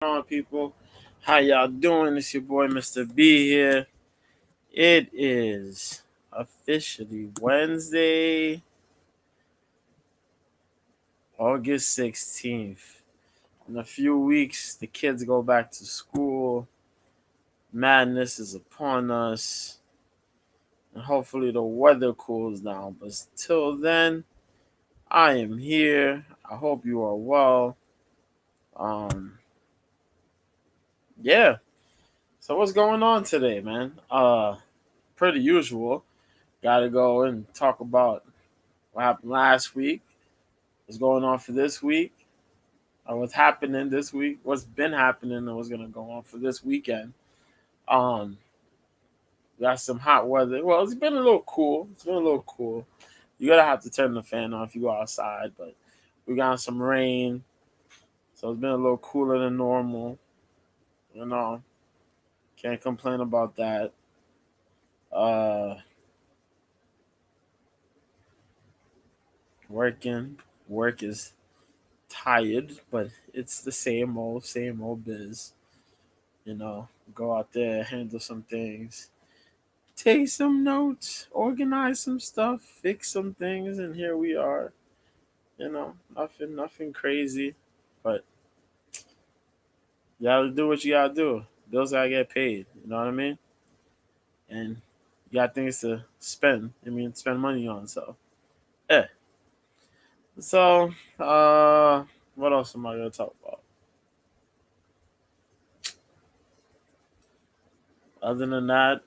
On, people? How y'all doing? It's your boy Mr. B here. It is officially Wednesday, August 16th. In a few weeks, the kids go back to school. Madness is upon us. And hopefully the weather cools down. But till then, I am here. I hope you are well. Um, yeah. So what's going on today, man? Pretty usual. Got to go and talk about what happened last week, what's going on for this week, or what's happening this week, what's been happening, and what's going to go on for this weekend. Um, got some hot weather. Well, it's been a little cool. It's been a little cool. You gotta have to turn the fan on if you go outside, but we got some rain, so it's been a little cooler than normal. You know, can't complain about that. Uh, working, work is tired, but it's the same old biz. Go out there, handle some things, take some notes, organize some stuff, fix some things, and here we are. Nothing crazy, but you gotta do what you gotta do. Bills gotta get paid. You know what I mean? And you got things to spend. Spend money on. So, yeah. So, what else am I gonna talk about? Other than that,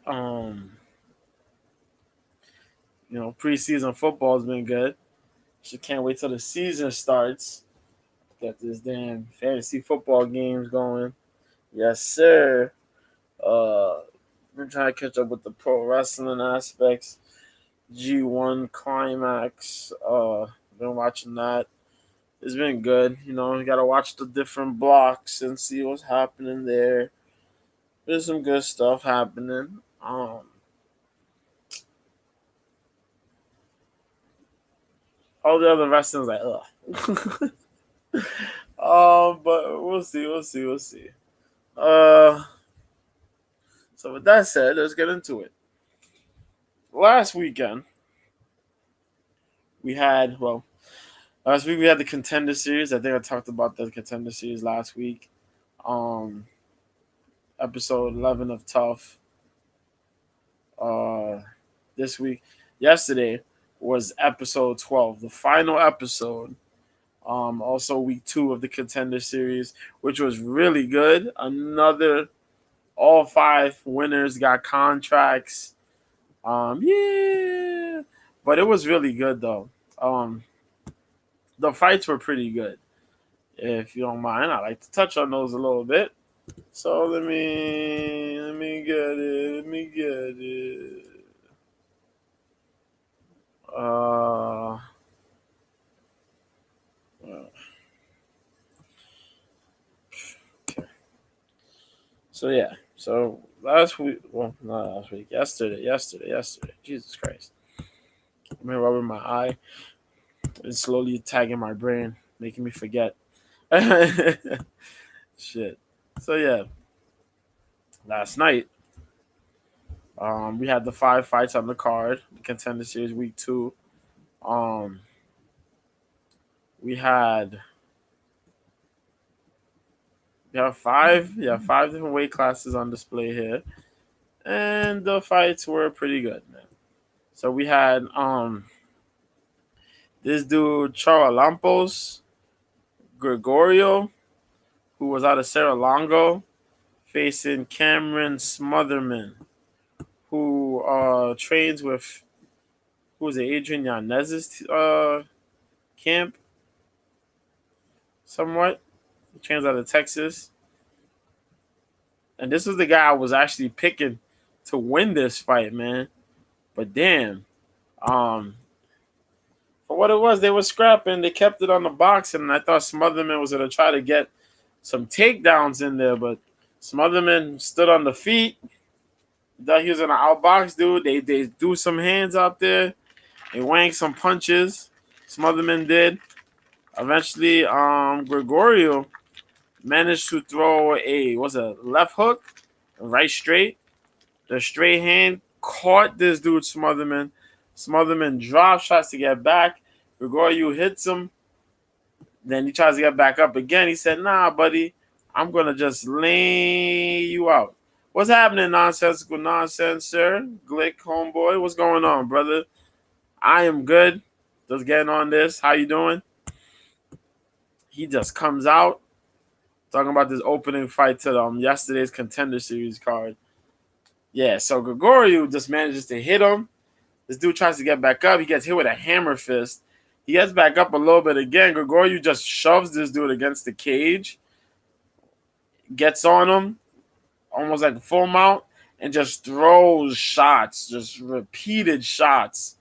preseason football has been good. Just can't wait till the season starts. Got this damn fantasy football games going. Yes, sir. Been trying to catch up with the pro wrestling aspects. G1 Climax. Been watching that. It's been good. You gotta watch the different blocks and see what's happening there. There's some good stuff happening. All the other wrestling's like, ugh. But we'll see. Uh, so with that said, let's get into it. Last weekend, we had last week we had the Contender Series. I think I talked about the Contender Series last week. Um, Episode 11 of Tough. This week, yesterday was episode 12, the final episode. Also week 2 of the Contender Series, which was really good. All 5 winners got contracts. Yeah, but it was really good though. The fights were pretty good. If you don't mind, I like to touch on those a little bit. So let me get it. Uh, okay. So yeah. So last week, well, not last week, yesterday. Jesus Christ. I'm here rubbing my eye. It's slowly tagging my brain, making me forget. Shit. So yeah, last night, we had the 5 fights on the card, the Contender Series week 2. Um, we had 5 different weight classes on display here, and the fights were pretty good, man. So we had this dude Charalampos Gregorio, who was out of Serra-Longo, facing Cameron Smotherman, who trains with Adrian Yanez's camp, somewhat. He trains out of Texas. And this was the guy I was actually picking to win this fight, man. But damn, for what it was, they were scrapping. They kept it on the box, and I thought Smotherman was gonna try to get some takedowns in there, but Smotherman stood on the feet. Thought he was gonna outbox dude. They do some hands out there. They whanked some punches. Smotherman did. Eventually, Gregorio managed to throw a left hook, right straight. The straight hand caught this dude Smotherman. Smotherman drops, tries to get back. Gregorio hits him. Then he tries to get back up again. He said, "Nah, buddy, I'm gonna just lay you out." What's happening, nonsensical nonsense, sir? Glick, homeboy, what's going on, brother? I am good. Just getting on this. How you doing? He just comes out talking about this opening fight to yesterday's Contender Series card. Yeah, so Gregorio just manages to hit him. This dude tries to get back up. He gets hit with a hammer fist. He gets back up a little bit again. Gregorio just shoves this dude against the cage, gets on him, almost like a full mount, and just throws shots, just repeated shots.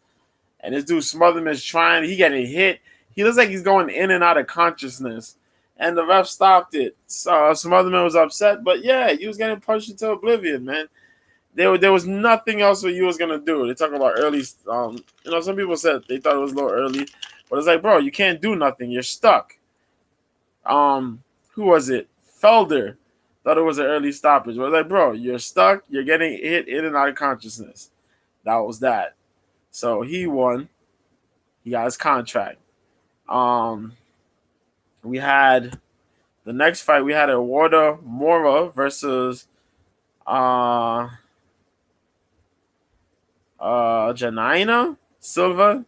And this dude Smotherman is trying. He getting hit. He looks like he's going in and out of consciousness. And the ref stopped it. So Smotherman was upset. But yeah, he was getting punched into oblivion, man. There was nothing else what you was gonna do. They talk about early. Some people said they thought it was a little early, but it's like, bro, you can't do nothing. You're stuck. Who was it? Felder thought it was an early stoppage. But like, bro, you're stuck. You're getting hit in and out of consciousness. That was that. So he won. He got his contract. We had the next fight. We had Eduardo Mora versus Janina Silva.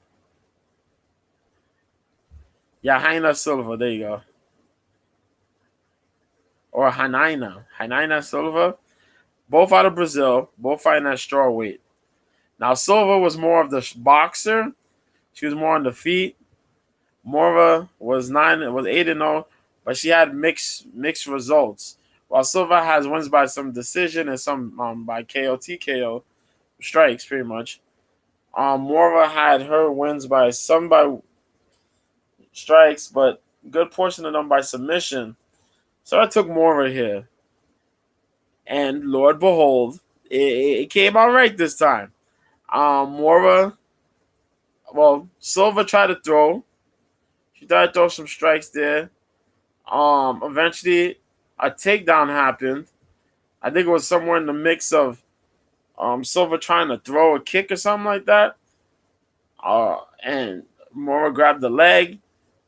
Yeah, Jaina Silva. There you go. Or Hanaina Silva. Both out of Brazil. Both fighting at strawweight. Now Silva was more of the boxer. She was more on the feet. Mora was 8-0, but she had mixed results. While Silva has wins by some decision and some by KO TKO strikes, pretty much. Mora had her wins by some by strikes, but good portion of them by submission. So I took Mora here, and Lord behold, it came out right this time. Mora, Silva tried to throw. She tried to throw some strikes there. Eventually, a takedown happened. I think it was somewhere in the mix of Silva trying to throw a kick or something like that. And Mora grabbed the leg.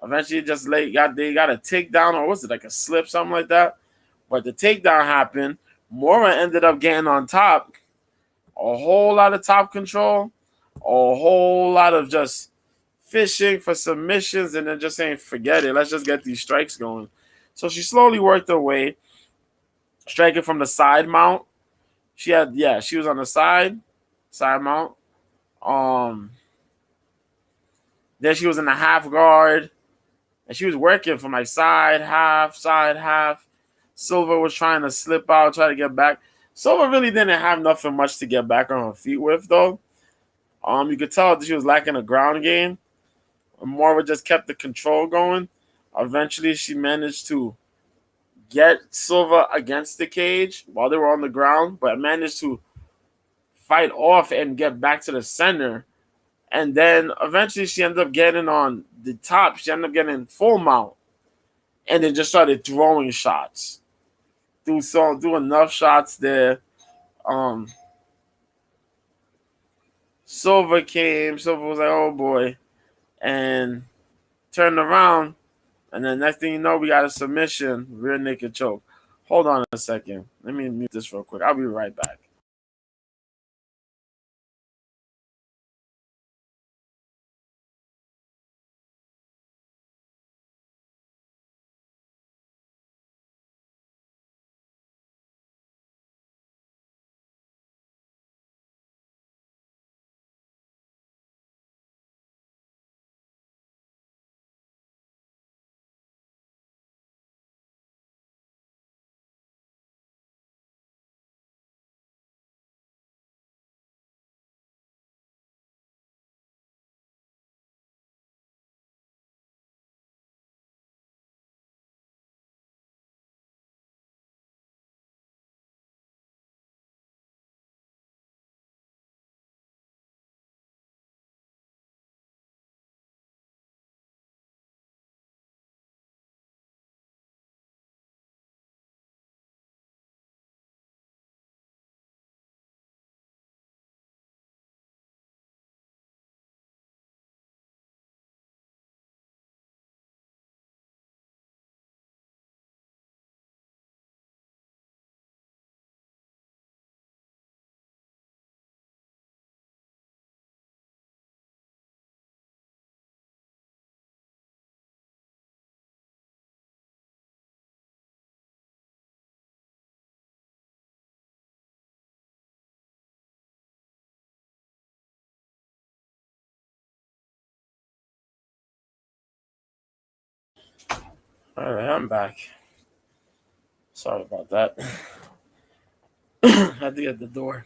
Eventually, they got a takedown, or was it like a slip, something like that? But the takedown happened. Mora ended up getting on top. A whole lot of top control. A whole lot of just fishing for submissions, and then just saying, forget it. Let's just get these strikes going. So she slowly worked her way, striking from the side mount. She was on the side mount. Then she was in the half guard, and she was working from like side half. Silva was trying to slip out, try to get back. Silva really didn't have nothing much to get back on her feet with, though. You could tell that she was lacking a ground game. Mora just kept the control going. Eventually, she managed to get Silva against the cage while they were on the ground, but managed to fight off and get back to the center. And then eventually she ended up getting on the top. She ended up getting full mount. And then just started throwing shots. Do enough shots there. Silva was like, oh boy. And turned around. And then next thing you know, we got a submission, rear naked choke. Hold on a second. Let me mute this real quick. I'll be right back. All right, I'm back. Sorry about that. I had to get the door.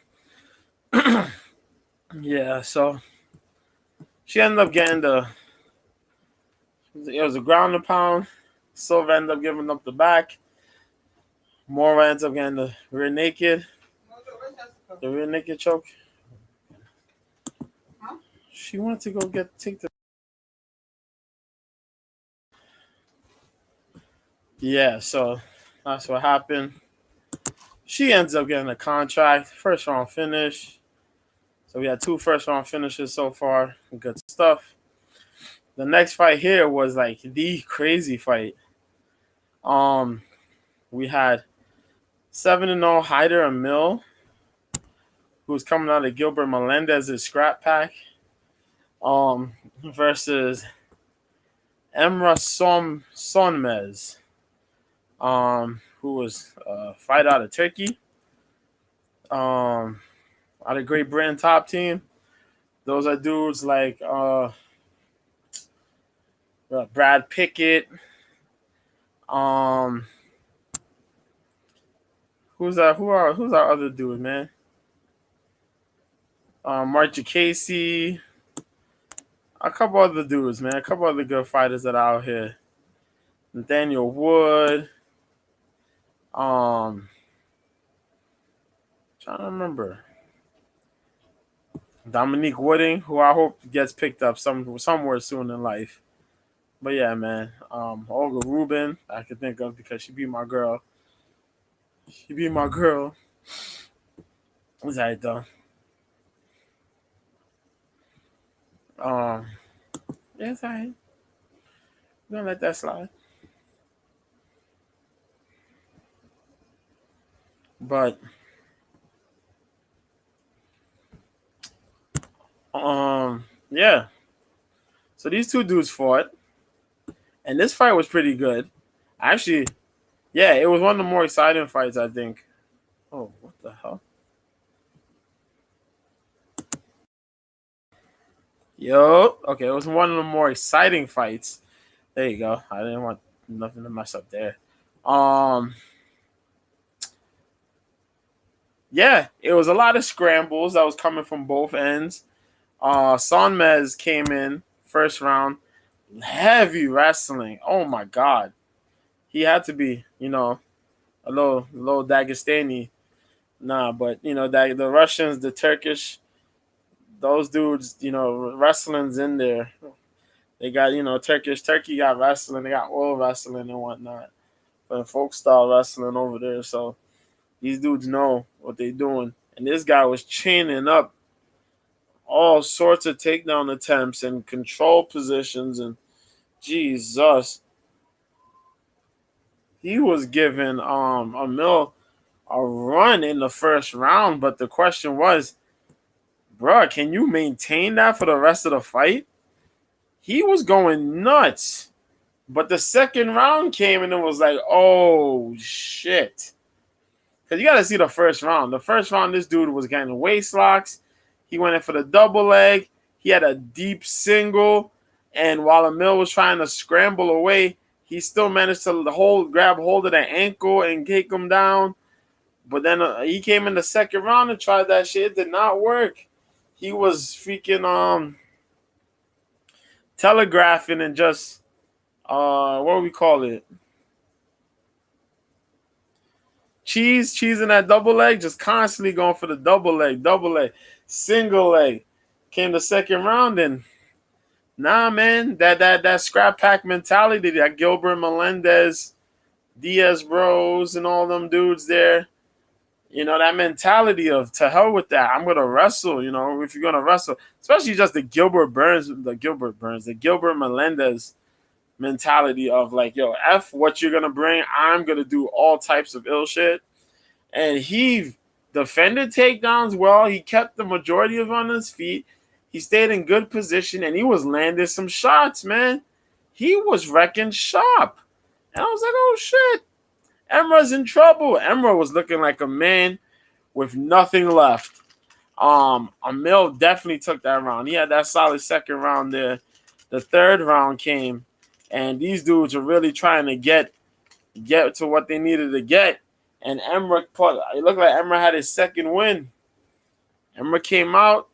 Yeah, so she ended up getting it was a ground and pound. Silva ended up giving up the back. Mora ends up getting the rear naked. The rear naked choke. She went to go take the. Yeah, so that's what happened. She ends up getting a contract, first round finish. So we had 2 first round finishes so far. Good stuff. The next fight here was like the crazy fight. We had 7-0 Hyder and Mill, who's coming out of Gilbert Melendez's scrap pack. Versus Emra Sonmez, who was fight out of Turkey. Out of Great Britain top team. Those are dudes like Brad Pickett. Who's our other dude, man? Marcia Casey. A couple other dudes, man. A couple other good fighters that are out here. Nathaniel Wood. Trying to remember. Dominique Wooding, who I hope gets picked up somewhere soon in life. But yeah, man. Olga Rubin, I can think of because she beat my girl. What's that though? Yeah, it's alright. Don't let that slide. But yeah. So these 2 dudes fought, and this fight was pretty good. Actually, yeah, it was one of the more exciting fights, I think. Oh, what the hell? Yo, okay, it was one of the more exciting fights. There you go. I didn't want nothing to mess up there. Yeah, it was a lot of scrambles that was coming from both ends. Sonmez came in first round, heavy wrestling. Oh my god, he had to be, a little Dagestani. Nah, but that the Russians, the Turkish, those dudes, wrestling's in there. They got Turkey got wrestling, they got oil wrestling and whatnot, but folk style wrestling over there. So these dudes know what they're doing, and this guy was chaining up all sorts of takedown attempts and control positions, and Jesus, he was giving a Mill a run in the first round. But the question was, bruh, can you maintain that for the rest of the fight? He was going nuts. But the second round came and it was like, oh shit. Because you got to see the first round. The first round, this dude was getting waist locks. He went in for the double leg. He had a deep single. And while Emil was trying to scramble away, he still managed to grab hold of the ankle and take him down. But then he came in the second round and tried that shit. It did not work. He was freaking telegraphing and just what do we call it? Cheese in that double leg, just constantly going for the double leg, single leg. Came the second round and nah, man, that scrap pack mentality, that Gilbert Melendez, Diaz Bros, and all them dudes there. That mentality of to hell with that. I'm gonna wrestle. If you're gonna wrestle, especially just the Gilbert Melendez mentality of like, yo, F what you're gonna bring. I'm gonna do all types of ill shit. And he defended takedowns well. He kept the majority of on his feet. He stayed in good position, and he was landing some shots, man. He was wrecking shop. And I was like, oh, shit. Emra's in trouble. Emra was looking like a man with nothing left. Emil definitely took that round. He had that solid second round there. The third round came, And these dudes are really trying to get to what they needed to get. And it looked like Emra had his second win. Emra came out.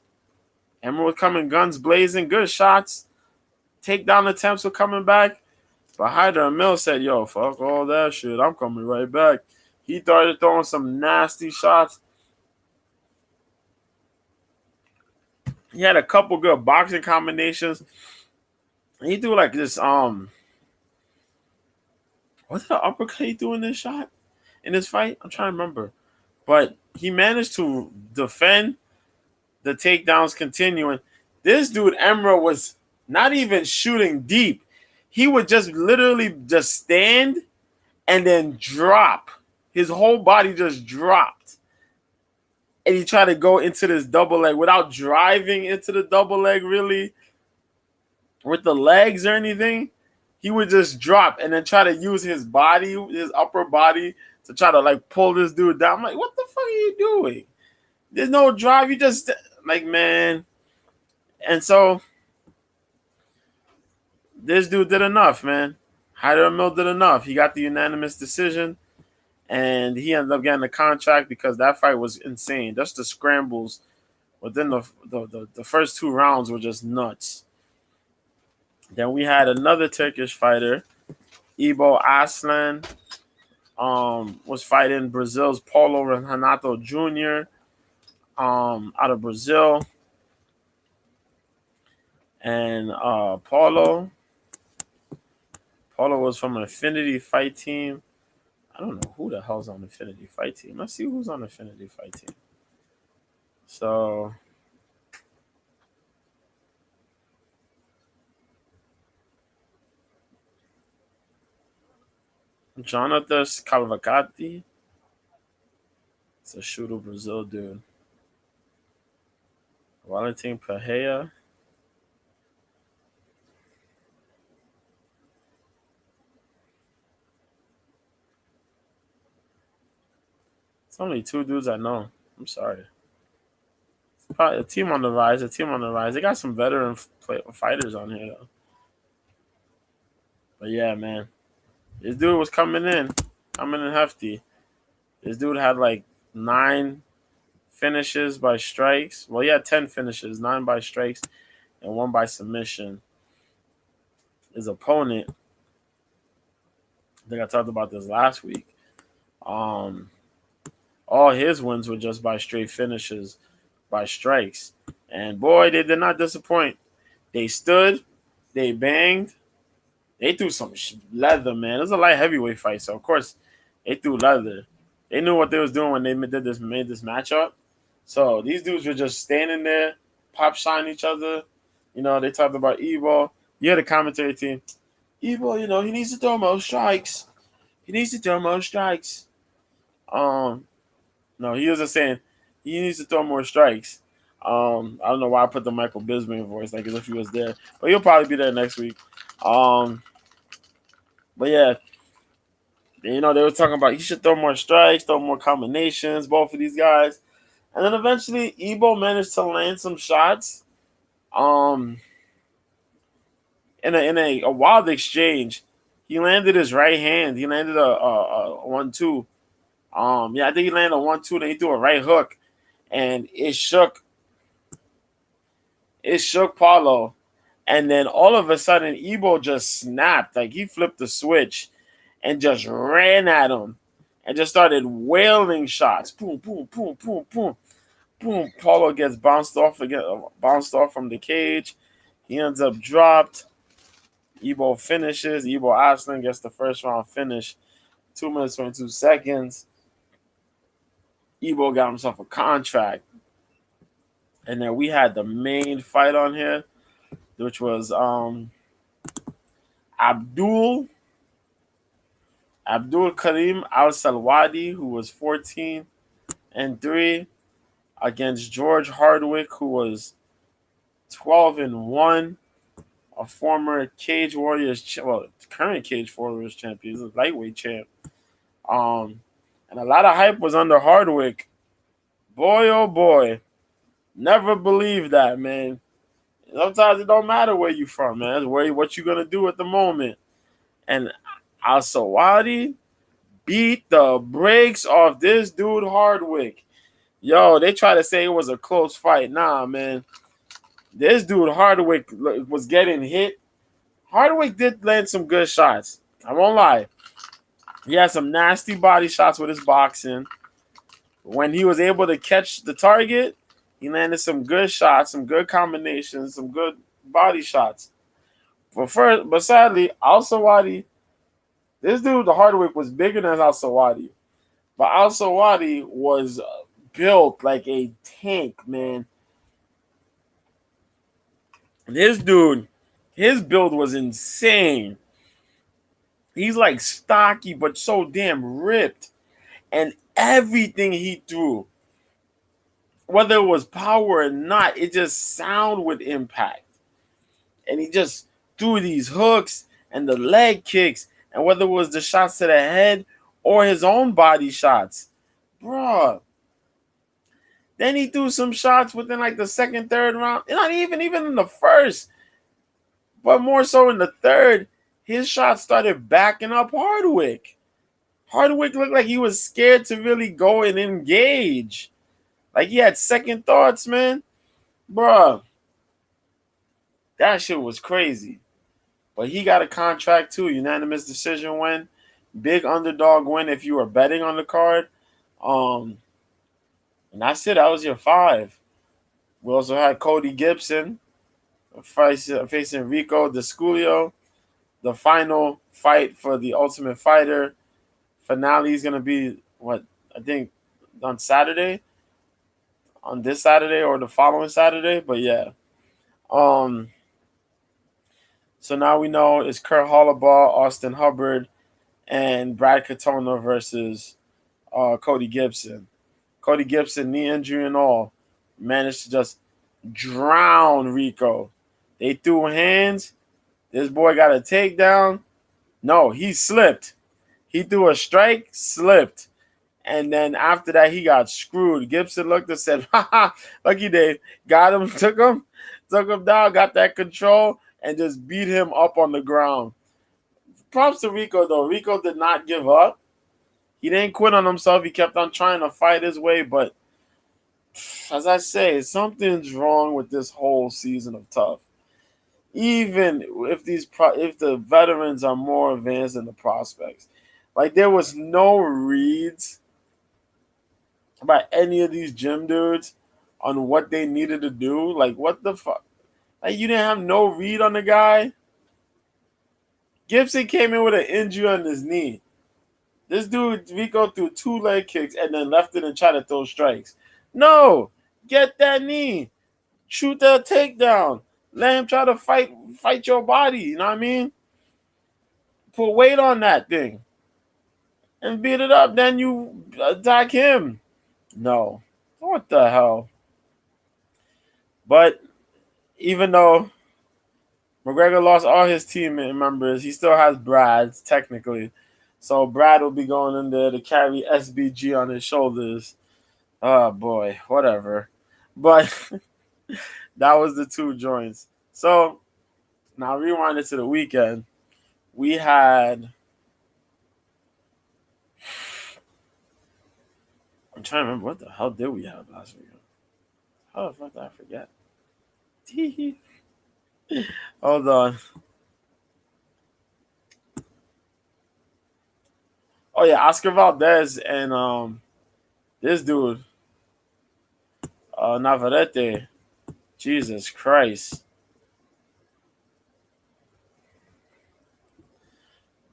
Emra was coming guns blazing, good shots. Takedown attempts were coming back. But Hyder and Mill said, yo, fuck all that shit. I'm coming right back. He started throwing some nasty shots. He had a couple good boxing combinations. He threw like this, what's the uppercut he threw in this shot? In this fight? I'm trying to remember. But he managed to defend the takedowns continuing. This dude, Emra, was not even shooting deep. He would just literally just stand and then drop. His whole body just dropped. And he tried to go into this double leg without driving into the double leg really with the legs or anything. He would just drop and then try to use his body, his upper body, to try to like pull this dude down. I'm like, what the fuck are you doing? There's no drive. You just like, man. And so this dude did enough, man. Hyder Mill did enough. He got the unanimous decision, and he ended up getting the contract because that fight was insane. Just the scrambles within the first 2 rounds were just nuts. Then we had another Turkish fighter, Ibo Aslan, was fighting Brazil's Paulo Renato Jr. Out of Brazil. And Paulo was from an Affinity Fight Team. I don't know who the hell's on the Affinity Fight Team. Let's see who's on the Affinity Fight Team. So Jonathan Calvacati. It's a shooter Brazil dude. Valentin Pajea. It's only 2 dudes I know. I'm sorry. It's probably a team on the rise. They got some veteran fighters on here, though. But yeah, man. This dude was coming in hefty. This dude had like 9 finishes by strikes. Well, he had 10 finishes, 9 by strikes, and 1 by submission. His opponent, I think I talked about this last week. All his wins were just by straight finishes, by strikes. And boy, they did not disappoint. They stood, they banged, they threw some leather, man. It was a light heavyweight fight, so of course they threw leather. They knew what they was doing when they made this matchup. So these dudes were just standing there, pop shine each other. You know, they talked about Evo. You had a commentary team. Evo, you know, he needs to throw more strikes. No, he was just saying he needs to throw more strikes. I don't know why I put the Michael Bisping voice, like as if he was there, but he'll probably be there next week. But yeah, you know, they were talking about he should throw more strikes, throw more combinations, both of these guys. And then eventually Ebo managed to land some shots. In a wild exchange, he landed his right hand. He landed a 1-2. I think he landed a 1-2, then he threw a right hook. And it shook Paulo. And then all of a sudden, Ebo just snapped. Like he flipped the switch and just ran at him and just started wailing shots. Boom, boom, boom, boom, boom, boom. Paulo gets bounced off from the cage. He ends up dropped. Ebo finishes. Ebo Aslan gets the first round finish. 2 minutes, 22 seconds. Ebo got himself a contract. And then we had the main fight on here, which was Abdul Karim Al Salwadi, who was 14-3, against George Hardwick, who was 12-1, a former Cage Warriors, current Cage Warriors champion. He's a lightweight champ. And a lot of hype was under Hardwick. Boy, oh boy. Never believe that, man. Sometimes it don't matter where you from, man. It's what you gonna do at the moment. And Al-Sawadi beat the brakes off this dude Hardwick. Yo, they try to say it was a close fight. Nah, man. This dude Hardwick was getting hit. Hardwick did land some good shots. I won't lie. He had some nasty body shots with his boxing. When he was able to catch the target, he landed some good shots, some good combinations, some good body shots. But sadly, Al-Sawadi, this dude, the Hardwick, was bigger than Al-Sawadi. But Al-Sawadi was built like a tank, man. This dude, his build was insane. He's like stocky, but so damn ripped. And everything he threw, whether it was power or not, it just sound with impact. And he just threw these hooks and the leg kicks, and whether it was the shots to the head or his own body shots. Bruh. Then he threw some shots within like the second, third round. Not even in the first, but more so in the third. His shots started backing up Hardwick. Hardwick looked like he was scared to really go and engage. Like he had second thoughts, man. Bruh. That shit was crazy. But he got a contract too. Unanimous decision win. Big underdog win if you were betting on the card. And that's it. That was your 5. We also had Cody Gibson facing Rico DeSculio. The final fight for the Ultimate Fighter finale is going to be, I think on Saturday? On this Saturday or the following Saturday? But yeah. So now we know it's Kurt Hollabaugh, Austin Hubbard, and Brad Katona versus Cody Gibson. Cody Gibson, knee injury and all, managed to just drown Rico. They threw hands. This boy got a takedown. No, he slipped. He threw a strike, slipped. And then after that, he got screwed. Gibson looked and said, ha, lucky Dave. Got him, took him down, got that control, and just beat him up on the ground. Props to Rico, though. Rico did not give up. He didn't quit on himself. He kept on trying to fight his way. But as I say, something's wrong with this whole season of TUF. Even if the veterans are more advanced than the prospects. Like, there was no reads by any of these gym dudes on what they needed to do. Like, what the fuck? Like, you didn't have no read on the guy? Gibson came in with an injury on his knee. This dude, Rico, threw 2 leg kicks and then left it and tried to throw strikes. No! Get that knee. Shoot that takedown. Let him try to fight your body. You know what I mean? Put weight on that thing. And beat it up. Then you attack him. No. What the hell? But even though McGregor lost all his team members, he still has Brad, technically. So Brad will be going in there to carry SBG on his shoulders. Oh, boy. Whatever. But that was the 2 joints. So now rewind it to the weekend. We had... I'm trying to remember what the hell did we have last weekend. How the fuck did I forget? Hold on. Oh yeah, Oscar Valdez and this dude, Navarrette. Jesus Christ.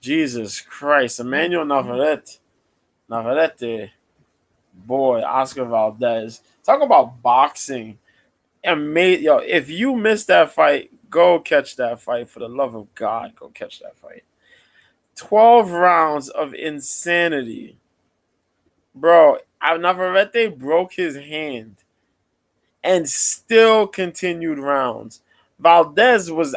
Jesus Christ. Emmanuel Navarrete. Boy, Oscar Valdez. Talk about boxing. Yo, if you missed that fight, go catch that fight. For the love of God, go catch that fight. 12 rounds of insanity. Bro, Navarrete broke his hand and still continued rounds. Valdez he was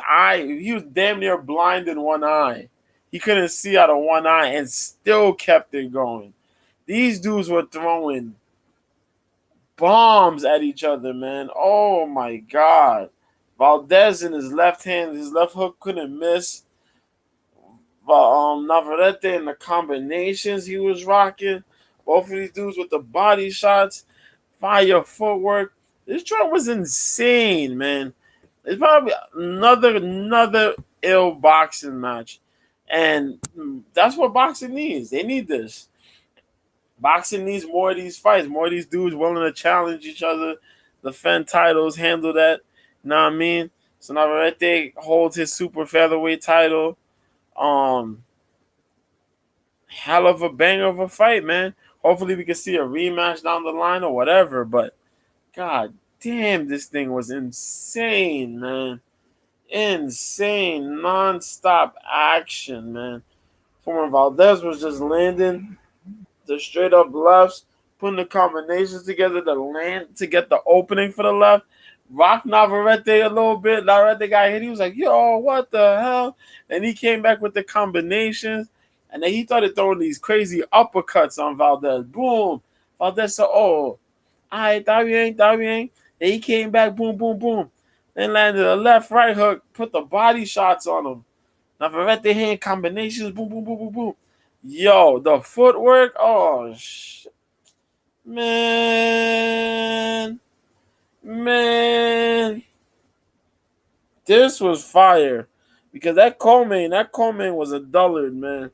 damn near blind in one eye. He couldn't see out of one eye and still kept it going. These dudes were throwing bombs at each other, man. Oh my God. Valdez in his left hand, his left hook couldn't miss. Navarrette and the combinations he was rocking. Both of these dudes with the body shots, fire footwork. This joint was insane, man. It's probably another ill boxing match, and that's what boxing needs. They need this. Boxing needs more of these fights, more of these dudes willing to challenge each other, defend titles, handle that. You know what I mean? So Navarrete holds his super featherweight title. Um, Hell of a banger of a fight, man. Hopefully we can see a rematch down the line or whatever. But god damn, this thing was insane, man. Insane, non-stop action, man. Former Valdez was just landing the straight up lefts, putting the combinations together to land to get the opening for the left. Rock Navarrete a little bit. Navarrete got hit. He was like, yo, what the hell? And he came back with the combinations. And then he started throwing these crazy uppercuts on Valdez. Boom. Valdez said, oh, all right, that bien. Then he came back, boom, boom, boom. Then landed a left, right hook, put the body shots on him. Navarrete hand combinations, boom, boom, boom, boom, boom. Yo, the footwork, oh, man. Man. This was fire. Because that Coleman was a dullard, man.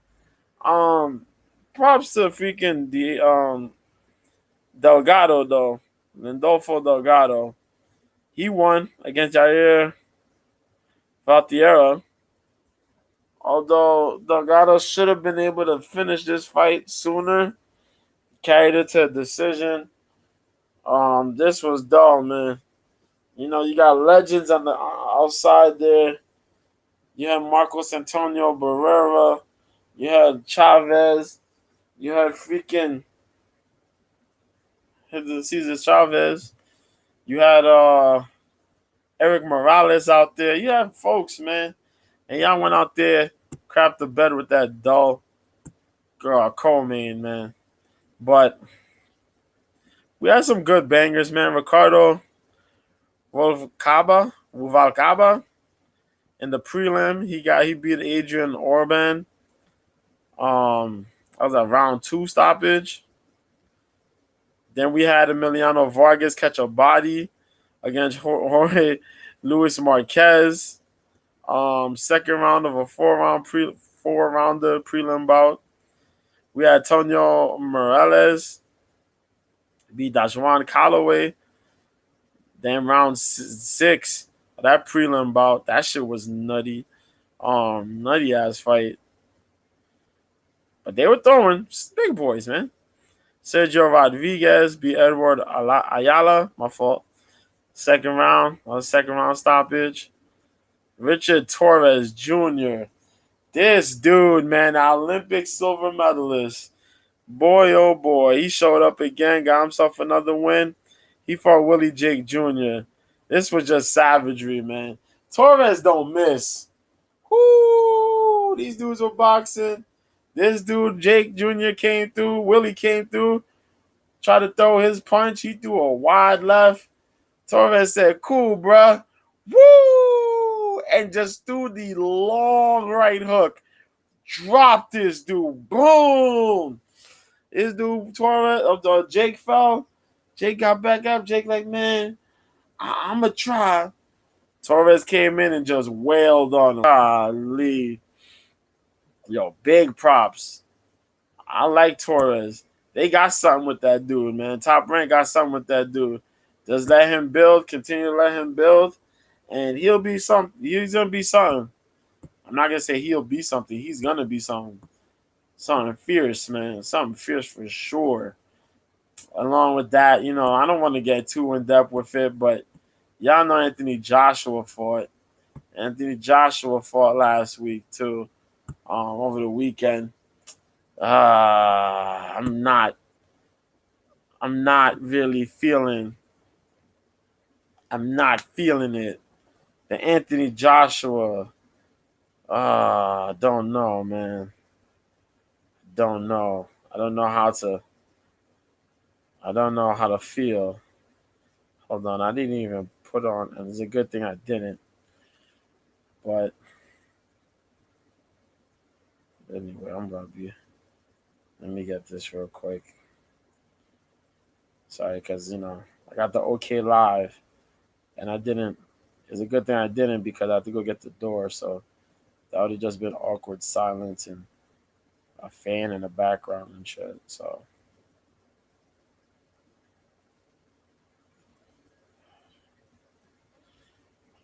Props to freaking Delgado, though. Lindolfo Delgado. He won against Jair Valtierra. Although Delgado should have been able to finish this fight sooner, carried it to a decision. This was dull, man. You know, you got legends on the outside there. You had Marcos Antonio Barrera. You had Chavez. You had freaking Cesar Chavez. You had Eric Morales out there. You had folks, man. And y'all went out there, crapped the bed with that dull Coleman, man. But we had some good bangers, man. Ricardo Ruvalcaba in the prelim. He beat Adrian Orban. That was a round 2 stoppage. Then we had Emiliano Vargas catch a body against Jorge Luis Marquez. Second round of a four-rounder prelim bout. We had Tonio Morales beat Dajuan Calloway. Then round 6 of that prelim bout, that shit was nutty. Nutty ass fight. But they were throwing big boys, man. Sergio Rodriguez beat Edward Ayala. My fault. Second round stoppage. Richard Torres Jr. This dude, man, Olympic silver medalist. Boy, oh boy, he showed up again, got himself another win. He fought Willie Jake Jr. This was just savagery, man. Torres don't miss. Whoo! These dudes were boxing. This dude, Jake Jr., came through. Willie came through. Tried to throw his punch. He threw a wide left. Torres said, cool, bruh. Woo! And just threw the long right hook. Dropped this dude. Boom! This dude, Torres, Jake fell. Jake got back up. Jake like, man, I'm going to try. Torres came in and just wailed on him. Golly. Yo, big props. I like Torres. They got something with that dude, man. Top Rank got something with that dude. Just let him build. Continue to let him build. And he'll be something. He's going to be something. I'm not going to say he'll be something. He's going to be something. Something fierce, man. Something fierce for sure. Along with that, you know, I don't want to get too in-depth with it, but y'all know Anthony Joshua fought. Anthony Joshua fought last week, too, over the weekend. I'm not really feeling it. The Anthony Joshua, don't know, man. Don't know. I don't know how to feel. Hold on, I didn't even put on, and it's a good thing I didn't. But Anyway, I'm gonna be. Let me get this real quick. Sorry, because I got the OK Live, and I didn't. It's a good thing I didn't because I have to go get the door. So that would have just been awkward silence and a fan in the background and shit. So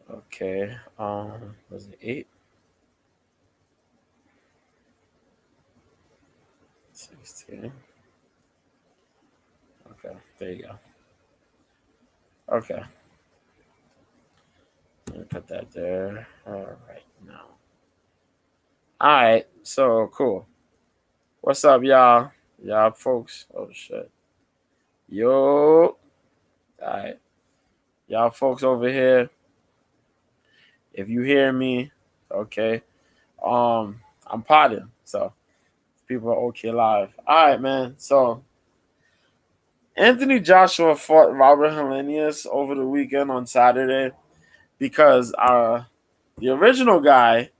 okay, was it 8? 16. Okay, there you go. Okay, let me put that there. All right, now. All right, so cool. What's up, y'all? Y'all folks. Oh shit. Yo. All right, y'all folks over here. If you hear me, okay. I'm potting, so people are okay live. All right, man. So Anthony Joshua fought Robert Helenius over the weekend on Saturday because the original guy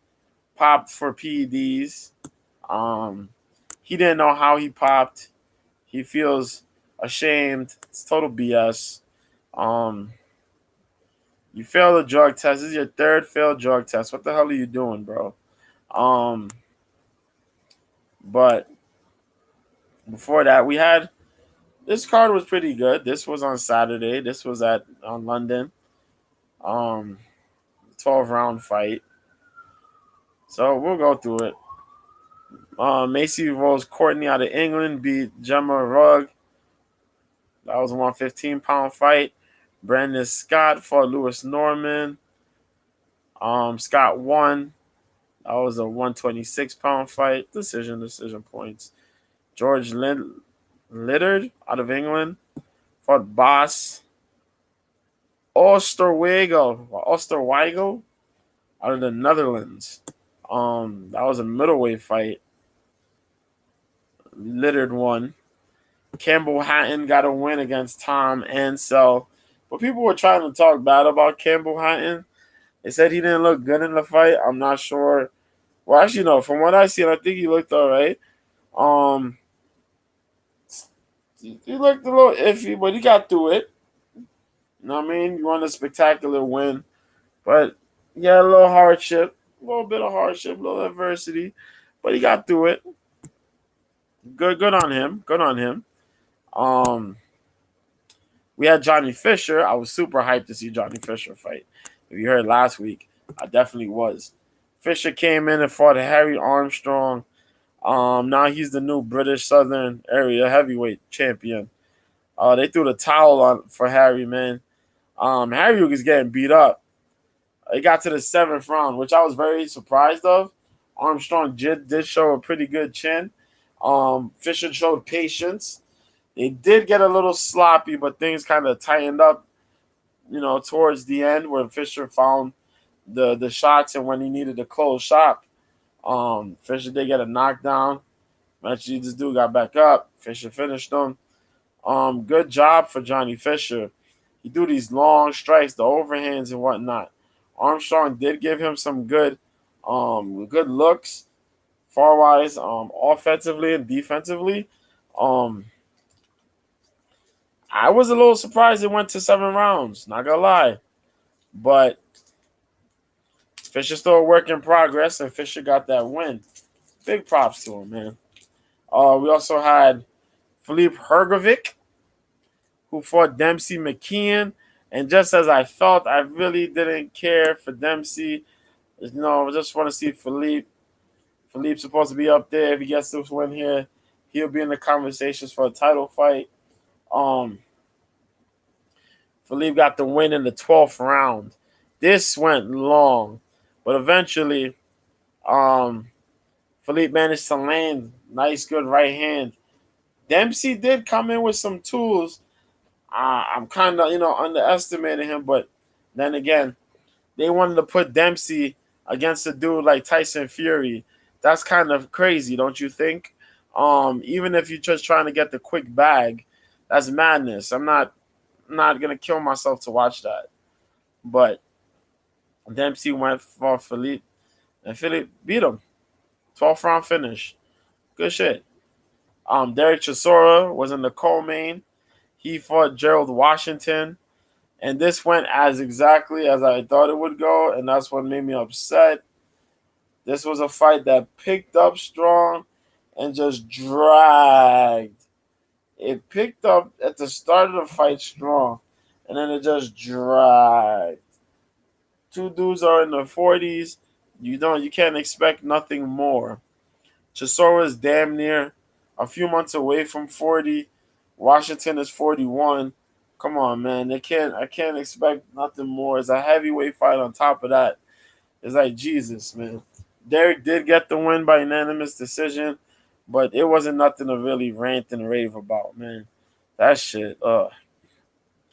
popped for PEDs. Um, he didn't know how he popped. He feels ashamed. It's total BS. Um, you failed a drug test. This is your third failed drug test. What the hell are you doing, bro? Um, but before that, we had this card was pretty good. This was on Saturday. This was on London. 12-round fight. So we'll go through it. Macy Rose Courtney out of England beat Gemma Rugg. That was a 115-pound fight. Brandon Scott fought Lewis Norman. Scott won. That was a 126-pound fight. Decision points. George Littard out of England fought Boss Osterweigel out of the Netherlands. That was a middleweight fight. Littard won. Campbell Hatton got a win against Tom Ansell. But people were trying to talk bad about Campbell Hatton. They said he didn't look good in the fight. I'm not sure. Well, actually, no. From what I seen, I think he looked all right. He looked a little iffy, but he got through it. You know what I mean? You won a spectacular win. But yeah, a little hardship. A little bit of hardship, a little adversity. But he got through it. Good on him. Good on him. We had Johnny Fisher. I was super hyped to see Johnny Fisher fight. If you heard last week, I definitely was. Fisher came in and fought Harry Armstrong. Now he's the new British Southern Area heavyweight champion. They threw the towel on for Harry, man. Harry was getting beat up. It got to the 7th round, which I was very surprised of. Armstrong did show a pretty good chin. Fisher showed patience. They did get a little sloppy, but things kind of tightened up, towards the end where Fisher found the shots and when he needed to close shop. Fisher did get a knockdown. Eventually, this dude got back up. Fisher finished him. Good job for Johnny Fisher. He do these long strikes, the overhands and whatnot. Armstrong did give him some good looks, far-wise, offensively and defensively. I was a little surprised it went to 7 rounds, not gonna lie. But Fisher's still a work in progress, and Fisher got that win. Big props to him, man. We also had Philippe Hrgovic, who fought Dempsey McKeon. And just as I felt, I really didn't care for Dempsey. I just want to see Philippe. Philippe's supposed to be up there. If he gets this win here, he'll be in the conversations for a title fight. Philippe got the win in the 12th round. This went long, but eventually, Philippe managed to land nice, good right hand. Dempsey did come in with some tools. I'm kind of, underestimating him, but then again, they wanted to put Dempsey against a dude like Tyson Fury. That's kind of crazy, don't you think? Even if you're just trying to get the quick bag, that's madness. I'm not gonna kill myself to watch that. But Dempsey went for Philippe, and Philippe beat him. 12th round finish. Good shit. Derek Chisora was in the co-main. He fought Gerald Washington. And this went as exactly as I thought it would go, and that's what made me upset. This was a fight that picked up strong and just dragged. It picked up at the start of the fight strong, and then it just dragged. Two dudes are in their 40s. You can't expect nothing more. Chisora is damn near a few months away from 40. Washington is 41. Come on, man. I can't expect nothing more. It's a heavyweight fight on top of that. It's like Jesus, man. Derek did get the win by unanimous decision, but it wasn't nothing to really rant and rave about, man. That shit. And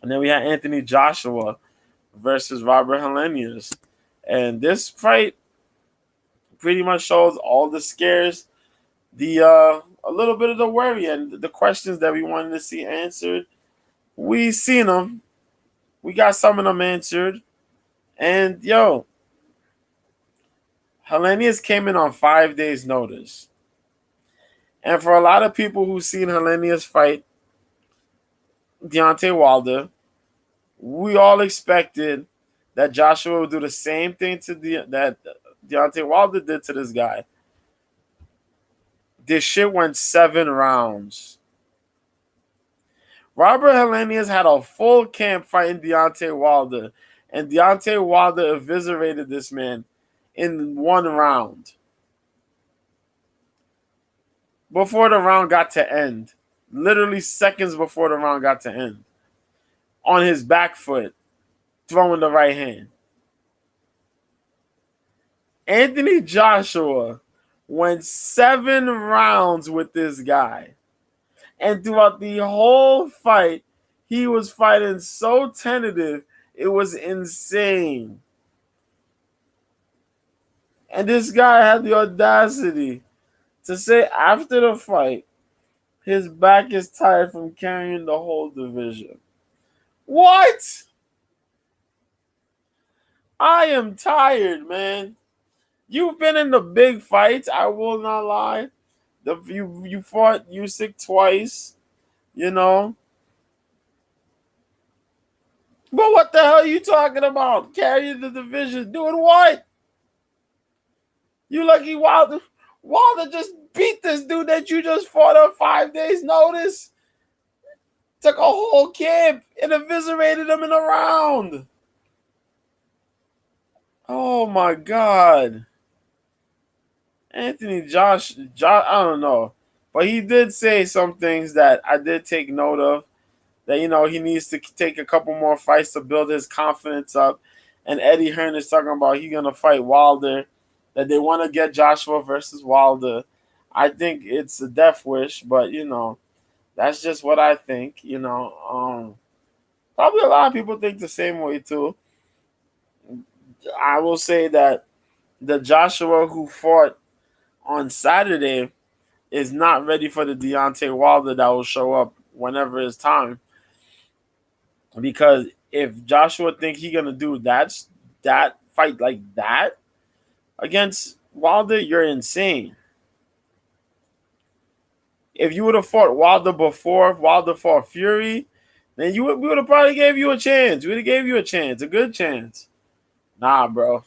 then we had Anthony Joshua versus Robert Helenius. And this fight pretty much shows all the scares, a little bit of the worry and the questions that we wanted to see answered. We seen them. We got some of them answered. And yo, Helenius came in on 5 days' notice. And for a lot of people who seen Helenius fight Deontay Wilder, we all expected that Joshua would do the same thing that Deontay Wilder did to this guy. This shit went 7 rounds. Robert Helenius had a full camp fighting Deontay Wilder, and Deontay Wilder eviscerated this man in 1 round. Before the round got to end, literally seconds before the round got to end, on his back foot, throwing the right hand. Anthony Joshua went 7 rounds with this guy. And throughout the whole fight, he was fighting so tentative, it was insane. And this guy had the audacity to say after the fight, his back is tired from carrying the whole division. What? I am tired, man. You've been in the big fights, I will not lie. You fought Usyk twice, you know. But what the hell are you talking about? Carrying the division. Doing what? You lucky Wilder just beat this dude that you just fought on 5 days' notice. Took a whole camp and eviscerated him in a round. Oh my God. Anthony Josh, I don't know. But he did say some things that I did take note of. That, he needs to take a couple more fights to build his confidence up. And Eddie Hearn is talking about he's going to fight Wilder. That they want to get Joshua versus Wilder. I think it's a death wish, but, that's just what I think, Probably a lot of people think the same way, too. I will say that the Joshua who fought on Saturday is not ready for the Deontay Wilder that will show up whenever it's time. Because if Joshua think he gonna do that fight like that against Wilder, you're insane. If you would have fought Wilder before Wilder fought Fury, then we would have probably gave you a chance. We would have gave you a chance, a good chance. Nah, bro.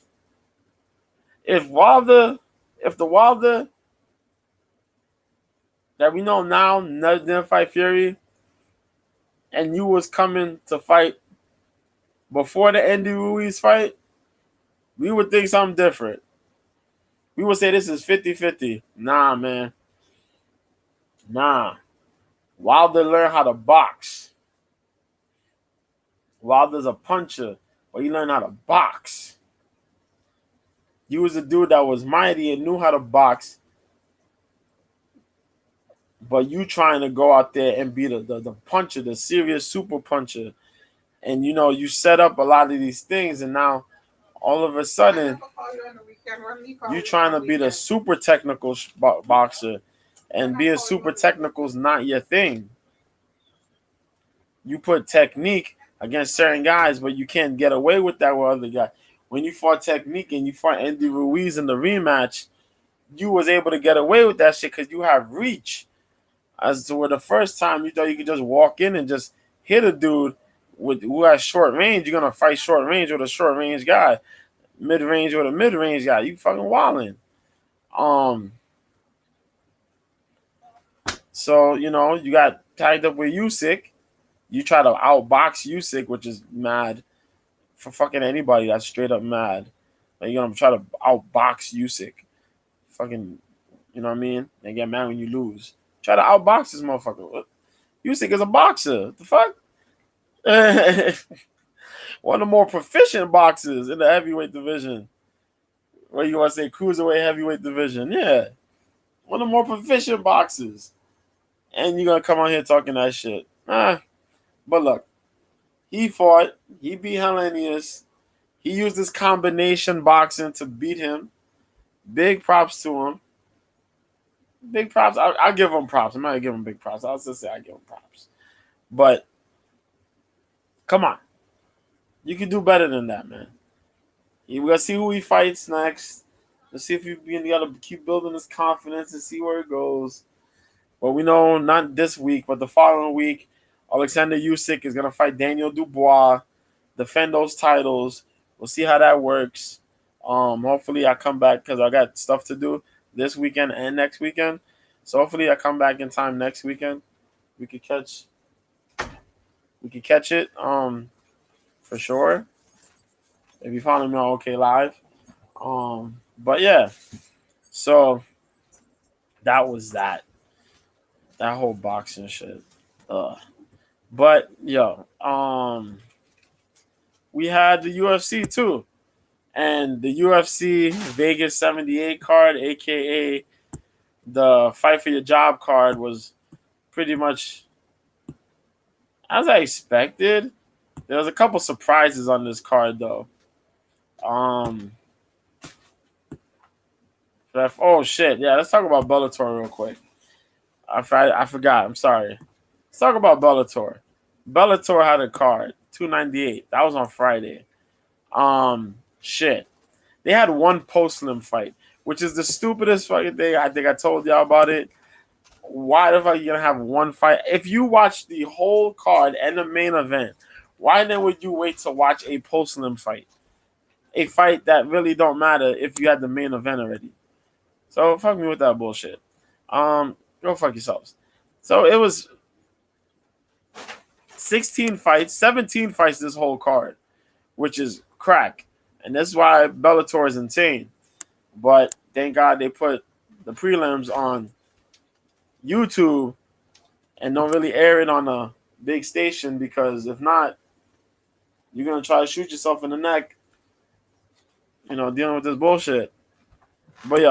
If the Wilder that we know now didn't fight Fury, and you was coming to fight before the Andy Ruiz fight, we would think something different. We would say this is 50-50. Nah, man. Nah. Wilder learned how to box. Wilder's a puncher, but he learned how to box. He was a dude that was mighty and knew how to box. But you trying to go out there and be the puncher, the serious super puncher. And, you set up a lot of these things, and now all of a sudden you trying to be the super technical boxer, and being super technical is not your thing. You put technique against certain guys, but you can't get away with that with other guys. When you fought technique and you fought Andy Ruiz in the rematch, you was able to get away with that shit because you have reach. As to where the first time you thought you could just walk in and just hit a dude with who has short range, you're gonna fight short range with a short range guy, mid range with a mid range guy. You fucking wildin'. Um, so you got tagged up with Usyk. You try to outbox Usyk, which is mad for fucking anybody. That's straight up mad. Like you're gonna try to outbox Usyk. Fucking, you know what I mean? And get mad when you lose. Try to outbox this motherfucker. Usyk is a boxer. What the fuck? One of the more proficient boxers in the heavyweight division. What you want to say, cruiserweight heavyweight division? Yeah, one of the more proficient boxers. And you're gonna come on here talking that shit? But look, he fought. He beat Hellenius. He used his combination boxing to beat him. Big props to him. Big props. I'll give him props. I'm not gonna give him big props. I'll just say I give him props. But come on, you can do better than that, man. We're gonna see who he fights next. Let's see if you gotta keep building his confidence and see where it goes. But we know not this week, but the following week, Alexander Usyk is gonna fight Daniel Dubois, defend those titles. We'll see how that works. Hopefully I come back because I got stuff to do this weekend and next weekend. So hopefully I come back in time next weekend. We could catch it. For sure. If you follow me on OK Live. But yeah. So that was that. That whole boxing shit. But we had the UFC too. And the UFC Vegas 78 card, aka the Fight for Your Job card, was pretty much as I expected. There was a couple surprises on this card though. Oh shit, yeah. Let's talk about Bellator real quick. I forgot. I'm sorry. Let's talk about Bellator. Bellator had a card 298. That was on Friday. Shit. They had one post-lim fight, which is the stupidest fucking thing. I think I told y'all about it. Why the fuck are you gonna have one fight? If you watch the whole card and the main event, why then would you wait to watch a post-lim fight? A fight that really don't matter if you had the main event already. So fuck me with that bullshit. Go fuck yourselves. So it was 16 fights, 17 fights this whole card, which is crack. And that's why Bellator is insane. But thank God they put the prelims on YouTube and don't really air it on a big station, because if not, you're going to try to shoot yourself in the neck, dealing with this bullshit. But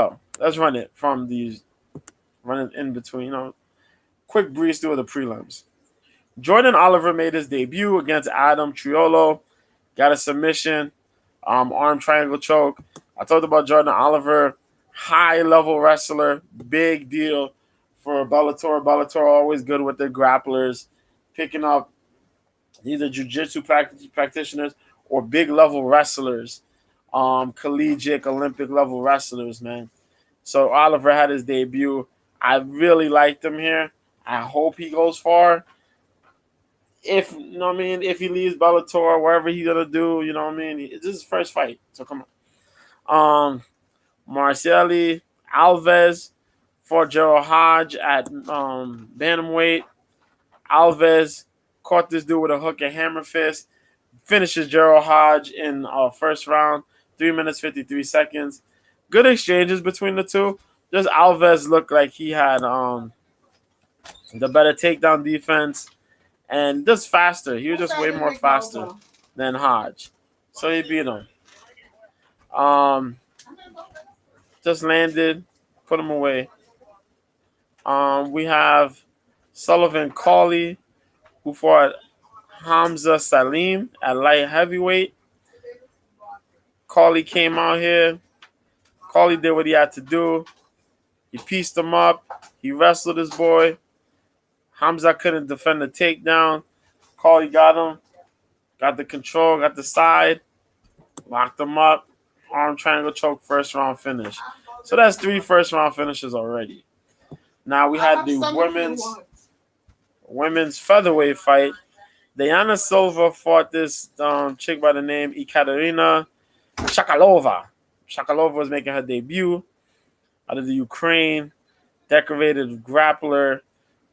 let's run it in between, quick breeze through the prelims. Jordan Oliver made his debut against Adam Triolo, got a submission, arm triangle choke. I talked about Jordan Oliver, high-level wrestler, big deal for Bellator. Bellator always good with their grapplers, picking up either jiu-jitsu practitioners or big-level wrestlers, collegiate, Olympic-level wrestlers, man. So Oliver had his debut. I really liked him here. I hope he goes far. If he leaves Bellator, wherever he's gonna do, this is his first fight. So come on. Marceli Alves fought Gerald Hodge at bantamweight. Alves caught this dude with a hook and hammer fist. Finishes Gerald Hodge in first round, 3 minutes 53 seconds. Good exchanges between the two. Just Alves looked like he had the better takedown defense and just faster. He was just way more faster than Hodge. So he beat him. Just landed, put him away. We have Sullivan Cauley, who fought Hamza Salim at light heavyweight. Cauley came out here. Cauley did what he had to do. He pieced him up. He wrestled his boy. Hamza couldn't defend the takedown. Cauley got him. Got the control, got the side. Locked him up. Arm triangle choke, first round finish. So that's 3 first-round finishes already. Now we had the women's featherweight fight. Diana Silva fought this chick by the name Ekaterina Shakalova. Shakalova was making her debut out of the Ukraine. Decorated grappler.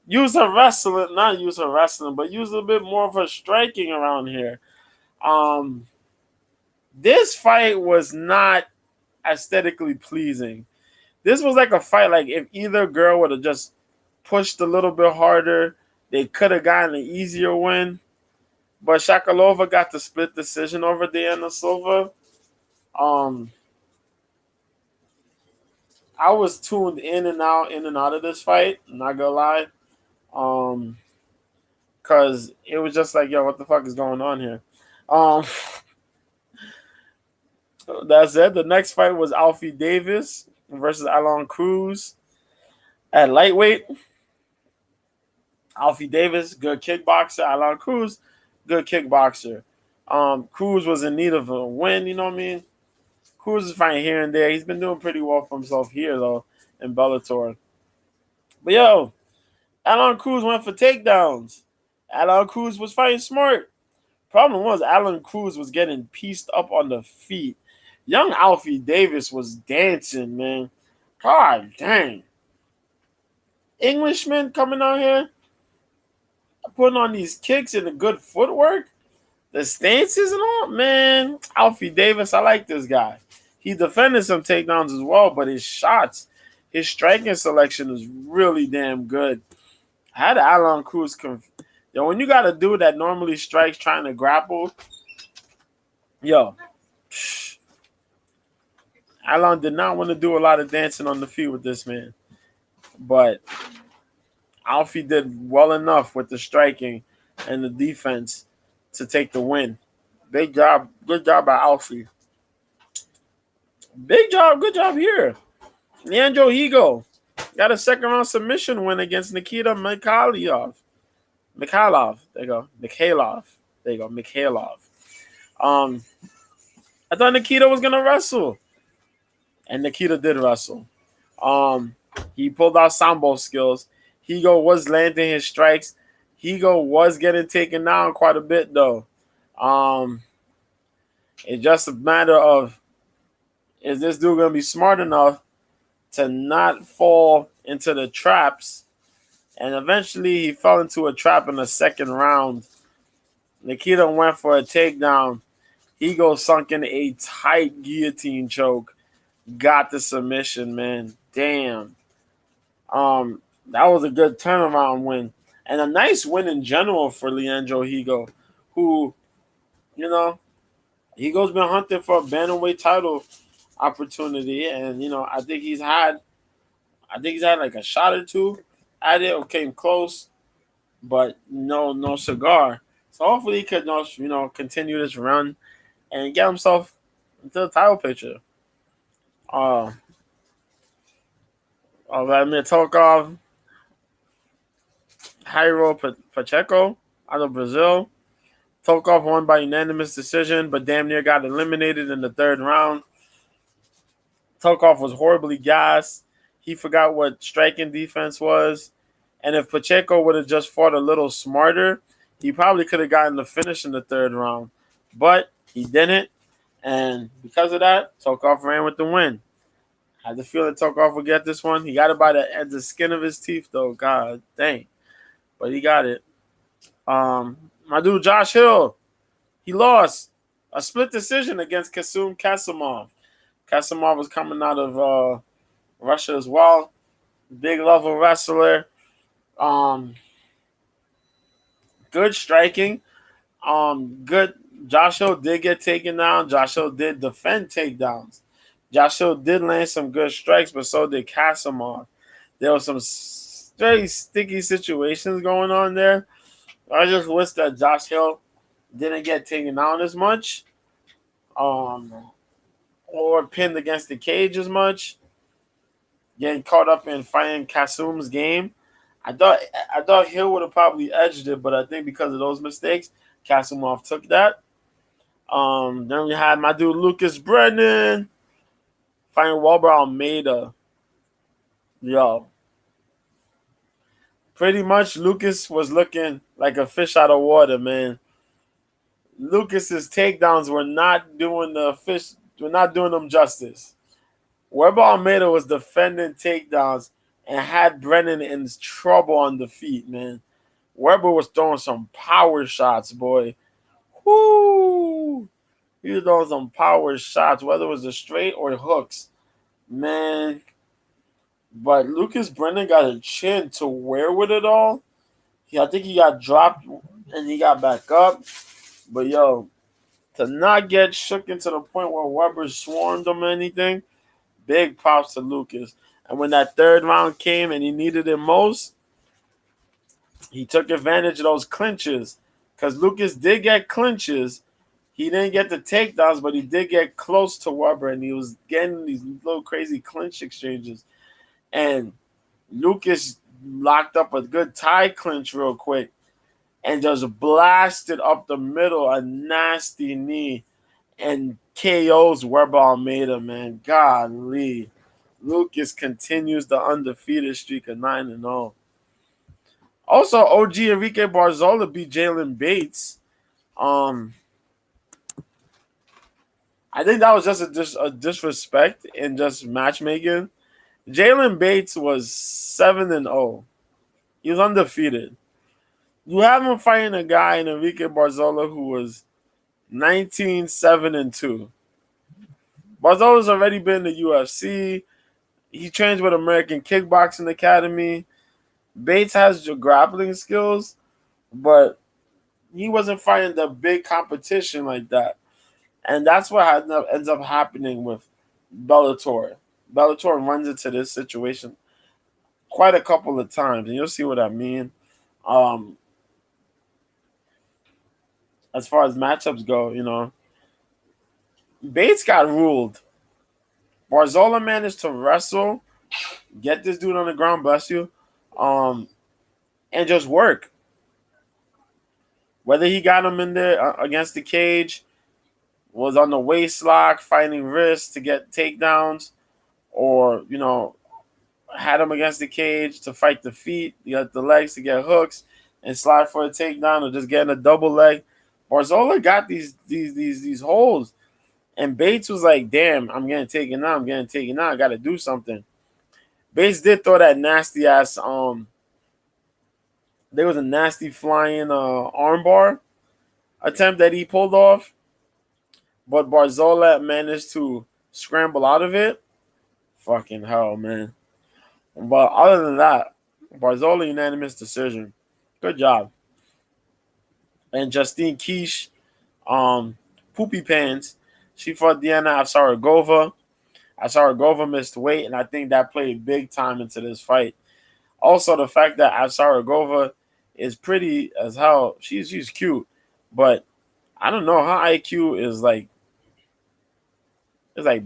Use her wrestling, not use her wrestling, but use a bit more of her striking around here. This fight was not aesthetically pleasing. This was like a fight, like if either girl would have just pushed a little bit harder, they could have gotten an easier win. But Shakalova got the split decision over Diana Silva. I was tuned in and out of this fight. I'm not gonna lie, because it was just like, yo, what the fuck is going on here? That's it. The next fight was Alfie Davis versus Alon Cruz at lightweight. Alfie Davis, good kickboxer. Alon Cruz, good kickboxer. Cruz was in need of a win, you know what I mean? Cruz is fighting here and there. He's been doing pretty well for himself here, though, in Bellator. But, yo, Alon Cruz went for takedowns. Alon Cruz was fighting smart. Problem was, Alon Cruz was getting pieced up on the feet. Young Alfie Davis was dancing, man. God dang. Englishman coming out here, putting on these kicks and the good footwork, the stances and all, man. Alfie Davis, I like this guy. He defended some takedowns as well, but his shots, his striking selection is really damn good. I had Alon Cruz yo, when you got a dude that normally strikes trying to grapple, yo, Alon did not want to do a lot of dancing on the feet with this man. But Alfie did well enough with the striking and the defense to take the win. Big job. Good job by Alfie. Big job. Good job here. Leandro Higo got a second-round submission win against Nikita Mikhailov. There you go. Mikhailov. I thought Nikita was going to wrestle. And Nikita did wrestle. He pulled out sambo skills. Higo was landing his strikes. Higo was getting taken down quite a bit, though. It's just a matter of, is this dude going to be smart enough to not fall into the traps? And eventually he fell into a trap in the second round. Nikita went for a takedown. Higo sunk in a tight guillotine choke. Got the submission, man. Damn. That was a good turnaround win. And a nice win in general for Leandro Higo, who, you know, Higo's been hunting for a bantamweight title opportunity. And, you know, I think he's had like a shot or two at it or came close, but no cigar. So hopefully he could, you know, continue this run and get himself into the title picture. Vladimir Tokov, Jairo Pacheco out of Brazil. Tokov won by unanimous decision, but damn near got eliminated in the third round. Tokov was horribly gassed. He forgot what striking defense was. And if Pacheco would have just fought a little smarter, he probably could have gotten the finish in the third round. But he didn't. And because of that, Tokov ran with the win. I had the feeling Tokov would get this one. He got it by the skin of his teeth, though. God dang. But he got it. My dude Josh Hill, he lost a split decision against Kasum Kasimov. Kasimov was coming out of Russia as well. Big level wrestler. Good striking. Good. Josh Hill did get taken down. Josh Hill did defend takedowns. Josh Hill did land some good strikes, but so did Kasimov. There were some very sticky situations going on there. I just wish that Josh Hill didn't get taken down as much, or pinned against the cage as much. Getting caught up in fighting Kasum's game. I thought Hill would have probably edged it, but I think because of those mistakes, Kasimov took that. Then we had my dude Lucas Brennan fighting Wilber Almeida. Yo, pretty much Lucas was looking like a fish out of water, man. Lucas's takedowns were not doing them justice. Wilber Almeida was defending takedowns and had Brennan in trouble on the feet, man. Weber was throwing some power shots, boy. Whoo! He was throwing some power shots, whether it was the straight or hooks. Man. But Lucas Brennan got a chin to wear with it all. I think he got dropped and he got back up. But yo, to not get shook into the point where Weber swarmed him or anything, big props to Lucas. And when that third round came and he needed it most, he took advantage of those clinches. Because Lucas did get clinches. He didn't get the takedowns, but he did get close to Weber, and he was getting these little crazy clinch exchanges. And Lucas locked up a good tie clinch real quick and just blasted up the middle a nasty knee and KOs Weber Almeida, man. Golly. Lucas continues the undefeated streak of 9-0. Also, OG Enrique Barzola beat Jalen Bates. I think that was just a disrespect in just matchmaking. Jalen Bates was 7-0. He was undefeated. You have him fighting a guy in Enrique Barzola who was 19-7-2. Barzola's already been in the UFC. He trains with American Kickboxing Academy. Bates has grappling skills, but he wasn't fighting the big competition like that. And that's what ends up happening with Bellator. Bellator runs into this situation quite a couple of times, and you'll see what I mean. As far as matchups go, Bates got ruled. Barzola managed to wrestle, get this dude on the ground, bless you, and just work. Whether he got him in there against the cage, was on the waist lock, fighting wrists to get takedowns, or, had him against the cage to fight the feet, you got the legs to get hooks and slide for a takedown, or just getting a double leg. Barzola got these holes. And Bates was like, damn, I'm getting taken out. I got to do something. Bates did throw that nasty ass, there was a nasty flying armbar attempt that he pulled off. But Barzola managed to scramble out of it. Fucking hell, man. But other than that, Barzola unanimous decision. Good job. And Justine Quiche, Poopy Pants, she fought Deanna Afsaragova. Afsaragova missed weight, and I think that played big time into this fight. Also, the fact that Afsaragova is pretty as hell. She's cute, but I don't know. Her IQ is like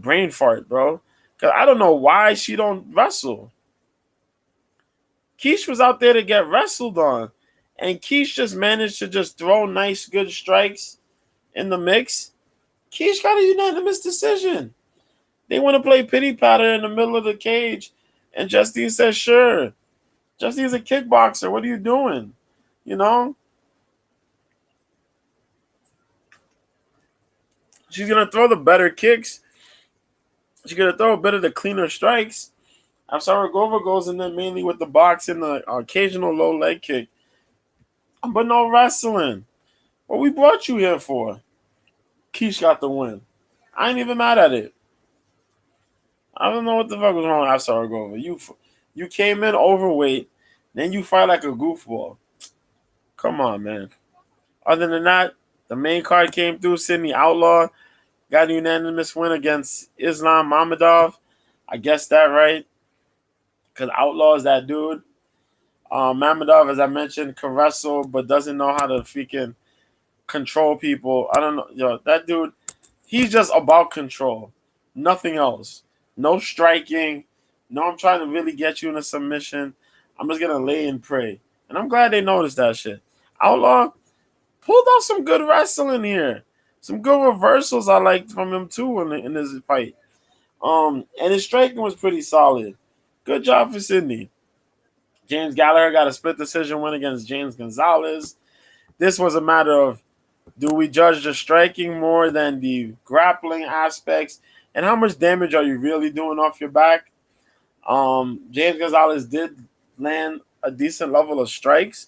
brain fart, bro. Because I don't know why she don't wrestle. Quiche was out there to get wrestled on, and Quiche just managed to just throw nice, good strikes in the mix. Quiche got a unanimous decision. They want to play pity patter in the middle of the cage, and Justine says, sure. Justine's a kickboxer. What are you doing? She's going to throw the better kicks. She's going to throw a bit of the cleaner strikes. Afsaragova goes in there mainly with the box and the occasional low leg kick. But no wrestling. What we brought you here for? Quiche got the win. I ain't even mad at it. I don't know what the fuck was wrong with Afsaragova. You came in overweight, then you fight like a goofball. Come on, man. Other than that, the main card came through. Sydney Outlaw got a unanimous win against Islam Mamedov. I guessed that right. Because Outlaw is that dude. Mamedov, as I mentioned, can wrestle, but doesn't know how to freaking control people. I don't know. Yo, that dude, he's just about control. Nothing else. No striking. No, I'm trying to really get you in a submission. I'm just going to lay and pray. And I'm glad they noticed that shit. Outlaw pulled out some good wrestling here. Some good reversals I liked from him, too, in this fight. And his striking was pretty solid. Good job for Sydney. James Gallagher got a split decision win against James Gonzalez. This was a matter of, do we judge the striking more than the grappling aspects? And how much damage are you really doing off your back? James Gonzalez did land a decent level of strikes,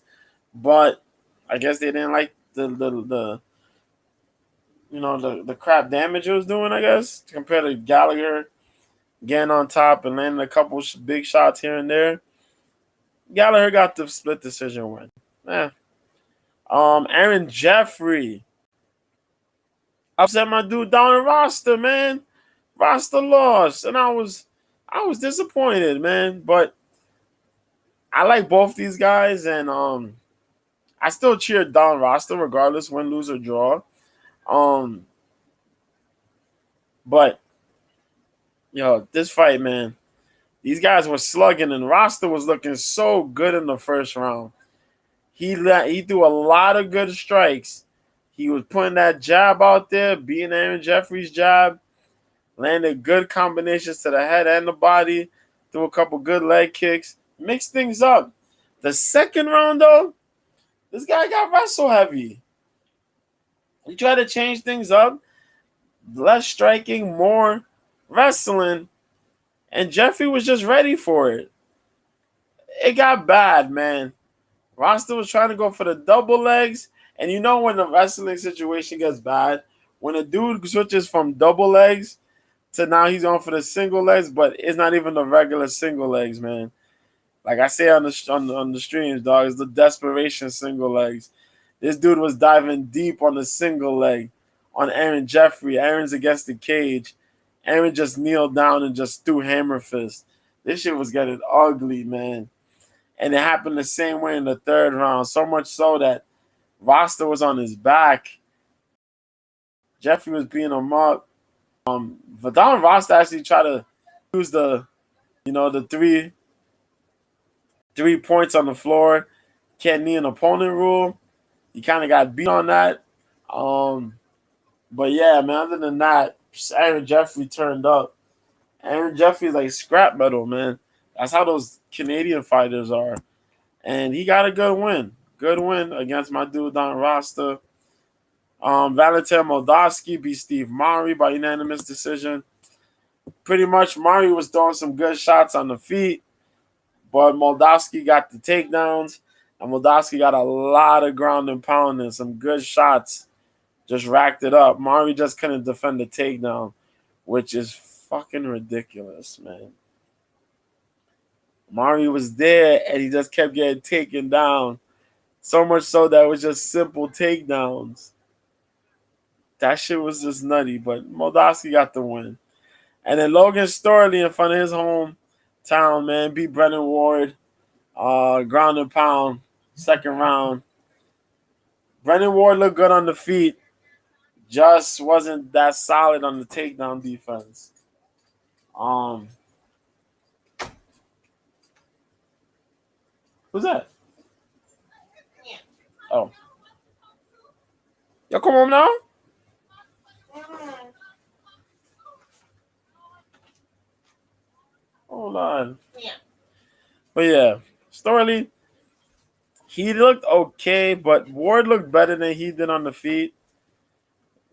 but I guess they didn't like the crap damage it was doing, I guess, compared to Gallagher getting on top and landing a couple big shots here and there. Gallagher got the split decision win. Aaron Jeffrey upset my dude down in Rasta, man. Rasta lost, and I was disappointed, man. But I like both these guys, and I still cheered Don Rasta regardless, win, lose, or draw. But this fight, man, these guys were slugging, and Rasta was looking so good in the first round. He threw a lot of good strikes. He was putting that jab out there, beating Aaron Jeffrey's jab, landed good combinations to the head and the body, threw a couple good leg kicks, mixed things up. The second round, though, this guy got wrestle heavy. He tried to change things up, less striking, more wrestling, and Jeffrey was just ready for it. It got bad, man. Rasta was trying to go for the double legs, and you know when the wrestling situation gets bad, when a dude switches from double legs to now he's going for the single legs, but it's not even the regular single legs, man. Like I say on the streams, dog, it's the desperation single legs. This dude was diving deep on the single leg on Aaron Jeffrey. Aaron's against the cage. Aaron just kneeled down and just threw hammer fist. This shit was getting ugly, man. And it happened the same way in the third round. So much so that Rasta was on his back. Jeffrey was beating him up. Vadon Rasta actually tried to use the 3 points on the floor, can't knee an opponent rule. He kind of got beat on that. But yeah, man, other than that, Aaron Jeffrey turned up. Aaron Jeffrey's like scrap metal, man. That's how those Canadian fighters are. And he got a good win. Good win against my dude Don Rasta. Valentin Moldavsky beat Steve Mari by unanimous decision. Pretty much Mari was throwing some good shots on the feet, but Moldavsky got the takedowns, and Moldavsky got a lot of ground and pound and some good shots. Just racked it up. Mari just couldn't defend the takedown, which is fucking ridiculous, man. Mari was there, and he just kept getting taken down. So much so that it was just simple takedowns. That shit was just nutty, but Moldavsky got the win. And then Logan Storley in front of his hometown, man, beat Brennan Ward. Ground and pound, second round. Brennan Ward looked good on the feet. Just wasn't that solid on the takedown defense. Who's that? Yeah. Oh. Y'all come home now? Hold on. Yeah. But yeah, Storley, he looked okay, but Ward looked better than he did on the feet.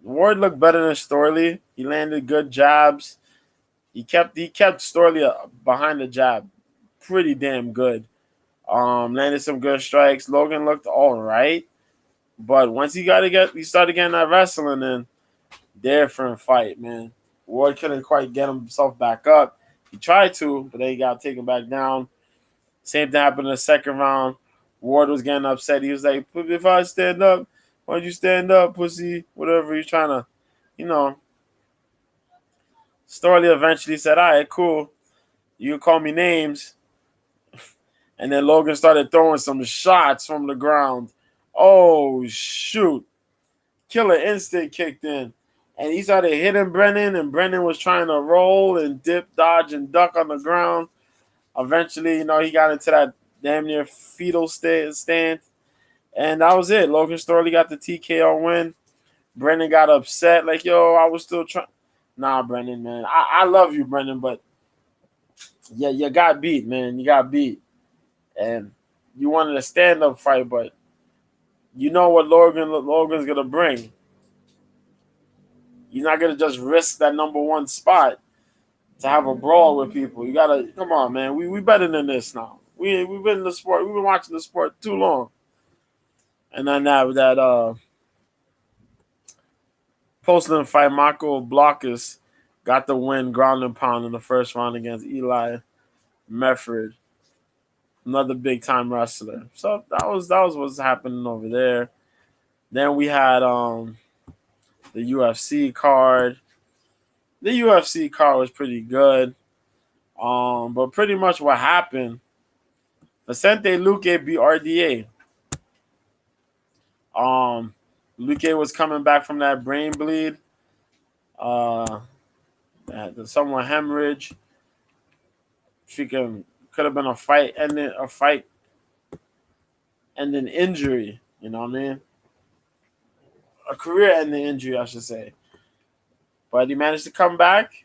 Ward looked better than Storley. He landed good jabs. He kept Storley behind the jab pretty damn good. Landed some good strikes. Logan looked all right, but once he started getting that wrestling in, different fight, man. Ward couldn't quite get himself back up. He tried to, but then he got taken back down. Same thing happened in the second round. Ward was getting upset. He was like, if I stand up, why don't you stand up, pussy? Whatever he's trying to, Storley eventually said, all right, cool. You can call me names. And then Logan started throwing some shots from the ground. Oh, shoot. Killer instinct kicked in. And he started hitting Brennan, and Brennan was trying to roll and dip, dodge, and duck on the ground. Eventually, he got into that damn near fetal stand. And that was it. Logan Storley got the TKO win. Brennan got upset. Like, yo, I was still trying. Nah, Brendan, man. I love you, Brendan, but yeah, you got beat, man. You got beat. And you wanted a stand up fight, but you know what Logan's gonna bring. You're not gonna just risk that number one spot to have a brawl with people. You gotta come on, man. We better than this now. We've been in the sport. We've been watching the sport too long. And then that Postland fight, Marco Blockus got the win, ground and pound in the first round against Eli Mefford, another big time wrestler. So that was what's happening over there. Then we had the UFC card. The UFC card was pretty good. But pretty much what happened, Vicente Luque beat RDA. Luque was coming back from that brain bleed. Uh, somewhat hemorrhage. Freaking could have been a fight ending injury. You know what I mean? A career ending injury, I should say. But he managed to come back.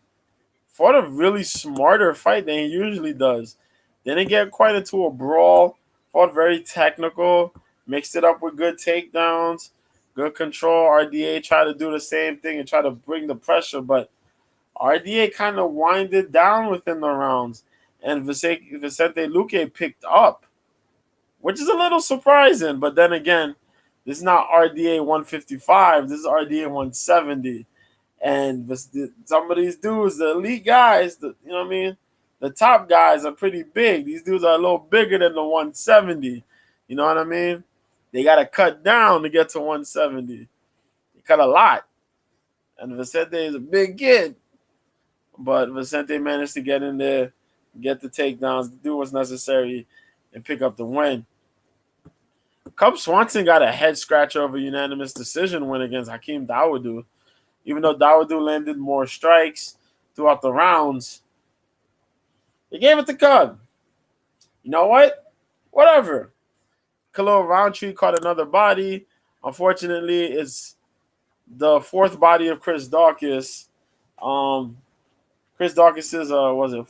Fought a really smarter fight than he usually does. Didn't get quite into a brawl. Fought very technical. Mixed it up with good takedowns, good control. RDA tried to do the same thing and try to bring the pressure, but RDA kind of winded down within the rounds. And Vicente Luque picked up, which is a little surprising. But then again, this is not RDA 155. This is RDA 170. And some of these dudes, the elite guys, you know what I mean? The top guys are pretty big. These dudes are a little bigger than the 170. You know what I mean? They got to cut down to get to 170. They cut a lot. And Vicente is a big kid. But Vicente managed to get in there, get the takedowns, do what's necessary, and pick up the win. Cub Swanson got a head scratcher over unanimous decision win against Hakeem Dawodu. Even though Dawodu landed more strikes throughout the rounds, they gave it to Cub. You know what? Whatever. Khalil Roundtree caught another body. Unfortunately, it's the fourth body of Chris Dawkins. Chris Dawkins is was it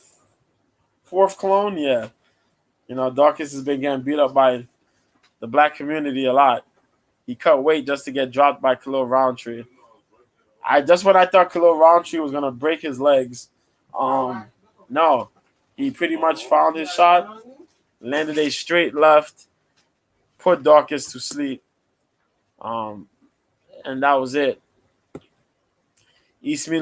fourth clone? Yeah. You know, Dawkins has been getting beat up by the black community a lot. He cut weight just to get dropped by Khalil Roundtree. Just when I thought Khalil Roundtree was gonna break his legs, no, he pretty much found his shot, landed a straight left, put Dawkins to sleep, and that was it. Ismin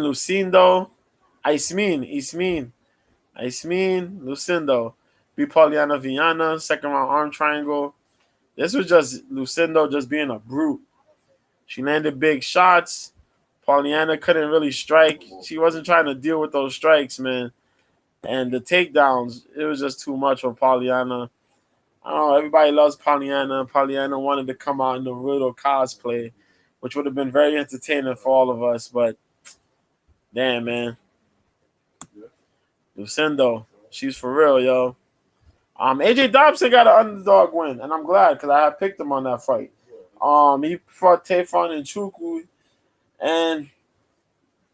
Lucindo beat Pauliana Viana, second round arm triangle. This was just Lucindo just being a brute. She landed big shots. Pauliana couldn't really strike. She wasn't trying to deal with those strikes, man. And the takedowns, it was just too much for Pauliana. I don't know. Everybody loves Pauliana. Pauliana wanted to come out in the Riddle cosplay, which would have been very entertaining for all of us. But, damn, man. Lucindo, she's for real, yo. AJ Dobson got an underdog win, and I'm glad because I had picked him on that fight. He fought Tefon and Chuku, and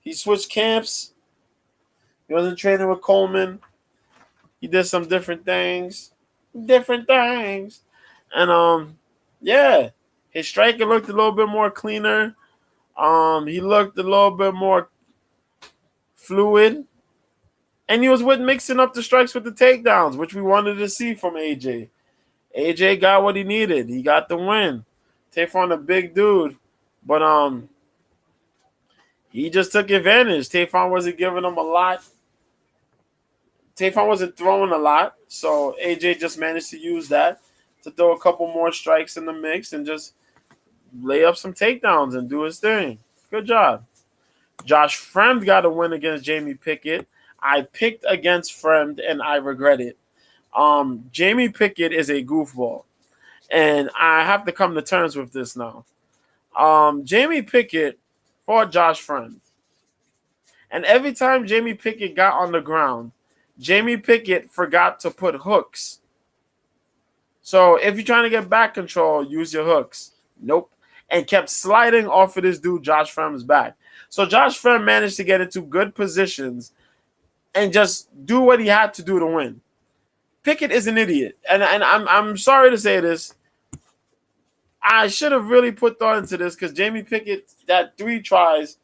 he switched camps. He wasn't training with Coleman. He did some different things. And yeah, his striking looked a little bit more cleaner. He looked a little bit more fluid. And he was mixing up the strikes with the takedowns, which we wanted to see from AJ. AJ got what he needed. He got the win. Tefon a big dude. But he just took advantage. Tefon wasn't giving him a lot. Tefon wasn't throwing a lot. So AJ just managed to use that to throw a couple more strikes in the mix and just lay up some takedowns and do his thing. Good job. Josh Fremd got a win against Jamie Pickett. I picked against Fremd, and I regret it. Jamie Pickett is a goofball, and I have to come to terms with this now. Jamie Pickett fought Josh Fremd, and every time Jamie Pickett got on the ground, Jamie Pickett forgot to put hooks. So if you're trying to get back control, use your hooks. Nope. And kept sliding off of this dude, Josh Fremd's back. So Josh Friend managed to get into good positions and just do what he had to do to win. Pickett is an idiot, and I'm sorry to say this. I should have really put thought into this because Jamie Pickett got 3 tries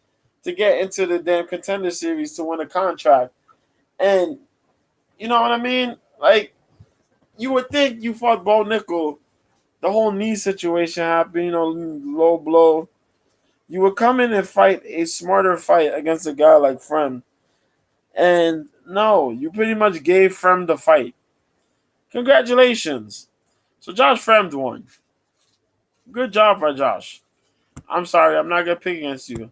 to get into the damn contender series to win a contract, and you know what I mean. Like you would think you fought Bo Nickel, the whole knee situation happened, low blow. You would come in and fight a smarter fight against a guy like Frem. And no, you pretty much gave Frem the fight. Congratulations. So Josh Fremd won. Good job by Josh. I'm sorry, I'm not going to pick against you.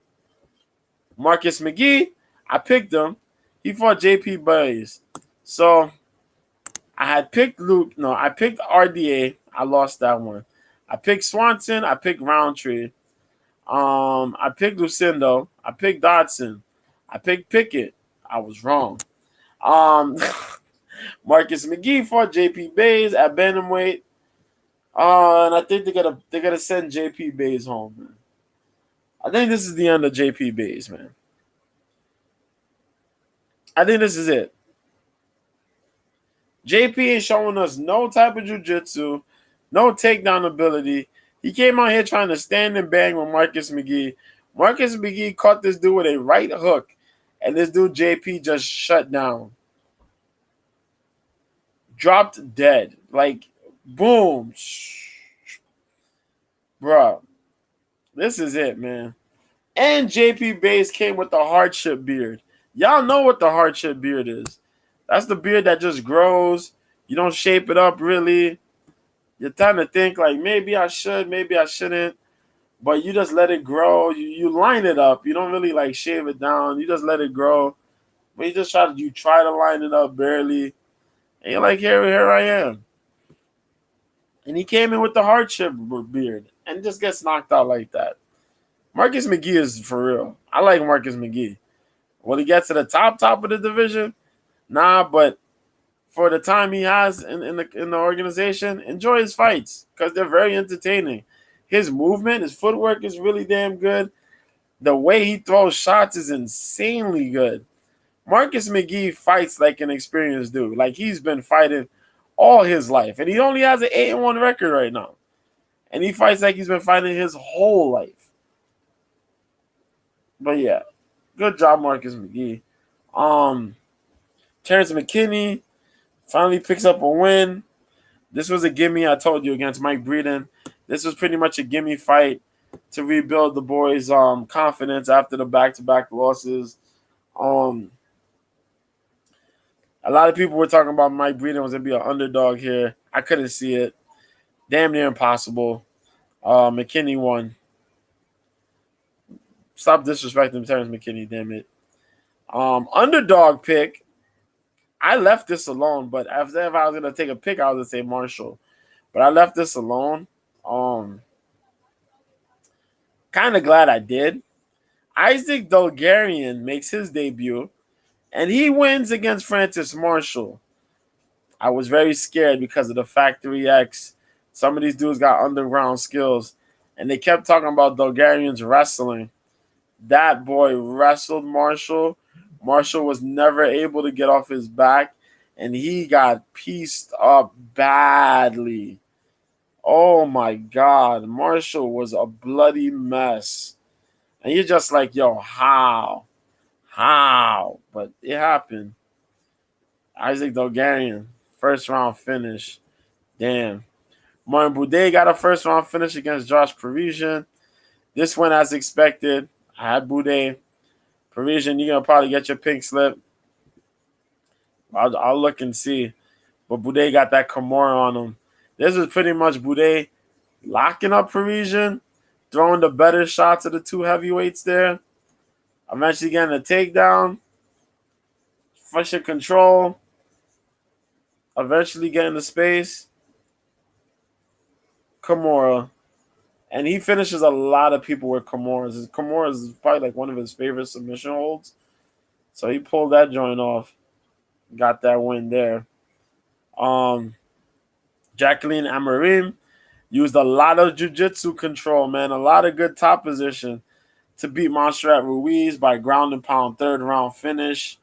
Marcus McGee, I picked him. He fought JP Bays. So I had picked Luke. No, I picked RDA. I lost that one. I picked Swanson. I picked Roundtree. I picked Lucindo. I picked Dodson. I picked Pickett. I was wrong. Marcus McGee fought JP Bays at bantamweight. And I think they're gonna send JP Bays home, man. I think this is the end of JP Bays, man. I think this is it. JP ain't showing us no type of jiu-jitsu, no takedown ability. He came out here trying to stand and bang with Marcus McGee. Marcus McGee caught this dude with a right hook, and this dude JP just shut down. Dropped dead. Like, boom. Bruh. This is it, man. And JP Bays came with the hardship beard. Y'all know what the hardship beard is. That's the beard that just grows. You don't shape it up really. You're trying to think like maybe I should, maybe I shouldn't. But you just let it grow. You line it up. You don't really like shave it down. You just let it grow. But you try to line it up barely. And you're like, here I am. And he came in with the hardship beard and just gets knocked out like that. Marcus McGee is for real. I like Marcus McGee. Will he get to the top of the division? Nah, but for the time he has in the organization, enjoy his fights because they're very entertaining. His movement, his footwork is really damn good. The way he throws shots is insanely good. Marcus McGee fights like an experienced dude. Like he's been fighting all his life. And he only has an 8-1 record right now. And he fights like he's been fighting his whole life. But yeah, good job, Marcus McGee. Terrence McKinney finally picks up a win. This was a gimme, I told you, against Mike Breeden. This was pretty much a gimme fight to rebuild the boys' confidence after the back-to-back losses. A lot of people were talking about Mike Breeden was going to be an underdog here. I couldn't see it. Damn near impossible. McKinney won. Stop disrespecting Terrence McKinney, damn it. Underdog pick. I left this alone, but if I was going to take a pick, I was going to say Marshall. But I left this alone. Kind of glad I did. Isaac Dolgarian makes his debut, and he wins against Francis Marshall. I was very scared because of the Factory X. Some of these dudes got underground skills, and they kept talking about Dolgarian's wrestling. That boy wrestled Marshall. Marshall was never able to get off his back, and he got pieced up badly. Oh, my God. Marshall was a bloody mess. And you're just like, yo, how? How? But it happened. Isaac Dolgarian, first-round finish. Damn. Martin Boudet got a first-round finish against Josh Parisian. This went as expected. I had Boudet. Parisian, you're going to probably get your pink slip. I'll look and see. But Boudet got that Kimura on him. This was pretty much Boudet locking up Parisian, throwing the better shots of the two heavyweights there. Eventually getting a takedown. Fresh control. Eventually getting the space. Kimura. And he finishes a lot of people with Kimuras. Kimura is probably like one of his favorite submission holds. So he pulled that joint off. Got that win there. Jacqueline Amarim used a lot of jiu-jitsu control, man. A lot of good top position to beat Montserrat Ruiz by ground and pound third round finish.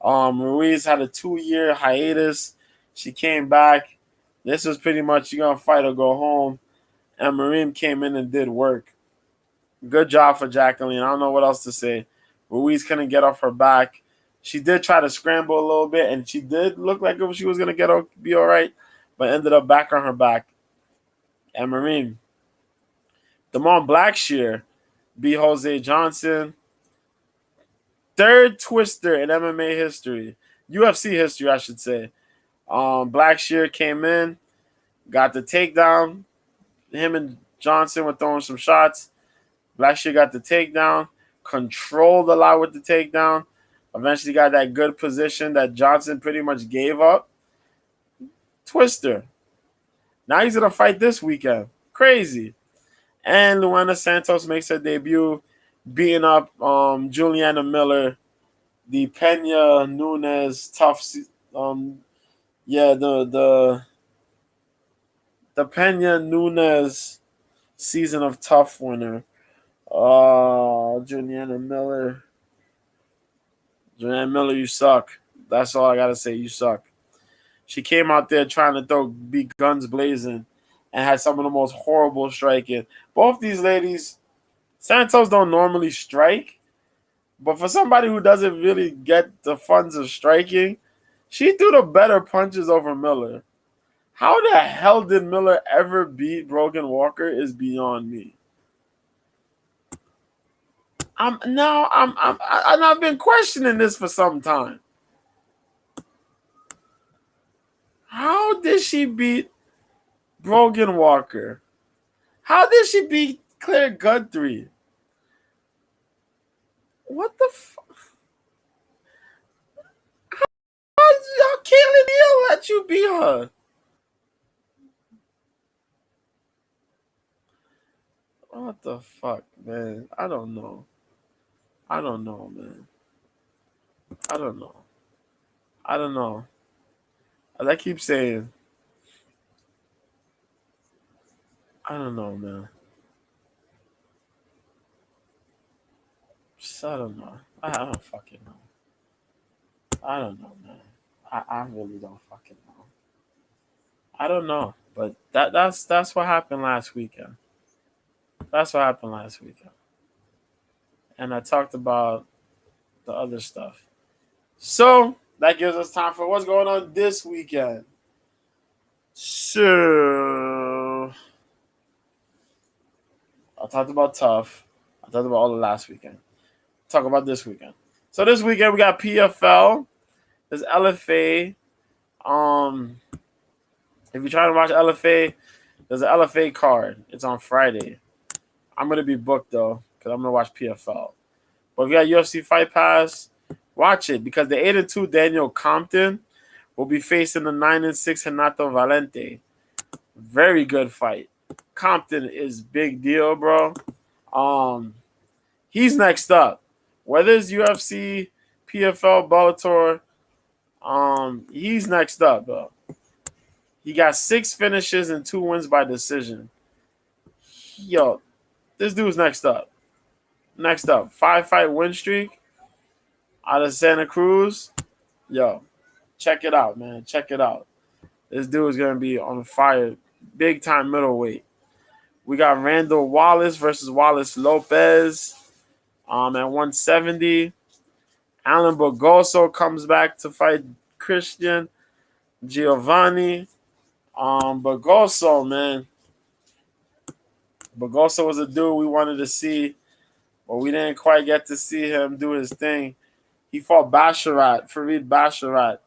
Ruiz had a 2-year hiatus. She came back. This was pretty much you're gonna fight or go home. And Marim came in and did work. Good job for Jacqueline. I don't know what else to say. Ruiz couldn't get off her back. She did try to scramble a little bit, and she did look like she was gonna be all right, but ended up back on her back. And Marim, Damon Blackshear beat Jose Johnson. Third twister in MMA history, UFC history, I should say. Blackshear came in, got the takedown. Him and Johnson were throwing some shots. Blackshear got the takedown, controlled a lot with the takedown. Eventually got that good position that Johnson pretty much gave up. Twister. Now he's going to fight this weekend. Crazy. And Luana Santos makes her debut, beating up Juliana Miller, the Pena Nunes tough. The Pena Nunes season of tough winner. Juliana Miller. Juliana Miller, you suck. That's all I gotta say. You suck. She came out there trying to be guns blazing, and had some of the most horrible striking. Both these ladies, Santos don't normally strike, but for somebody who doesn't really get the funds of striking, she threw the better punches over Miller. How the hell did Miller ever beat Brogan Walker is beyond me. I've been questioning this for some time. How did she beat Brogan Walker? How did she beat Claire Guthrie? What the fuck? How Caitlin Hill let you beat her? What the fuck, man? I don't know, man. I don't know. As I keep saying, I don't know, man. I don't know. I don't fucking know. I don't know, man. I really don't fucking know. I don't know. But that's what happened last weekend. That's what happened last weekend. And I talked about the other stuff. So that gives us time for what's going on this weekend. So I talked about tough. I talked about all the last weekend. Talk about this weekend. So this weekend we got PFL. There's LFA. If you're trying to watch LFA, there's an LFA card. It's on Friday. I'm gonna be booked though, because I'm gonna watch PFL. But if you got UFC Fight Pass, watch it, because the 8-2 Daniel Compton will be facing the 9-6 Renato Valente. Very good fight. Compton is big deal, bro. He's next up. Whether it's UFC, PFL, Bellator, he's next up, bro. He got 6 finishes and 2 wins by decision. Yo, this dude's next up. Next up, 5-fight win streak out of Santa Cruz. Yo, check it out, man. Check it out. This dude is going to be on fire. Big time middleweight. We got Randall Wallace versus Wallace Lopez at 170. Alan Bogoso comes back to fight Christian Giovanni. Bogoso, man. Bogoso was a dude we wanted to see, but we didn't quite get to see him do his thing. He fought Farid Basharat,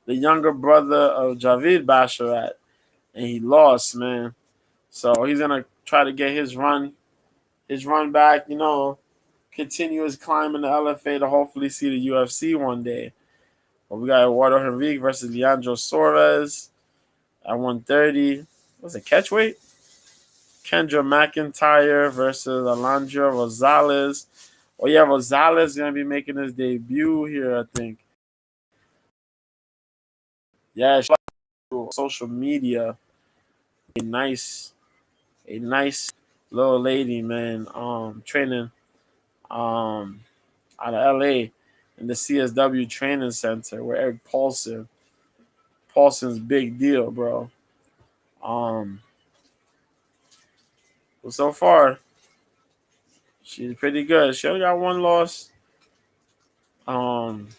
the younger brother of Javid Basharat, and he lost, man. So he's gonna try to get his run back, continue his climb in the LFA to hopefully see the UFC one day. But we got Eduardo Henrique versus Leandro Suarez at 130. Was it catchweight? Kendra McIntyre versus Alondra Rosales. Oh yeah, Rosales is gonna be making his debut here, I think. Yeah, social media. A nice little lady, man. Training out of LA in the CSW training center with Eric Paulson. Paulson's big deal, bro. Um, but so far, she's pretty good. She only got one loss. Um,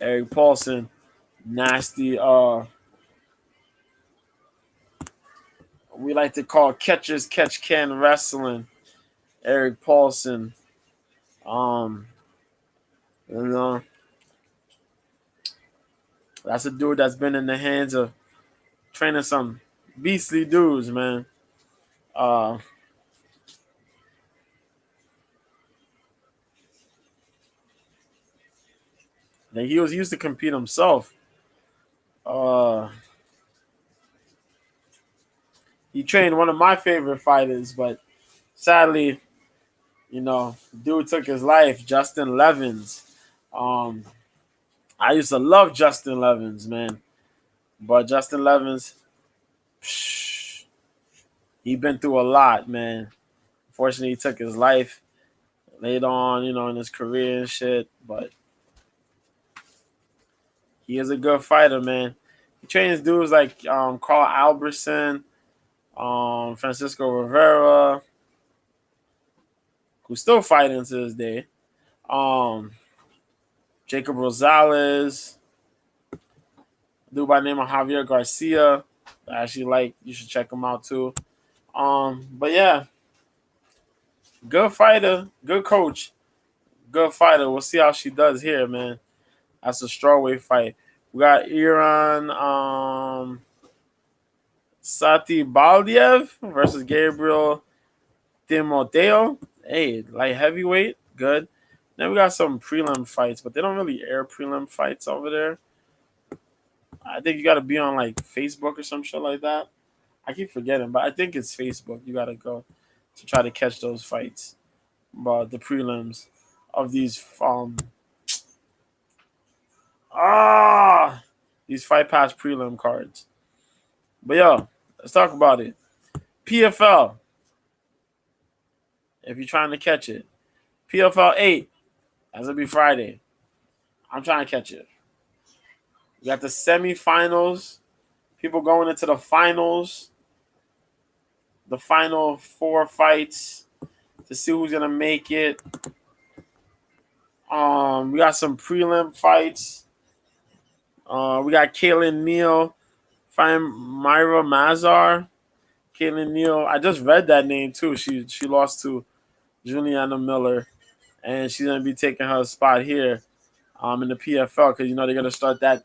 Eric Paulson, nasty. We like to call catchers catch can wrestling. Eric Paulson. Um, you know, that's a dude that's been in the hands of training some beastly dudes, man. Uh, he was used to compete himself. Uh, he trained one of my favorite fighters, but sadly, dude took his life. Justin Levens. Um, I used to love Justin Levens, man, but Justin Levens, psh, he been through a lot, man. Unfortunately, he took his life later on, in his career and shit. But he is a good fighter, man. He trains dudes like Carl Albertson, Francisco Rivera, who's still fighting to this day. Um, Jacob Rosales, a dude by the name of Javier Garcia. I actually like. You should check him out too. But yeah, good fighter, good coach, good fighter. We'll see how she does here, man. That's a strawweight fight. We got Iran Sati Baldiev versus Gabriel Timoteo. Hey, light heavyweight, good. Then we got some prelim fights, but they don't really air prelim fights over there. I think you got to be on like Facebook or some shit like that. I keep forgetting, but I think it's Facebook. You got to go to try to catch those fights. But the prelims of these these Fight Pass prelim cards. But yo, let's talk about it. PFL. If you're trying to catch it, PFL 8 as it'll be Friday. I'm trying to catch it. We got the semifinals. People going into the finals. The final 4 fights to see who's gonna make it. We got some prelim fights. We got Kaylin Neal fighting Myra Mazar. Kaylin Neal, I just read that name too. She lost to Juliana Miller, and she's gonna be taking her spot here, in the PFL because they're gonna start that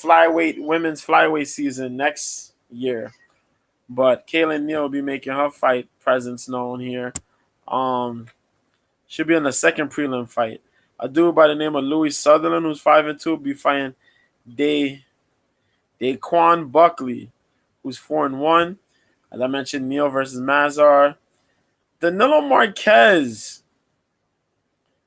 women's flyweight season next year. But Kaylin Neal will be making her fight presence known here. She'll be in the second prelim fight. A dude by the name of Louis Sutherland, who's 5-2, will be fighting Daquan Buckley, who's 4-1. As I mentioned, Neal versus Mazar. Danilo Marquez.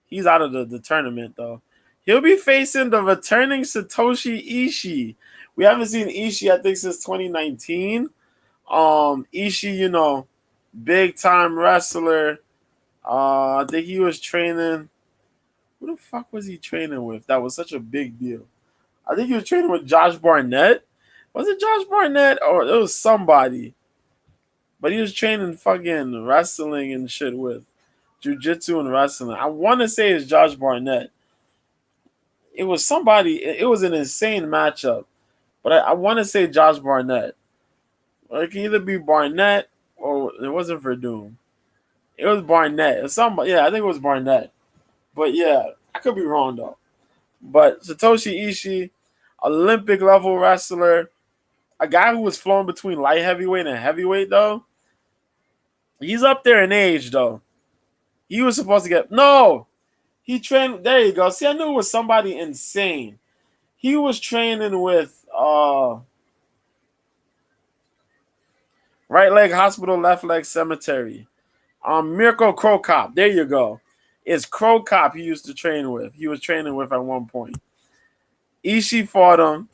He's out of the tournament, though. He'll be facing the returning Satoshi Ishii. We haven't seen Ishii, I think, since 2019. Ishii, big time wrestler. I think he was training. Who the fuck was he training with? That was such a big deal. I think he was training with Josh Barnett. Was it Josh Barnett or it was somebody? But he was training fucking wrestling and shit with jiu-jitsu and wrestling. I want to say it's Josh Barnett. It was somebody. It was an insane matchup. But I want to say Josh Barnett. Or it can either be Barnett or it wasn't Verdum. It was Barnett. It was somebody. Yeah, I think it was Barnett. But yeah, I could be wrong though. But Satoshi Ishii, Olympic level wrestler, a guy who was flown between light heavyweight and heavyweight though. He's up there in age though. He was supposed to get no. He trained. There you go. See, I knew it was somebody insane. He was training with right leg hospital, left leg cemetery. Mirko Krokop. There you go. It's Krokop he used to train with. He was training with at one point. Ishii fought him.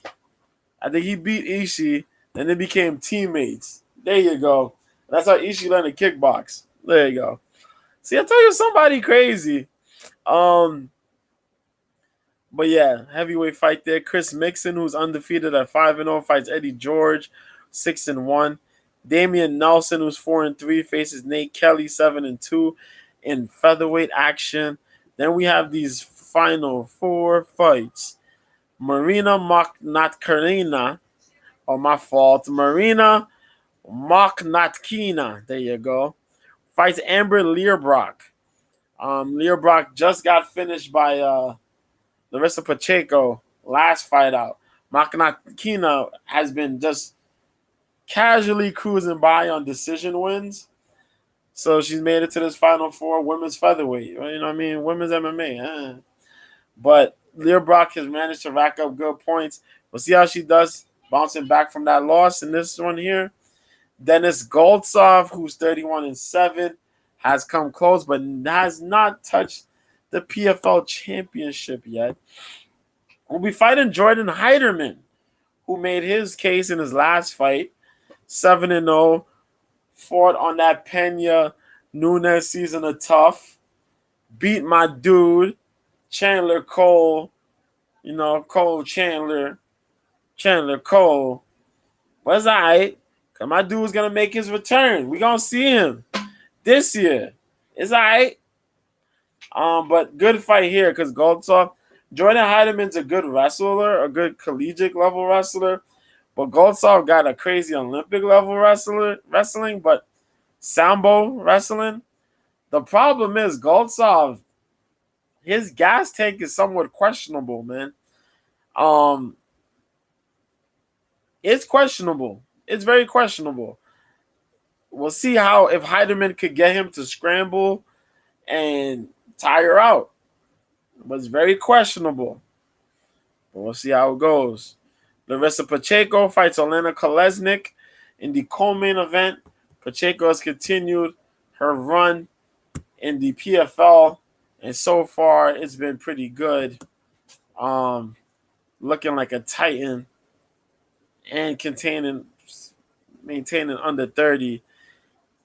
I think he beat Ishii, and they became teammates. There you go. That's how Ishii learned to kickbox. There you go. See, I tell you somebody crazy. Um, but yeah, heavyweight fight there. Chris Mixon, who's undefeated at 5-0, fights Eddie George, 6-1. Damian Nelson, who's 4-3, faces Nate Kelly, 7-2 in featherweight action. Then we have these final four fights. Marina Moknatkina, oh my fault, Marina Moknatkina, there you go, fights Amber Learbrock. Learbrock just got finished by Larissa Pacheco last fight out. Moknatkina has been just casually cruising by on decision wins. So she's made it to this final four, women's featherweight. You know what I mean? Women's MMA. But Learbrock has managed to rack up good points. We'll see how she does bouncing back from that loss in this one here. Dennis Goltsov, who's 31-7, has come close but has not touched the PFL championship yet. We'll be fighting Jordan Heiderman, who made his case in his last fight, 7-0, fought on that Pena Nunes season of TUF, beat my dude Chandler Cole, Cole Chandler Cole. But it's all right, because my dude's going to make his return. We going to see him this year. It's all right. But good fight here because Jordan Heideman's a good wrestler, a good collegiate level wrestler. But Goltsov got a crazy Olympic level wrestling, but Sambo wrestling. The problem is Goltsov, his gas tank is somewhat questionable, man. It's questionable. It's very questionable. We'll see how if Heideman could get him to scramble and tire out. But it's very questionable. But we'll see how it goes. Larissa Pacheco fights Olena Kolesnik in the co-main event. Pacheco has continued her run in the PFL, and so far it's been pretty good. Looking like a titan and maintaining under 30.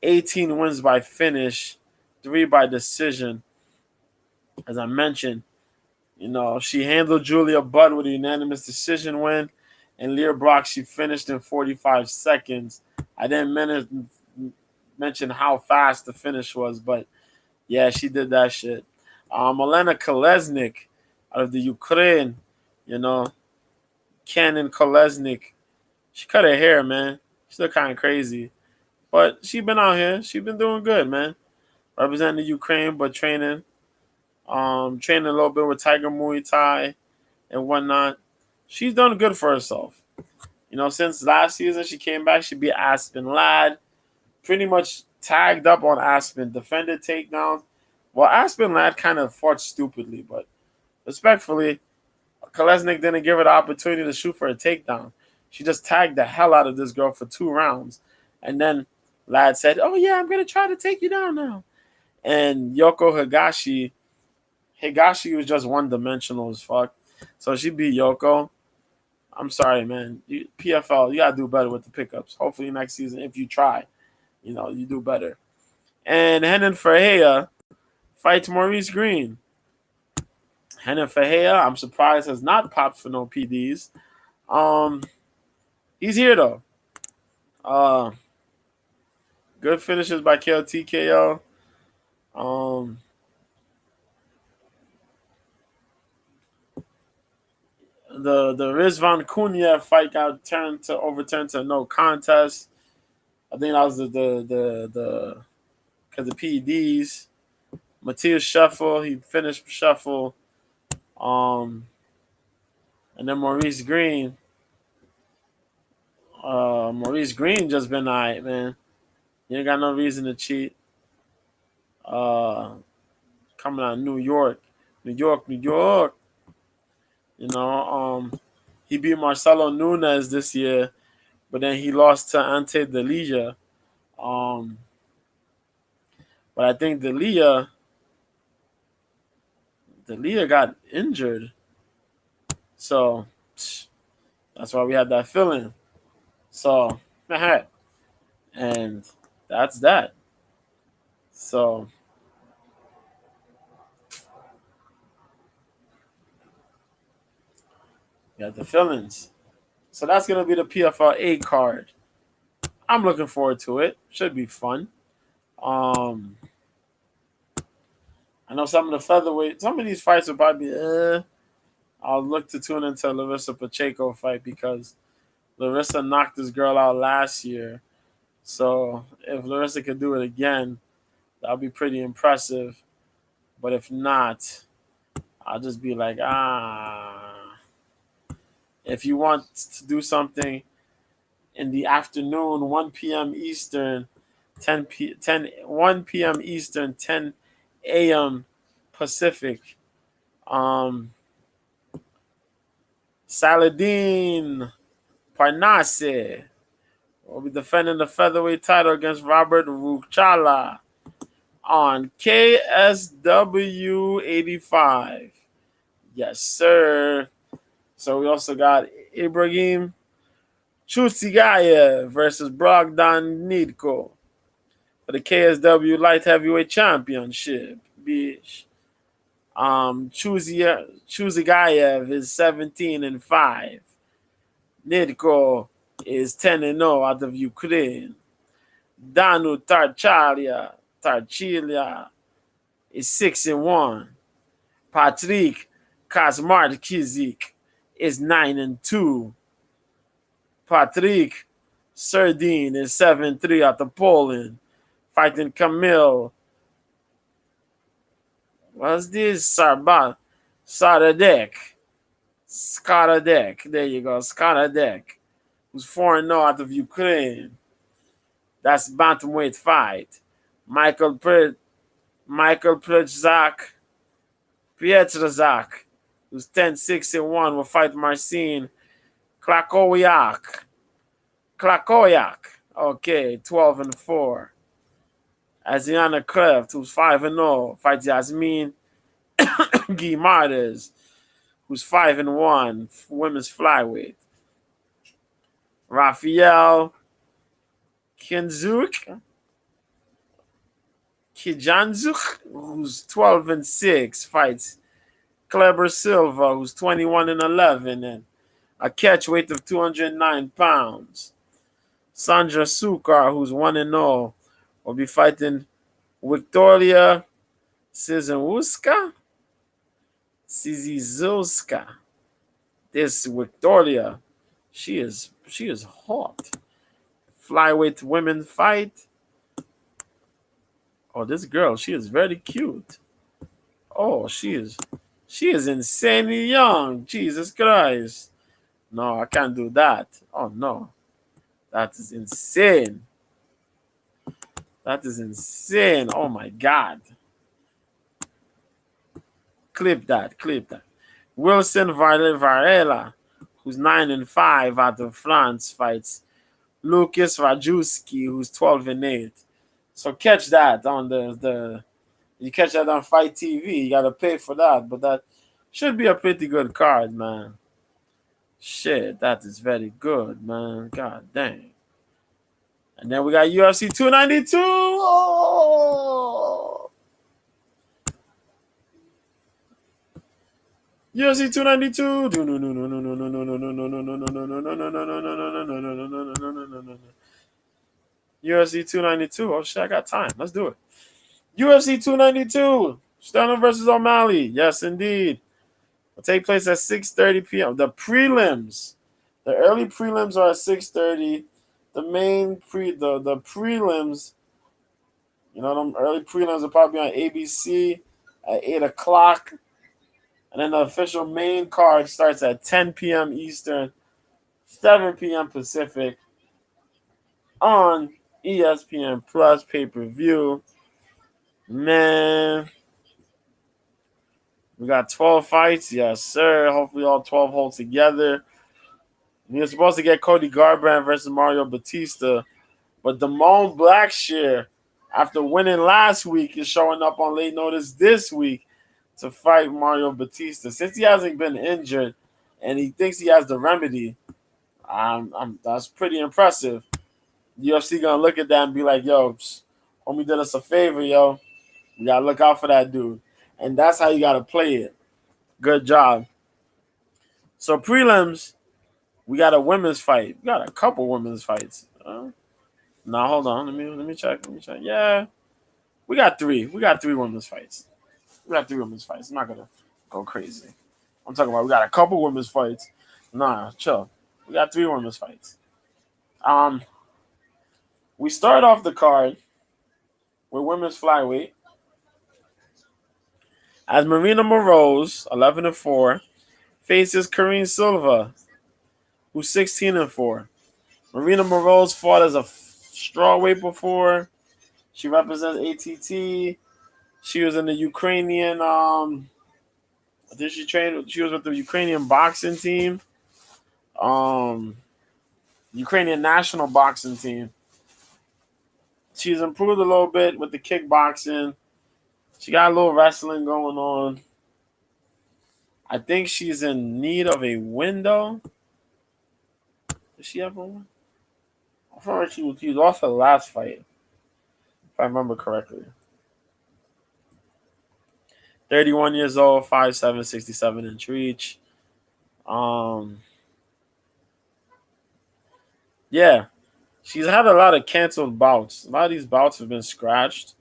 18 wins by finish, 3 by decision. As I mentioned, she handled Julia Budd with a unanimous decision win, and Learbrock, she finished in 45 seconds. I didn't mention how fast the finish was, but yeah, she did that shit. Olena Kolesnik out of the Ukraine, Cannon Kolesnik, she cut her hair, man. She's still kind of crazy. But she been out here. She been doing good, man. Representing the Ukraine, but training a little bit with Tiger Muay Thai and whatnot. She's done good for herself. Since last season, she came back. She beat Aspen Ladd. Pretty much tagged up on Aspen. Defended takedowns. Well, Aspen Ladd kind of fought stupidly, but respectfully, Kolesnik didn't give her the opportunity to shoot for a takedown. She just tagged the hell out of this girl for 2 rounds. And then Ladd said, "Oh, yeah, I'm going to try to take you down now." And Yoko Higashi was just one-dimensional as fuck. So she beat Yoko. I'm sorry, man. PFL, you got to do better with the pickups. Hopefully next season, if you try, you do better. And Henan Ferreira fights Maurice Green. Henan Ferreira, I'm surprised, has not popped for no PDs. He's here, though. Good finishes by KO. The Rizvan Cunha fight got overturned to no contest. I think that was the because the PEDs. Matthias Shuffle, he finished Shuffle. And then Maurice Green. Maurice Green just been alright, man. You ain't got no reason to cheat. Coming out of New York. He beat Marcelo Nunes this year, but then he lost to Ante Delia. But I think Delia got injured. So that's why we had that feeling. So, and that's that. So you got the feelings. So that's gonna be the PFL A card. I'm looking forward to it. Should be fun. Um, I know some of the featherweight, some of these fights will probably be. I'll look to tune into Larissa Pacheco fight because Larissa knocked this girl out last year. So if Larissa could do it again, that'll be pretty impressive. But if not, I'll just be like, if you want to do something in the afternoon, 1 p.m. Eastern, 1 p.m. Eastern, 10 a.m. Pacific. Saladin Parnasse will be defending the featherweight title against Robert Ruchala on KSW 85. Yes, sir. So we also got Ibrahim Chutsigayev versus Brogdan Nidko for the KSW Light Heavyweight Championship. Bitch. Chuzigayev is 17-5. Nidko is 10-0 out of Ukraine. Danu Tarchilia is 6-1. Patrick Kazmarkizik is 9-2. Patrick Serdin is 7-3 out of Poland. Fighting Kamil. What's this? Skaradek. There you go. Skaradek. Who's 4-0 out of Ukraine. That's bantamweight fight. Michael Pietrzak, who's 10-6-1, will fight Marcin Klakoyak. Okay, 12-4. Aziana Kreft, who's 5-0, fights Yasmin Guimardez, who's 5-1, women's flyweight. Rafael Kijanzuk, who's 12-6, fights Kleber Silva, who's 21-11, and a catch weight of 209 pounds. Sandra Sukar, who's 1-0, will be fighting Victoria Sizewska. This Victoria, she is hot. Flyweight women fight. Oh, this girl, she is very cute. Oh, she is insanely young. Jesus Christ. No, I can't do that. Oh no. That is insane. Oh my God. Clip that. Wilson Varela, who's 9-5 out of France, fights Lucas Rajewski, who's 12-8. So catch that on you catch that on Fight TV. You gotta pay for that, but that should be a pretty good card, man. Shit, that is very good, man. God dang. And then we got UFC 292. Oh! UFC 292. UFC 292. Oh shit, I got time. Let's do it. UFC 292. Sterling versus O'Malley. Yes, indeed. Will take place at 6:30 p.m. The prelims. The early prelims are at 6:30. The main the prelims, them early prelims are probably on ABC at 8 o'clock. And then the official main card starts at 10 p.m. Eastern, 7 p.m. Pacific on ESPN Plus pay-per-view. Man, we got 12 fights. Yes, sir. Hopefully all 12 hold together. You're supposed to get Cody Garbrandt versus Mario Batista, but Damone Blackshear, after winning last week, is showing up on late notice this week to fight Mario Batista. Since he hasn't been injured and he thinks he has the remedy, that's pretty impressive. The UFC gonna look at that and be like, yo, Homie did us a favor, yo. We gotta look out for that dude. And that's how you gotta play it. Good job. So prelims, we got a women's fight. We got a couple women's fights. Now hold on. Let me check. Let me check. Yeah, we got three. We got three women's fights. We got three women's fights. I'm not gonna go crazy. I'm talking about we got a couple women's fights. Nah, chill. We got three women's fights. Um, we start off the card with women's flyweight as Marina Moroz, 11-4, faces Karine Silva, who's 16-4. Marina Moroz fought as a strawweight before. She represents ATT. She was in the Ukrainian. I think she trained. She was with the Ukrainian boxing team. Um, Ukrainian national boxing team. She's improved a little bit with the kickboxing. She got a little wrestling going on. I think she's in need of a window. Did she ever win? I feel like she lost her last fight, if I remember correctly. 31 years old, 5'7", 67-inch reach. Yeah, she's had a lot of canceled bouts. A lot of these bouts have been scratched.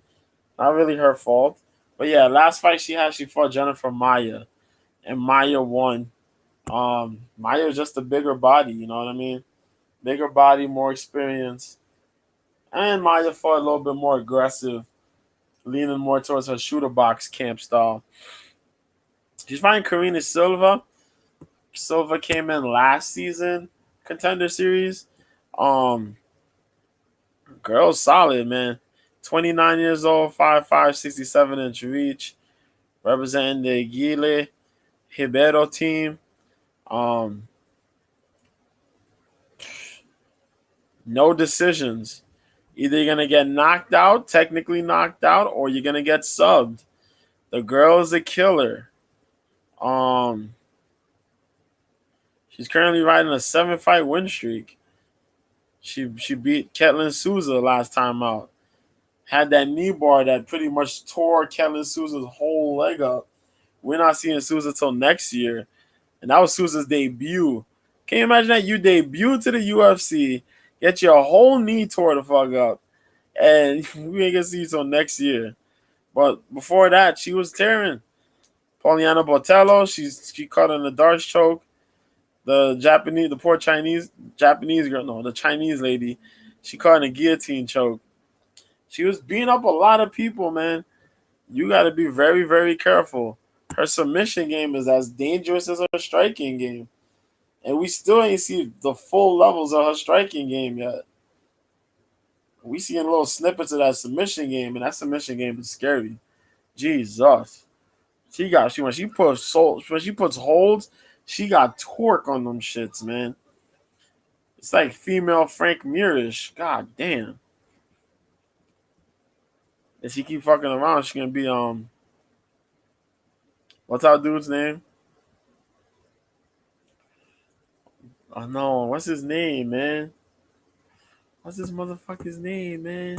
Not really her fault. But yeah, last fight she fought Jennifer Maya. And Maya won. Maya's just a bigger body, you know what I mean? Bigger body, more experience. And Maya fought a little bit more aggressive, leaning more towards her shooter box camp style. She's fighting Karina Silva. Silva came in last season, Contender Series. Um, Girl's solid, man. 29 years old, 5'5", 67-inch reach, representing the Guile Hibero team. Um, no decisions. Either you're gonna get knocked out, technically knocked out, or you're gonna get subbed. The girl is a killer. Um, she's currently riding a 7-fight win streak. She beat Ketlin Souza last time out. Had that knee bar that pretty much tore Ketlin Souza's whole leg up. We're not seeing Souza till next year. And that was Souza's debut. Can you imagine that you debut to the UFC, get your whole knee tore the fuck up, and we ain't gonna see you till next year. But before that, she was tearing. Poliana Botello, she caught in the darts choke. The poor Japanese girl, no, the Chinese lady, she caught in a guillotine choke. She was beating up a lot of people, man. You got to be very, very careful. Her submission game is as dangerous as her striking game. And we still ain't see the full levels of her striking game yet. We seeing little snippets of that submission game, and that submission game is scary. Jesus. When she puts holds, she got torque on them shits, man. It's like female Frank Murish. God damn. If she keep fucking around, she gonna be what's our dude's name? Oh no, what's his name, man? What's this motherfucker's name, man?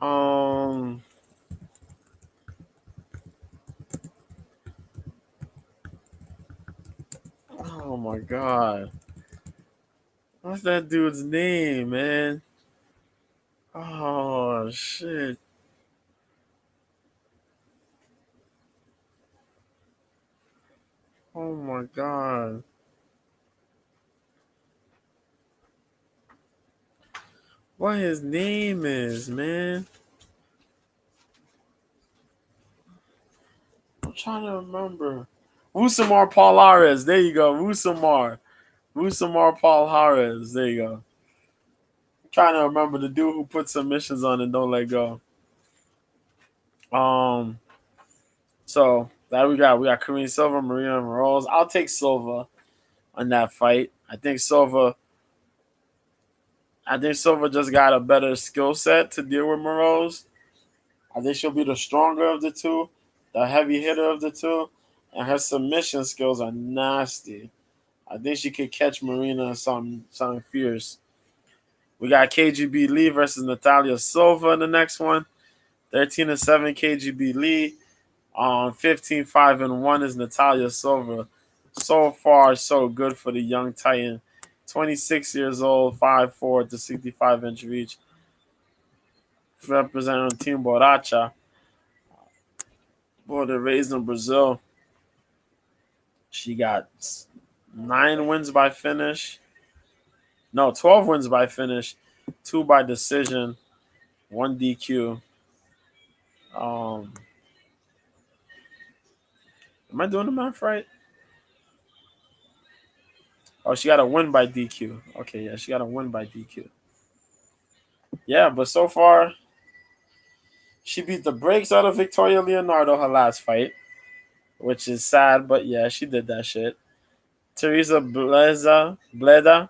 Um, oh my god. What's that dude's name, man? Oh shit. Oh my god. What his name is, man? I'm trying to remember. Wusamar Paul There you go. Wusamar. Wusamar Paul There you go. I'm trying to remember the dude who put submissions on and don't let go. Um, so that we got Karine Silva, Maria Moroz. I'll take Silva on that fight. I think Silva just got a better skill set to deal with Moroz. I think she'll be the stronger of the two, the heavy hitter of the two, and her submission skills are nasty. I think she could catch Marina something fierce. We got KGB Lee versus Natalia Silva in the next one. 13-7 KGB Lee. 15-5-1 is Natalia Silva. So far, so good for the young Titan. 26 years old, 5'4" to 65-inch reach. Representing Team Boracha. Born and raised in Brazil. She got 9 wins by finish. No, 12 wins by finish. 2 by decision. 1 DQ. Am I doing the math right? Oh, she got a win by DQ. Okay, yeah, she got a win by DQ. Yeah, but so far, she beat the brakes out of Victoria Leonardo her last fight, which is sad, but yeah, she did that shit. Teresa Bleda,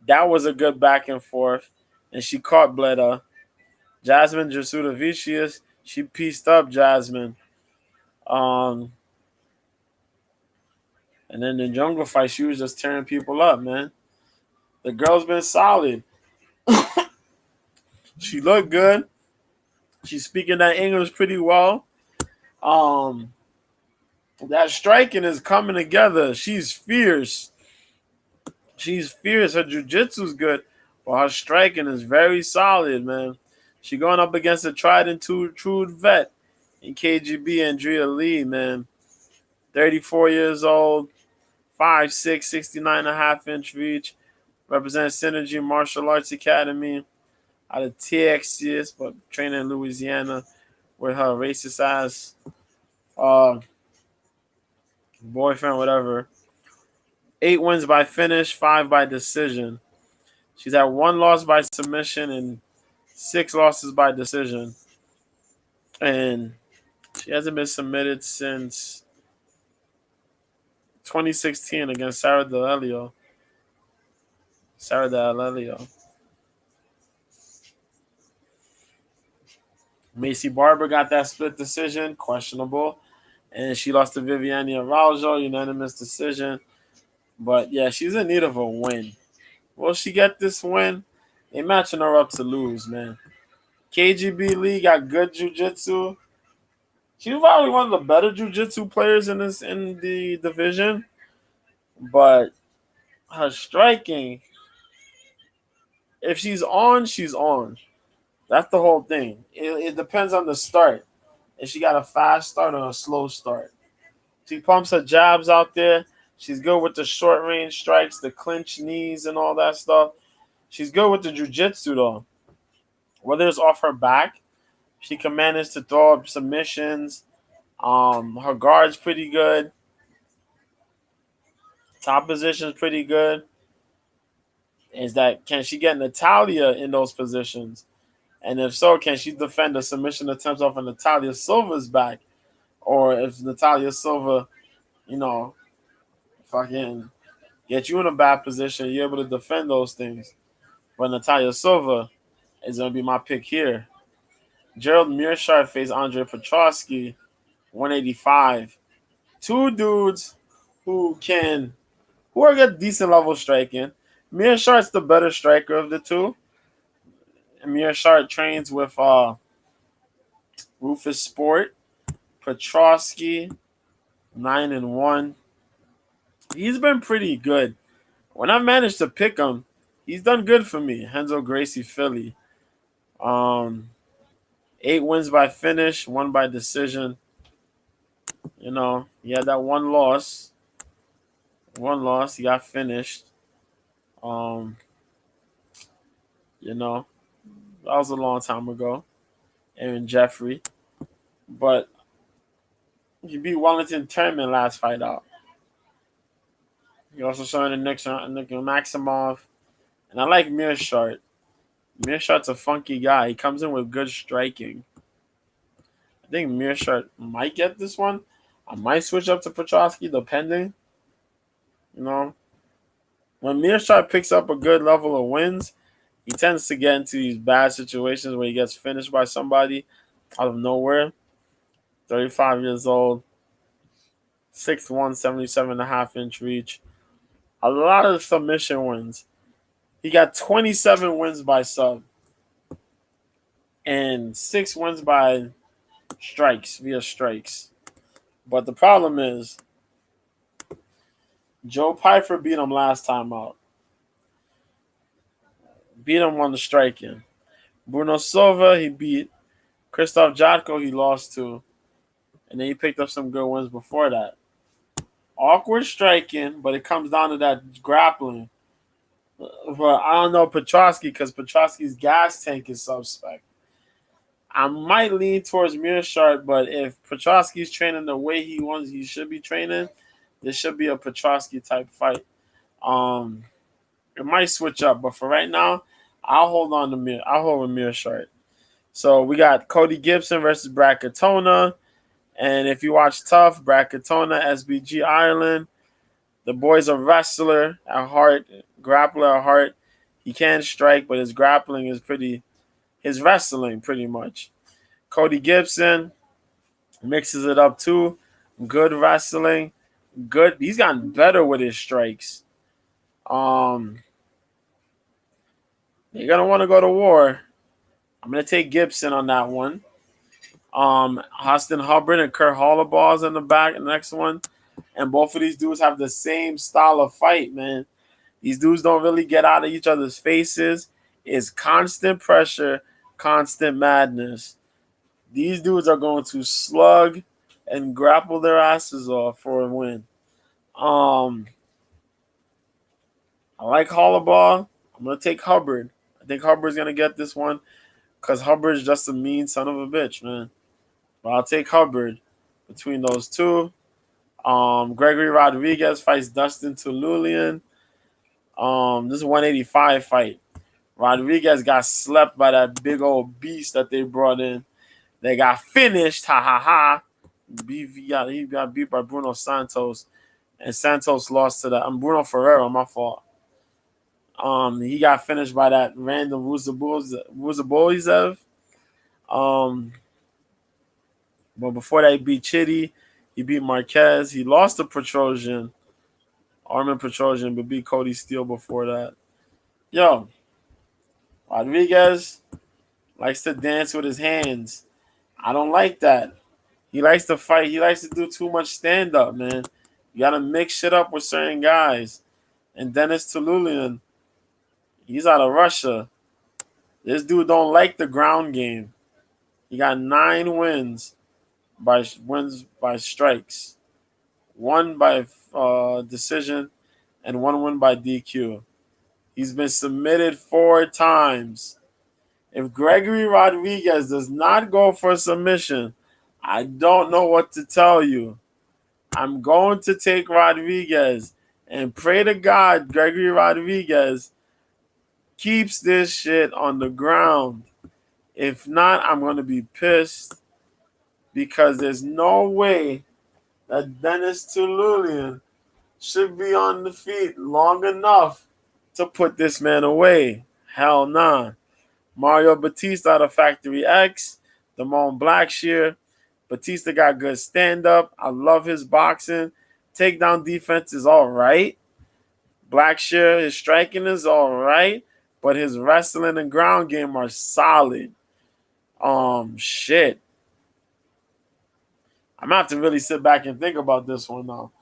that was a good back and forth, and she caught Bleda. Jasmine Jasudavicius, she pieced up Jasmine. Um, and then the jungle fight, she was just tearing people up, man. The girl's been solid. She looked good. She's speaking that English pretty well. Um, that striking is coming together. She's fierce. She's fierce. Her jiu-jitsu's good, but her striking is very solid, man. She going up against a tried and true vet in KGB, Andrea Lee, man. 34 years old, 5'6", 69.5-inch reach. Represents Synergy Martial Arts Academy out of TXCS, but training in Louisiana with her racist ass boyfriend, whatever. 8 wins by finish, 5 by decision. She's had 1 loss by submission and 6 losses by decision. And she hasn't been submitted since 2016 against Sarah D'Aurelio. Macy Barber got that split decision, questionable. And she lost to Viviane Araujo, unanimous decision. But yeah, she's in need of a win. Will she get this win? They matching her up to lose, man. KGB Lee got good jiu-jitsu. She's probably one of the better jiu-jitsu players in the division. But her striking, if she's on, she's on. That's the whole thing. It depends on the start. If she got a fast start or a slow start. She pumps her jabs out there. She's good with the short range strikes, the clinch knees, and all that stuff. She's good with the jiu-jitsu, though. Whether it's off her back, she can manage to throw up submissions. Her guard's pretty good. Top position's pretty good. Is that can she get Natalia in those positions? And if so, can she defend the submission attempts off of Natalia Silva's back? Or if Natalia Silva, fucking get you in a bad position, you're able to defend those things. But Natalia Silva is going to be my pick here. Gerald Mearshart faced Andre Petrosky, 185. 2 dudes who are good decent level striking. Mearshart's the better striker of the two. Mearshart trains with Rufus Sport. Petrosky, 9-1. He's been pretty good. When I managed to pick him, he's done good for me. Henzo Gracie Philly. 8 wins by finish, 1 by decision. He had that 1 loss. He got finished. That was a long time ago. Aaron Jeffrey. But he beat Wellington Turman last fight out. He also saw the Nick Maximov. And I like Mearshart. Mearshart's a funky guy. He comes in with good striking. I think Mearshart might get this one. I might switch up to Petrosky, depending. When Mearshart picks up a good level of wins, he tends to get into these bad situations where he gets finished by somebody out of nowhere. 35 years old, 6'1", 77.5-inch reach. A lot of submission wins. He got 27 wins by sub and 6 wins by strikes, via strikes. But the problem is, Joe Pyfer beat him last time out. Beat him on the striking. Bruno Silva, he beat. Christoph Jotko, he lost to. And then he picked up some good wins before that. Awkward striking, but it comes down to that grappling. But I don't know Petrosky because Petrosky's gas tank is suspect. I might lean towards Mearshart, but if Petrosky's training the way he should be training, this should be a Petrosky type fight. Um, it might switch up, but for right now, I'll hold on to Mir. I'll hold with Mearshart. So we got Cody Gibson versus Brackatona. And if you watch TUF, Brackatona, SBG Ireland, the boy's a wrestler at heart, grappler at heart. He can strike, but his grappling is his wrestling pretty much. Cody Gibson mixes it up too. Good wrestling. Good. He's gotten better with his strikes. You're going to want to go to war. I'm going to take Gibson on that one. Austin Hubbard and Kurt Hollaball's in the back, the next one. And both of these dudes have the same style of fight, man. These dudes don't really get out of each other's faces. It's constant pressure, constant madness. These dudes are going to slug and grapple their asses off for a win. I like Hollaball. I'm going to take Hubbard. I think Hubbard's going to get this one because Hubbard's just a mean son of a bitch, man. But I'll take Hubbard between those two. Gregory Rodriguez fights Dustin Tululian. This is a 185 fight. Rodriguez got slept by that big old beast that they brought in. They got finished. Ha ha ha. He got beat by Bruno Santos. And Santos lost to Bruno Ferrero, my fault. He got finished by that random Wuzaboizev. But before that, he beat Chitty. He beat Marquez. He lost to Petrosian, Armin Petrosian, but beat Cody Steele before that. Yo, Rodriguez likes to dance with his hands. I don't like that. He likes to fight. He likes to do too much stand-up, man. You got to mix shit up with certain guys. And Dennis Tululian, he's out of Russia. This dude don't like the ground game. He got 9 wins by strikes. 1 by decision and 1 win by DQ. He's been submitted 4 times. If Gregory Rodriguez does not go for submission, I don't know what to tell you. I'm going to take Rodriguez and pray to God Gregory Rodriguez keeps this shit on the ground. If not, I'm going to be pissed because there's no way that Dennis Tululian should be on the feet long enough to put this man away. Hell nah. Mario Batista out of Factory X, Damone Blackshear. Batista got good stand-up. I love his boxing. Takedown defense is all right. Blackshear, his striking is all right, but his wrestling and ground game are solid. Shit. I'm going to have to really sit back and think about this one now.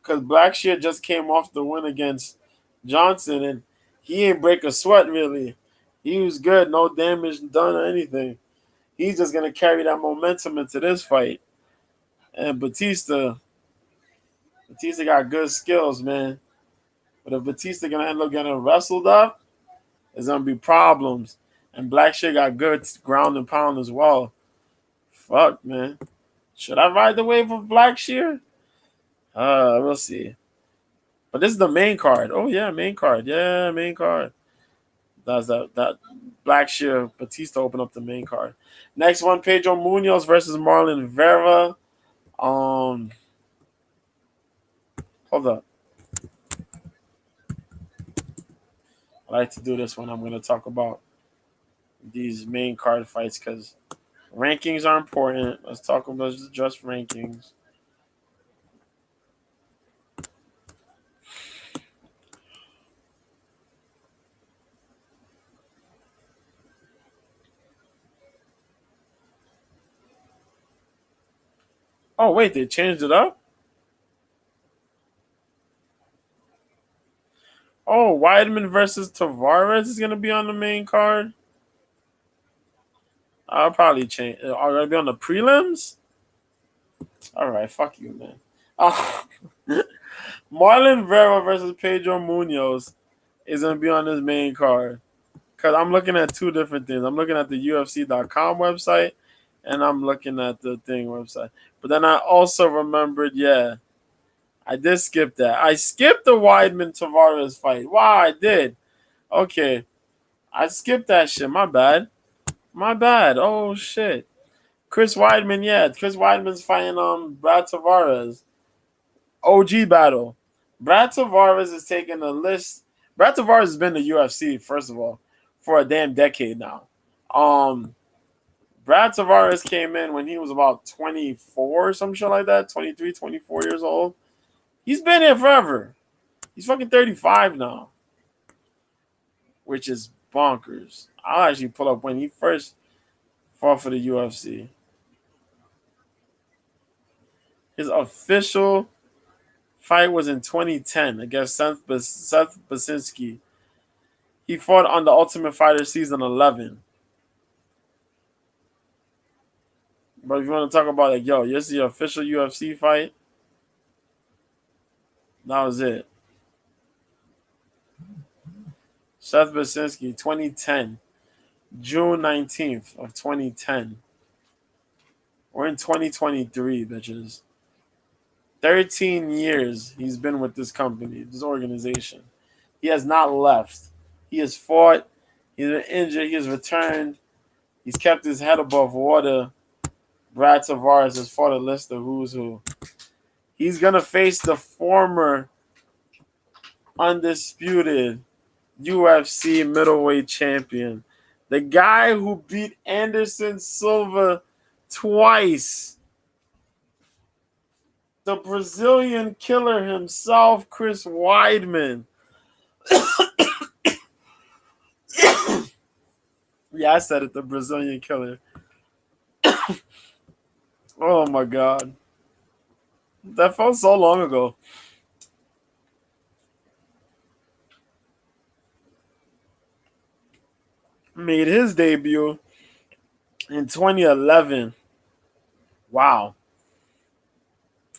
Because Blackshear just came off the win against Johnson, and he ain't break a sweat, really. He was good, no damage done or anything. He's just going to carry that momentum into this fight. And Batista got good skills, man. But if Batista going to end up getting wrestled up, there's going to be problems. And Blackshear got good ground and pound as well. Fuck, man. Should I ride the wave of Blackshear? We'll see. But this is the main card. Oh, yeah, main card. Yeah, main card. That's that Blackshear Batista open up the main card. Next one, Pedro Munoz versus Marlon Vera. Hold up. I like to do this when I'm going to talk about these main card fights because rankings are important. Let's talk about just rankings. Oh wait, they changed it up. Oh, Weidman versus Tavares is gonna be on the main card. I'll probably change. Are gonna be on the prelims? All right, fuck you, man. Uh, Marlon Vera versus Pedro Munoz is gonna be on this main card. Cause I'm looking at two different things. I'm looking at the UFC.com website, and I'm looking at the thing website. But then I also remembered, yeah, I did skip that. I skipped the Weidman Tavares fight. Wow, I did. Okay, I skipped that shit. My bad. My bad. Oh shit. Chris Weidman, yeah. Chris Weidman's fighting Brad Tavares. OG battle. Brad Tavares is taking the list. Brad Tavares has been in the UFC, first of all, for a damn decade now. Um Brad Tavares came in when he was about 24 or some shit like that, 23, 24 years old. He's been here forever. He's fucking 35 now, which is bonkers. I'll actually pull up when he first fought for the UFC. His official fight was in 2010 against Seth Basinski. He fought on the Ultimate Fighter season 11. But if you want to talk about like, yo, this is the official UFC fight, that was it. Seth Basinski, 2010, June 19th of 2010. We're in 2023, bitches. 13 years he's been with this company, this organization. He has not left. He has fought. He's been injured. He has returned. He's kept his head above water. Brad Tavares has fought a list of who's who. He's going to face the former undisputed UFC middleweight champion. The guy who beat Anderson Silva twice. The Brazilian killer himself, Chris Weidman. Yeah, I said it, the Brazilian killer. Oh my God. That felt so long ago. Made his debut in 2011. Wow.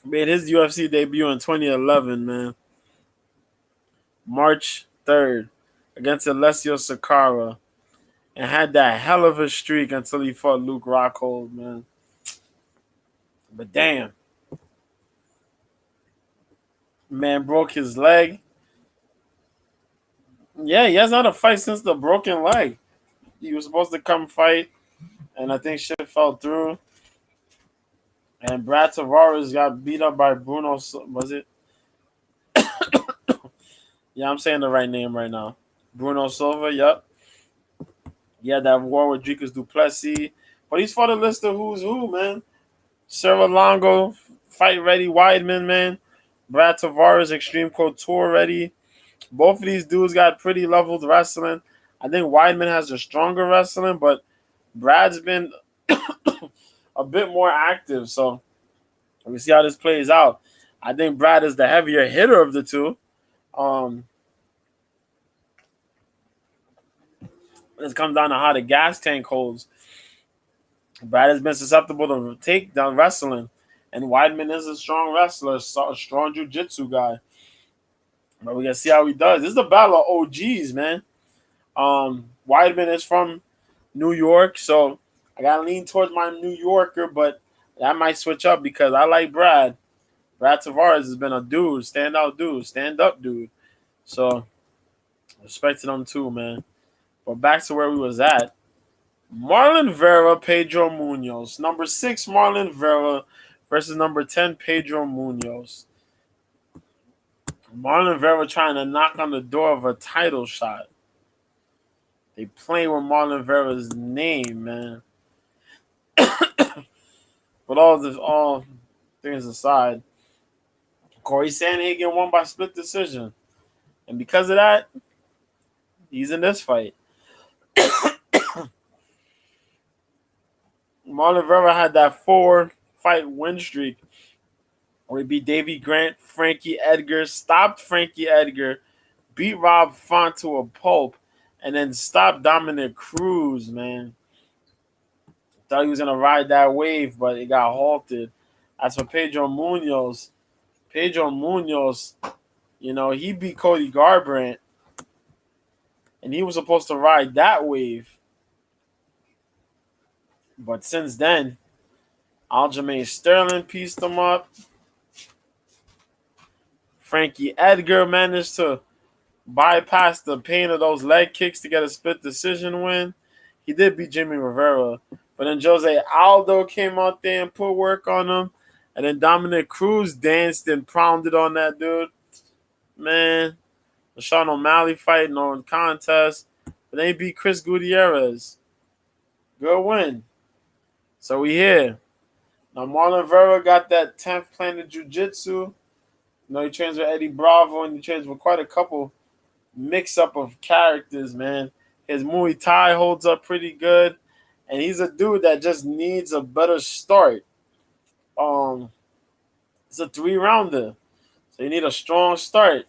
Made his UFC debut in 2011, man. March 3rd against Alessio Sakara. And had that hell of a streak until he fought Luke Rockhold, man. But damn. Man broke his leg. Yeah, he hasn't had a fight since the broken leg. He was supposed to come fight, and I think shit fell through. And Brad Tavares got beat up by Bruno. Was it? Yeah, I'm saying the right name right now. Bruno Silva, yep. He had that war with Dricus Duplessis. But he's fought a list of who's who, man. Cerro Longo, fight ready. Weidman, man. Brad Tavares, Extreme Couture ready. Both of these dudes got pretty leveled wrestling. I think Weidman has the stronger wrestling, but Brad's been a bit more active. So we see how this plays out. I think Brad is the heavier hitter of the two. It comes down to how the gas tank holds. Brad has been susceptible to takedown wrestling, and Weidman is a strong wrestler, a strong jiu-jitsu guy. But we gotta see how he does. This is a battle of OGs, man. Weidman is from New York, so I gotta lean towards my New Yorker, but that might switch up because I like Brad. Brad Tavares has been a dude, stand-out dude, stand-up dude. So respect to them too, man. But back to where we was at. Marlon Vera, Pedro Munoz. Number 6, Marlon Vera versus number 10, Pedro Munoz. Marlon Vera trying to knock on the door of a title shot. They play with Marlon Vera's name, man. But all things aside, Corey Sandhagen won by split decision. And because of that, he's in this fight. Marlon Vera had that 4 fight win streak where he beat Davy Grant, Frankie Edgar, stopped Frankie Edgar, beat Rob Font to a pulp, and then stopped Dominic Cruz, man. Thought he was gonna ride that wave, but it got halted. As for Pedro Munoz, he beat Cody Garbrandt, and he was supposed to ride that wave. But since then, Aljamain Sterling pieced him up. Frankie Edgar managed to bypass the pain of those leg kicks to get a split decision win. He did beat Jimmy Rivera. But then Jose Aldo came out there and put work on him. And then Dominic Cruz danced and pounded on that dude. Man, the Sean O'Malley fight, no contest. But then he beat Chris Gutierrez. Good win. So we here. Now Marlon Vera got that 10th Planet Jiu-Jitsu. He trains with Eddie Bravo and he trains with quite a couple mix-up of characters, man. His Muay Thai holds up pretty good. And he's a dude that just needs a better start. It's a 3-rounder. So you need a strong start.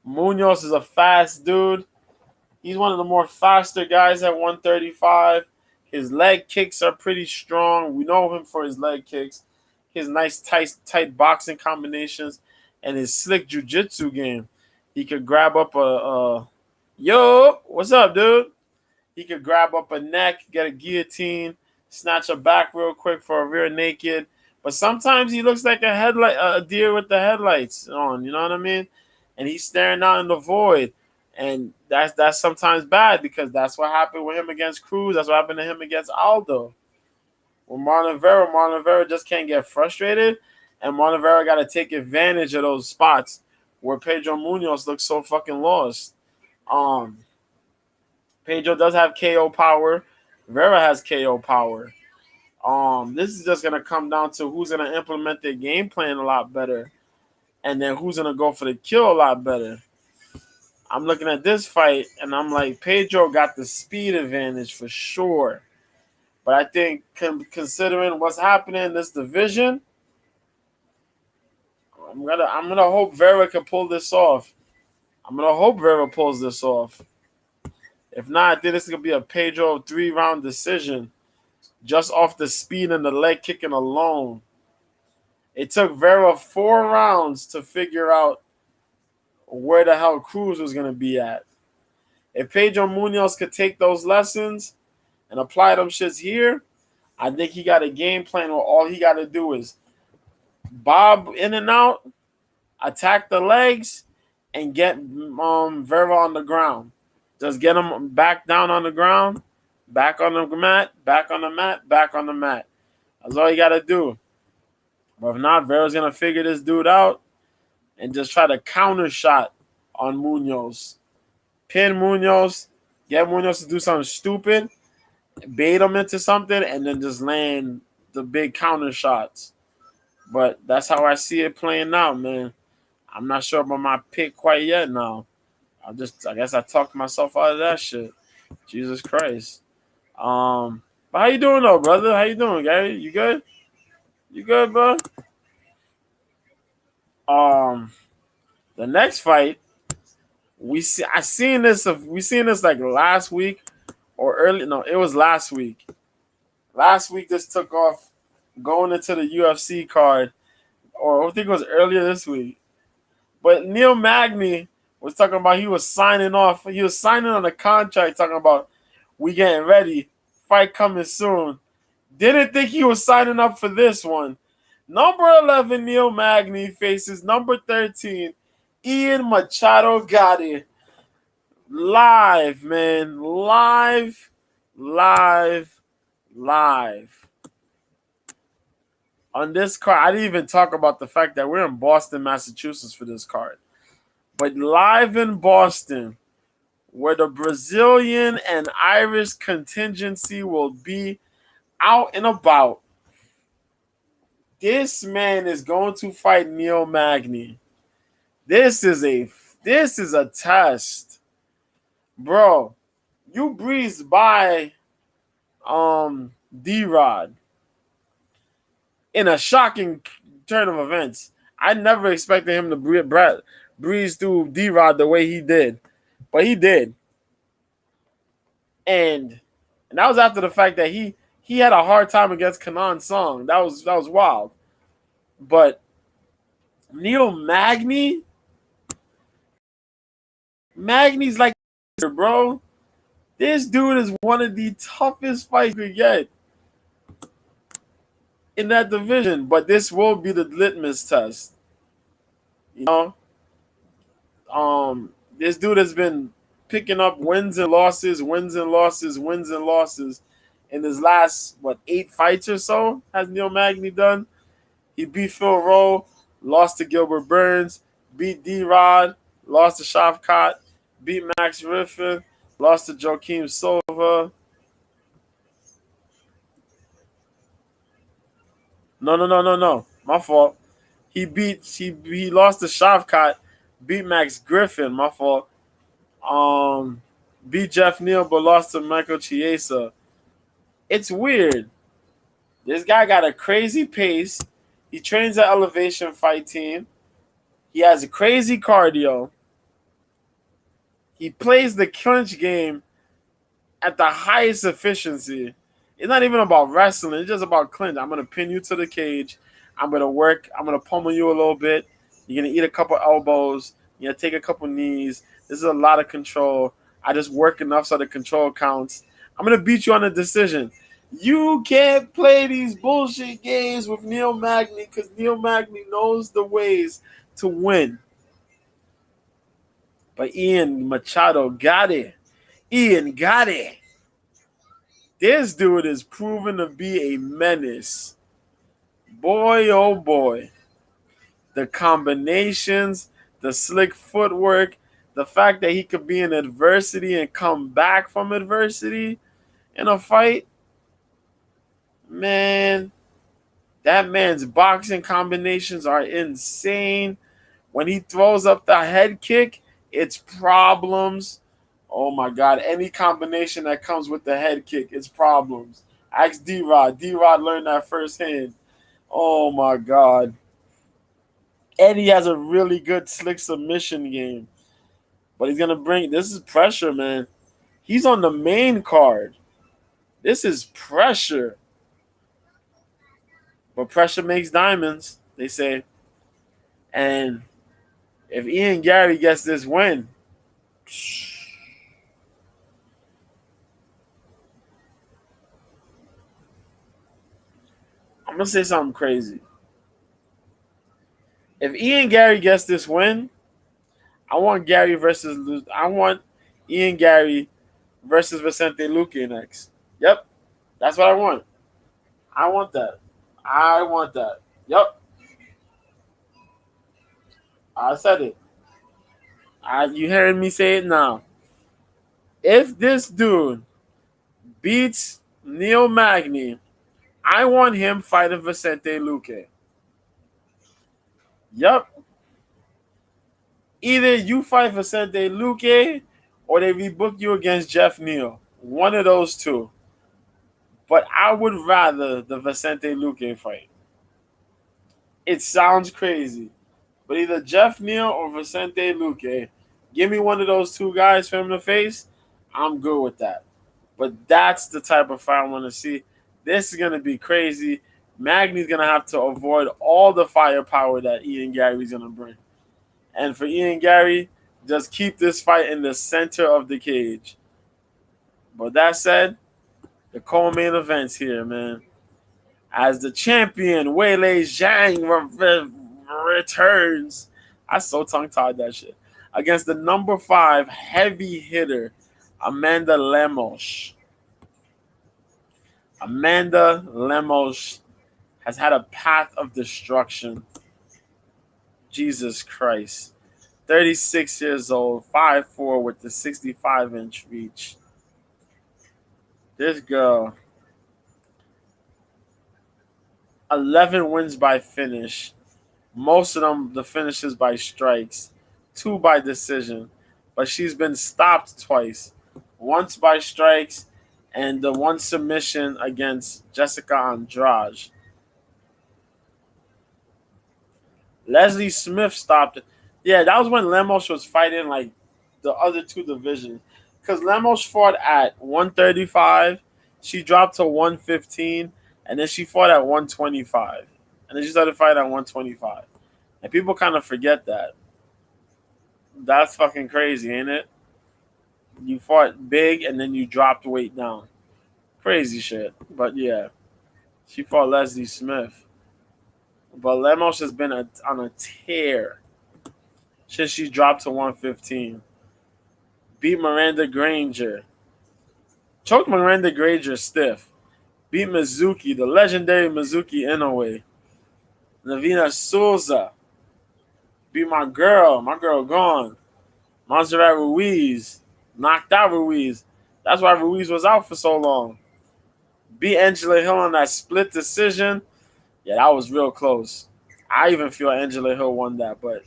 Munoz is a fast dude. He's one of the more faster guys at 135. His leg kicks are pretty strong. We know him for his leg kicks. His nice, tight boxing combinations, and his slick jiu-jitsu game. He could grab up yo, what's up, dude? He could grab up a neck, get a guillotine, snatch a back real quick for a rear naked. But sometimes he looks like a deer with the headlights on. You know what I mean? And he's staring out in the void. And that's sometimes bad because that's what happened with him against Cruz. That's what happened to him against Aldo. With Marlon Vera just can't get frustrated. And Marlon Vera got to take advantage of those spots where Pedro Munoz looks so fucking lost. Pedro does have KO power. Vera has KO power. This is just going to come down to who's going to implement their game plan a lot better. And then who's going to go for the kill a lot better. I'm looking at this fight, and I'm like, Pedro got the speed advantage for sure. But I think considering what's happening in this division, I'm gonna hope Vera can pull this off. I'm gonna hope Vera pulls this off. If not, I think this is gonna be a Pedro 3-round decision, just off the speed and the leg kicking alone. It took Vera 4 rounds to figure out where the hell Cruz was gonna be at. If Pedro Munoz could take those lessons and apply them shits here, I think he got a game plan where all he got to do is bob in and out, attack the legs, and get Vera on the ground. Just get him back down on the ground, back on the mat, back on the mat, back on the mat. That's all you got to do. But if not, Vera's going to figure this dude out and just try to counter shot on Munoz. Pin Munoz, get Munoz to do something stupid, bait him into something, and then just land the big counter shots. But that's how I see it playing out, man. I'm not sure about my pick quite yet now. I guess I talked myself out of that shit. Jesus Christ. But how you doing though, brother? How you doing, Gary? You good? You good, bro? The next fight, we seen this like last week or early. No, it was last week. Last week this took off going into the UFC card, or I think it was earlier this week. But Neil Magny was talking about he was signing off. He was signing on a contract talking about we getting ready, fight coming soon. Didn't think he was signing up for this one. Number 11, Neil Magny faces number 13, Ian Machado Gotti. Live, man. Live. On this card, I didn't even talk about the fact that we're in Boston, Massachusetts for this card. But live in Boston, where the Brazilian and Irish contingency will be out and about, this man is going to fight Neil Magny. This is a test. Bro, you breezed by D-Rod. in a shocking turn of events. I never expected him to breeze through D-Rod the way he did, but he did, and that was after the fact that he had a hard time against Kanan Song. That was wild, but Neil Magny's like, bro. This dude is one of the toughest fights we get in that division, but this will be the litmus test. You know, this dude has been picking up wins and losses, wins and losses, wins and losses in his last 8 fights or so. Has Neil Magny done? He beat Phil Rowe, lost to Gilbert Burns, beat D-Rod, lost to Shavkat, beat Max Griffin, lost to Joaquim Silva. No. My fault. He lost to Shavkat, beat Max Griffin. My fault. Beat Jeff Neal, but lost to Michael Chiesa. It's weird. This guy got a crazy pace. He trains at Elevation Fight Team. He has a crazy cardio. He plays the clinch game at the highest efficiency. It's not even about wrestling. It's just about clinch. I'm going to pin you to the cage. I'm going to work. I'm going to pummel you a little bit. You're going to eat a couple elbows. You're going to take a couple knees. This is a lot of control. I just work enough so the control counts. I'm going to beat you on a decision. You can't play these bullshit games with Neil Magny because Neil Magny knows the ways to win. But Ian Machado got it. Ian got it. This dude is proven to be a menace. Boy, oh boy. The combinations, the slick footwork, the fact that he could be in adversity and come back from adversity in a fight. Man, that man's boxing combinations are insane. When he throws up the head kick, it's problems. Oh my God, any combination that comes with the head kick, it's problems. Ask D-Rod. D-Rod learned that firsthand. Oh my God. Eddie has a really good slick submission game. But he's going to bring, this is pressure, man. He's on the main card. This is pressure. But pressure makes diamonds, they say. And if Ian Gary gets this win, I'm going to say something crazy. If Ian Gary gets this win, I want Ian Gary versus Vicente Luque next. Yep. That's what I want. I want that. Yep. I said it. You hearing me say it now. If this dude beats Neil Magny, I want him fighting Vicente Luque. Yep. Either you fight Vicente Luque or they rebook you against Jeff Neal. One of those two. But I would rather the Vicente Luque fight. It sounds crazy. But either Jeff Neal or Vicente Luque, give me one of those two guys for him to face, I'm good with that. But that's the type of fight I want to see. This is going to be crazy. Magny's going to have to avoid all the firepower that Ian Gary's going to bring. And for Ian Gary, just keep this fight in the center of the cage. But that said, the co-main events here, man. As the champion, Weili Zhang returns. I so tongue-tied that shit. Against the number 5 heavy hitter, Amanda Lemos. Amanda Lemos has had a path of destruction. Jesus Christ. 36 years old, 5'4" with the 65-inch reach. This girl, 11 wins by finish. Most of them, the finishes by strikes. 2 by decision. But she's been stopped twice. Once by strikes and the one submission against Jessica Andrade. Leslie Smith stopped it. Yeah, that was when Lemos was fighting like the other two divisions. Because Lemos fought at 135, she dropped to 115, and then she fought at 125. And then she started fighting at 125. And people kind of forget that. That's fucking crazy, ain't it? You fought big and then you dropped weight down. Crazy shit. But yeah, she fought Leslie Smith. But Lemos has been on a tear since she dropped to 115. Beat Miranda Granger. Choked Miranda Granger stiff. Beat Mizuki, the legendary Mizuki Inoue. Navina Souza. Beat my girl gone. Montserrat Ruiz. Knocked out Ruiz. That's why Ruiz was out for so long. Beat Angela Hill on that split decision. Yeah, that was real close. I even feel Angela Hill won that, but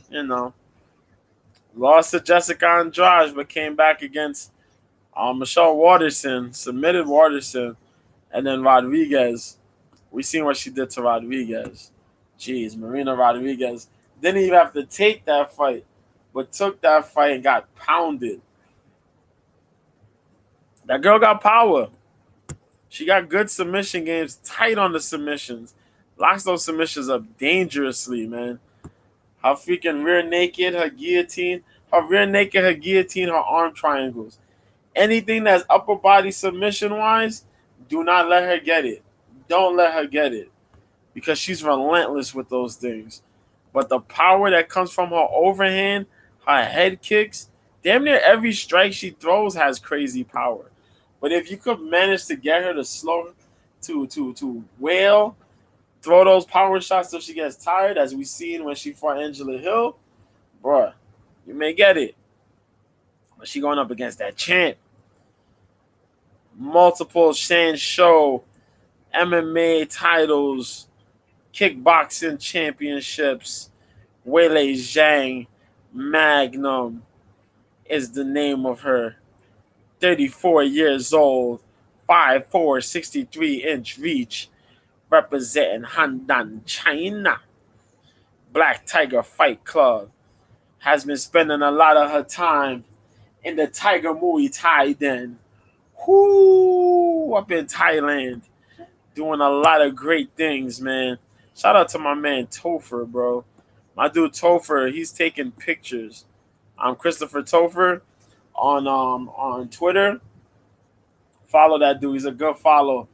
lost to Jessica Andrade, but came back against Michelle Waterson, submitted Waterson, and then Rodriguez. We seen what she did to Rodriguez. Jeez, Marina Rodriguez didn't even have to take that fight, but took that fight and got pounded. That girl got power. She got good submission games, tight on the submissions. Locks those submissions up dangerously, man. Her freaking rear naked, her rear naked, her guillotine, her arm triangles. Anything that's upper body submission wise, do not let her get it. Don't let her get it. Because she's relentless with those things. But the power that comes from her overhand, her head kicks, damn near every strike she throws has crazy power. But if you could manage to get her to slow to wail, throw those power shots till she gets tired, as we seen when she fought Angela Hill, bruh, you may get it. But she going up against that champ. Multiple Show MMA titles, kickboxing championships. Weili Zhang Magnum is the name of her. 34 years old, 5'4", 63-inch reach, representing Handan, China. Black Tiger Fight Club has been spending a lot of her time in the Tiger Muay Thai den. Whoo, up in Thailand, doing a lot of great things, man. Shout out to my man Topher, bro. My dude Topher, he's taking pictures. I'm Christopher Topher on Twitter. Follow that dude. He's a good follow.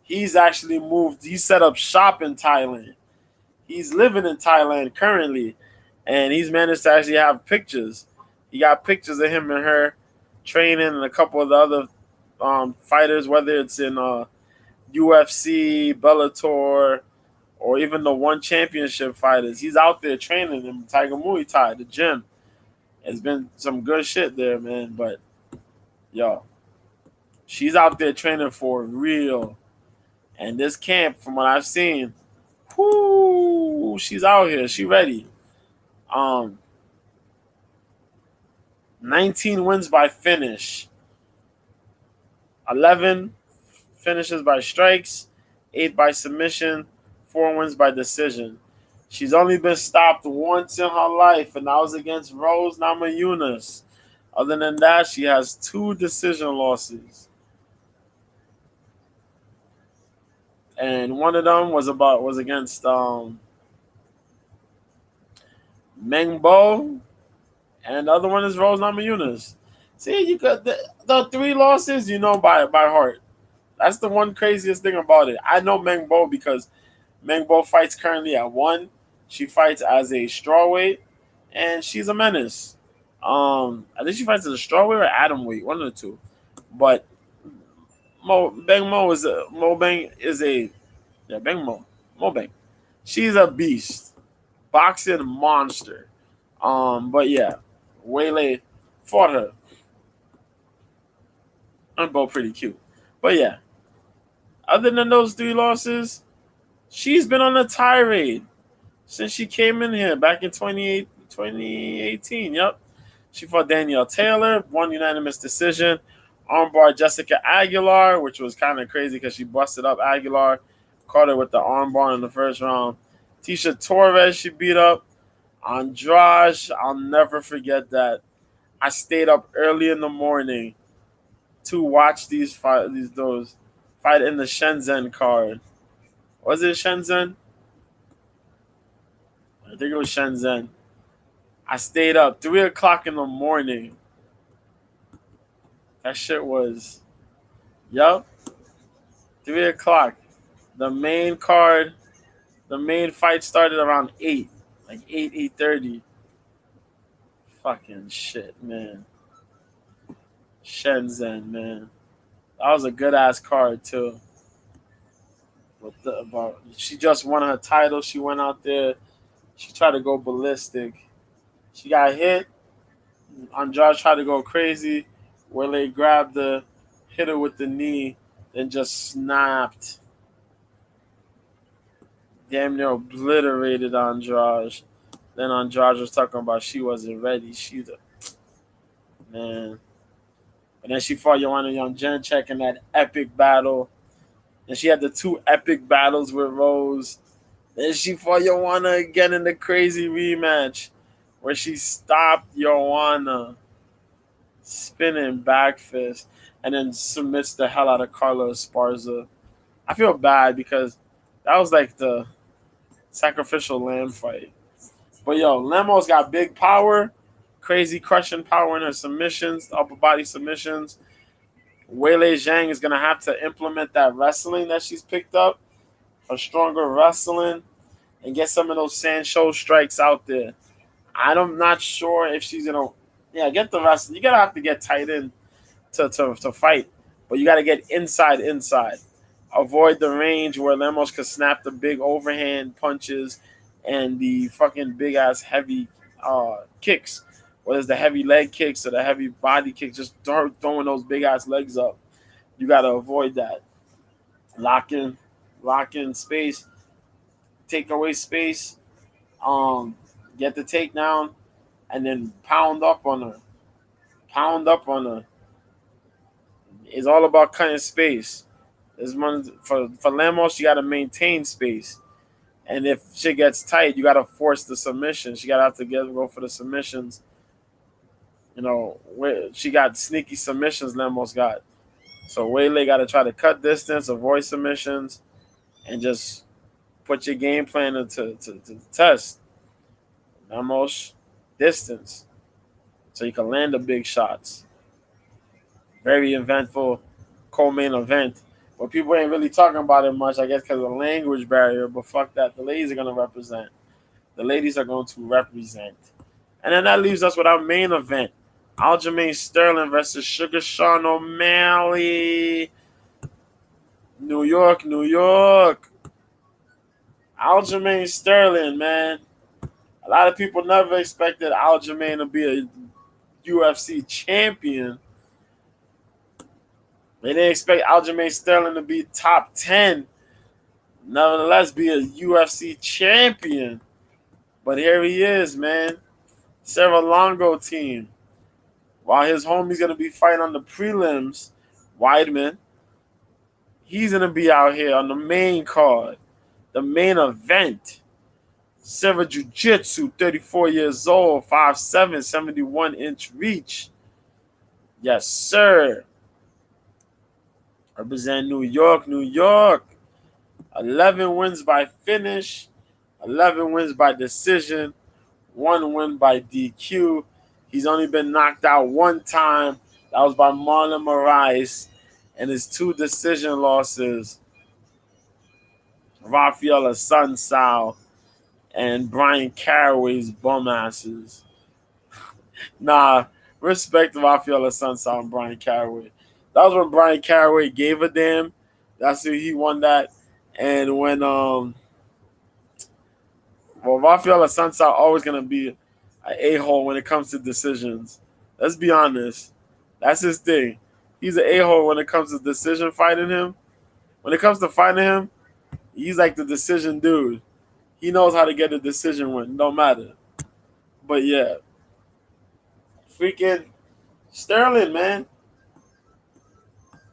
He's actually moved. He set up shop in Thailand. He's living in Thailand currently, and he's managed to actually have pictures. He got pictures of him and her training, and a couple of the other fighters, whether it's in UFC, Bellator, or even the one championship fighters. He's out there training in Tiger Muay Thai, the gym. It's been some good shit there, man. But yo, she's out there training for real. And this camp, from what I've seen, whoo, she's out here. She ready. 19 wins by finish. 11 finishes by strikes, 8 by submission, 4 wins by decision. She's only been stopped once in her life, and that was against Rose Namajunas. Other than that, she has 2 decision losses. And one of them was against Mengbo, and the other one is Rose Namajunas. See, you got the 3 losses, by heart. That's the one craziest thing about it. I know Mengbo because Mengbo fights currently at 1. She fights as a strawweight, and she's a menace. I think she fights as a strawweight or atom weight, one of the two. But Mo Bang is a Mo Bang. She's a beast, boxing monster. But yeah, Weili fought her. I'm both pretty cute. But yeah, other than those 3 losses, she's been on a tirade since she came in here back in 2018. Yep. She fought Danielle Taylor, won unanimous decision. Armbar Jessica Aguilar, which was kind of crazy because she busted up Aguilar, caught her with the armbar in the first round. Tisha Torres, she beat up. Andrade, I'll never forget that. I stayed up early in the morning to watch these fight, those fight in the Shenzhen card. Was it Shenzhen? I think it was Shenzhen. I stayed up 3 o'clock in the morning. That shit was, yup, 3 o'clock. The main card, the main fight started around 8, like 8:30. Fucking shit, man. Shenzhen, man. That was a good ass card too. About she just won her title. She went out there. She tried to go ballistic. She got hit. Andrade tried to go crazy. Where they grabbed the, hit her with the knee, then just snapped. Damn near obliterated Andrade. Then Andrade was talking about she wasn't ready. She the man. And then she fought Joanna Jędrzejczyk in that epic battle. And she had the two epic battles with Rose. Then she fought Joanna again in the crazy rematch where she stopped Joanna spinning back fist and then submits the hell out of Carla Esparza. I feel bad because that was like the sacrificial lamb fight. But yo, Lemos got big power, crazy crushing power in her submissions, upper body submissions. Weili Zhang is gonna have to implement that wrestling that she's picked up, her stronger wrestling, and get some of those Sancho strikes out there. I'm not sure if she's gonna, yeah, get the wrestling. You gotta have to get tight in to fight, but you gotta get inside. Avoid the range where Lemos could snap the big overhand punches and the fucking big ass heavy kicks, whether it's the heavy leg kicks or the heavy body kicks, just throwing those big ass legs up. You gotta avoid that. Lock in, lock in space, take away space, get the takedown, and then pound up on her. Pound up on her. It's all about cutting space. This one for Lemos, you got to maintain space, and if shit gets tight, you got to force the submissions. You got to have to go for the submissions. You know, where she got sneaky submissions. Lemos got, so Weili got to try to cut distance, avoid submissions, and just put your game plan to test. Lemos distance, so you can land the big shots. Very eventful co-main event. But people ain't really talking about it much, I guess, because of the language barrier. But fuck that. The ladies are going to represent. The ladies are going to represent. And then that leaves us with our main event. Aljamain Sterling versus Sugar Sean O'Malley. New York, New York. Aljamain Sterling, man. A lot of people never expected Aljamain to be a UFC champion. They didn't expect Aljamain Sterling to be top 10. Nevertheless, be a UFC champion. But here he is, man. Serra-Longo team. While his homie's going to be fighting on the prelims, Weidman, he's going to be out here on the main card, the main event. Serra Jiu-Jitsu, 34 years old, 5'7", 71-inch reach. Yes, sir. Represent New York, New York. 11 wins by finish, 11 wins by decision, 1 win by DQ. He's only been knocked out one time. That was by Marlon Moraes. And his 2 decision losses, Rafael Assunção and Brian Caraway's bum asses. Nah, respect to Rafael Assunção and Brian Caraway. That was when Brian Caraway gave a damn. That's who he won that. And when Rafael Assunção always gonna be an a-hole when it comes to decisions. Let's be honest. That's his thing. He's an a-hole when it comes to decision fighting him. When it comes to fighting him, he's like the decision dude. He knows how to get a decision win, no matter. But yeah. Freaking Sterling, man.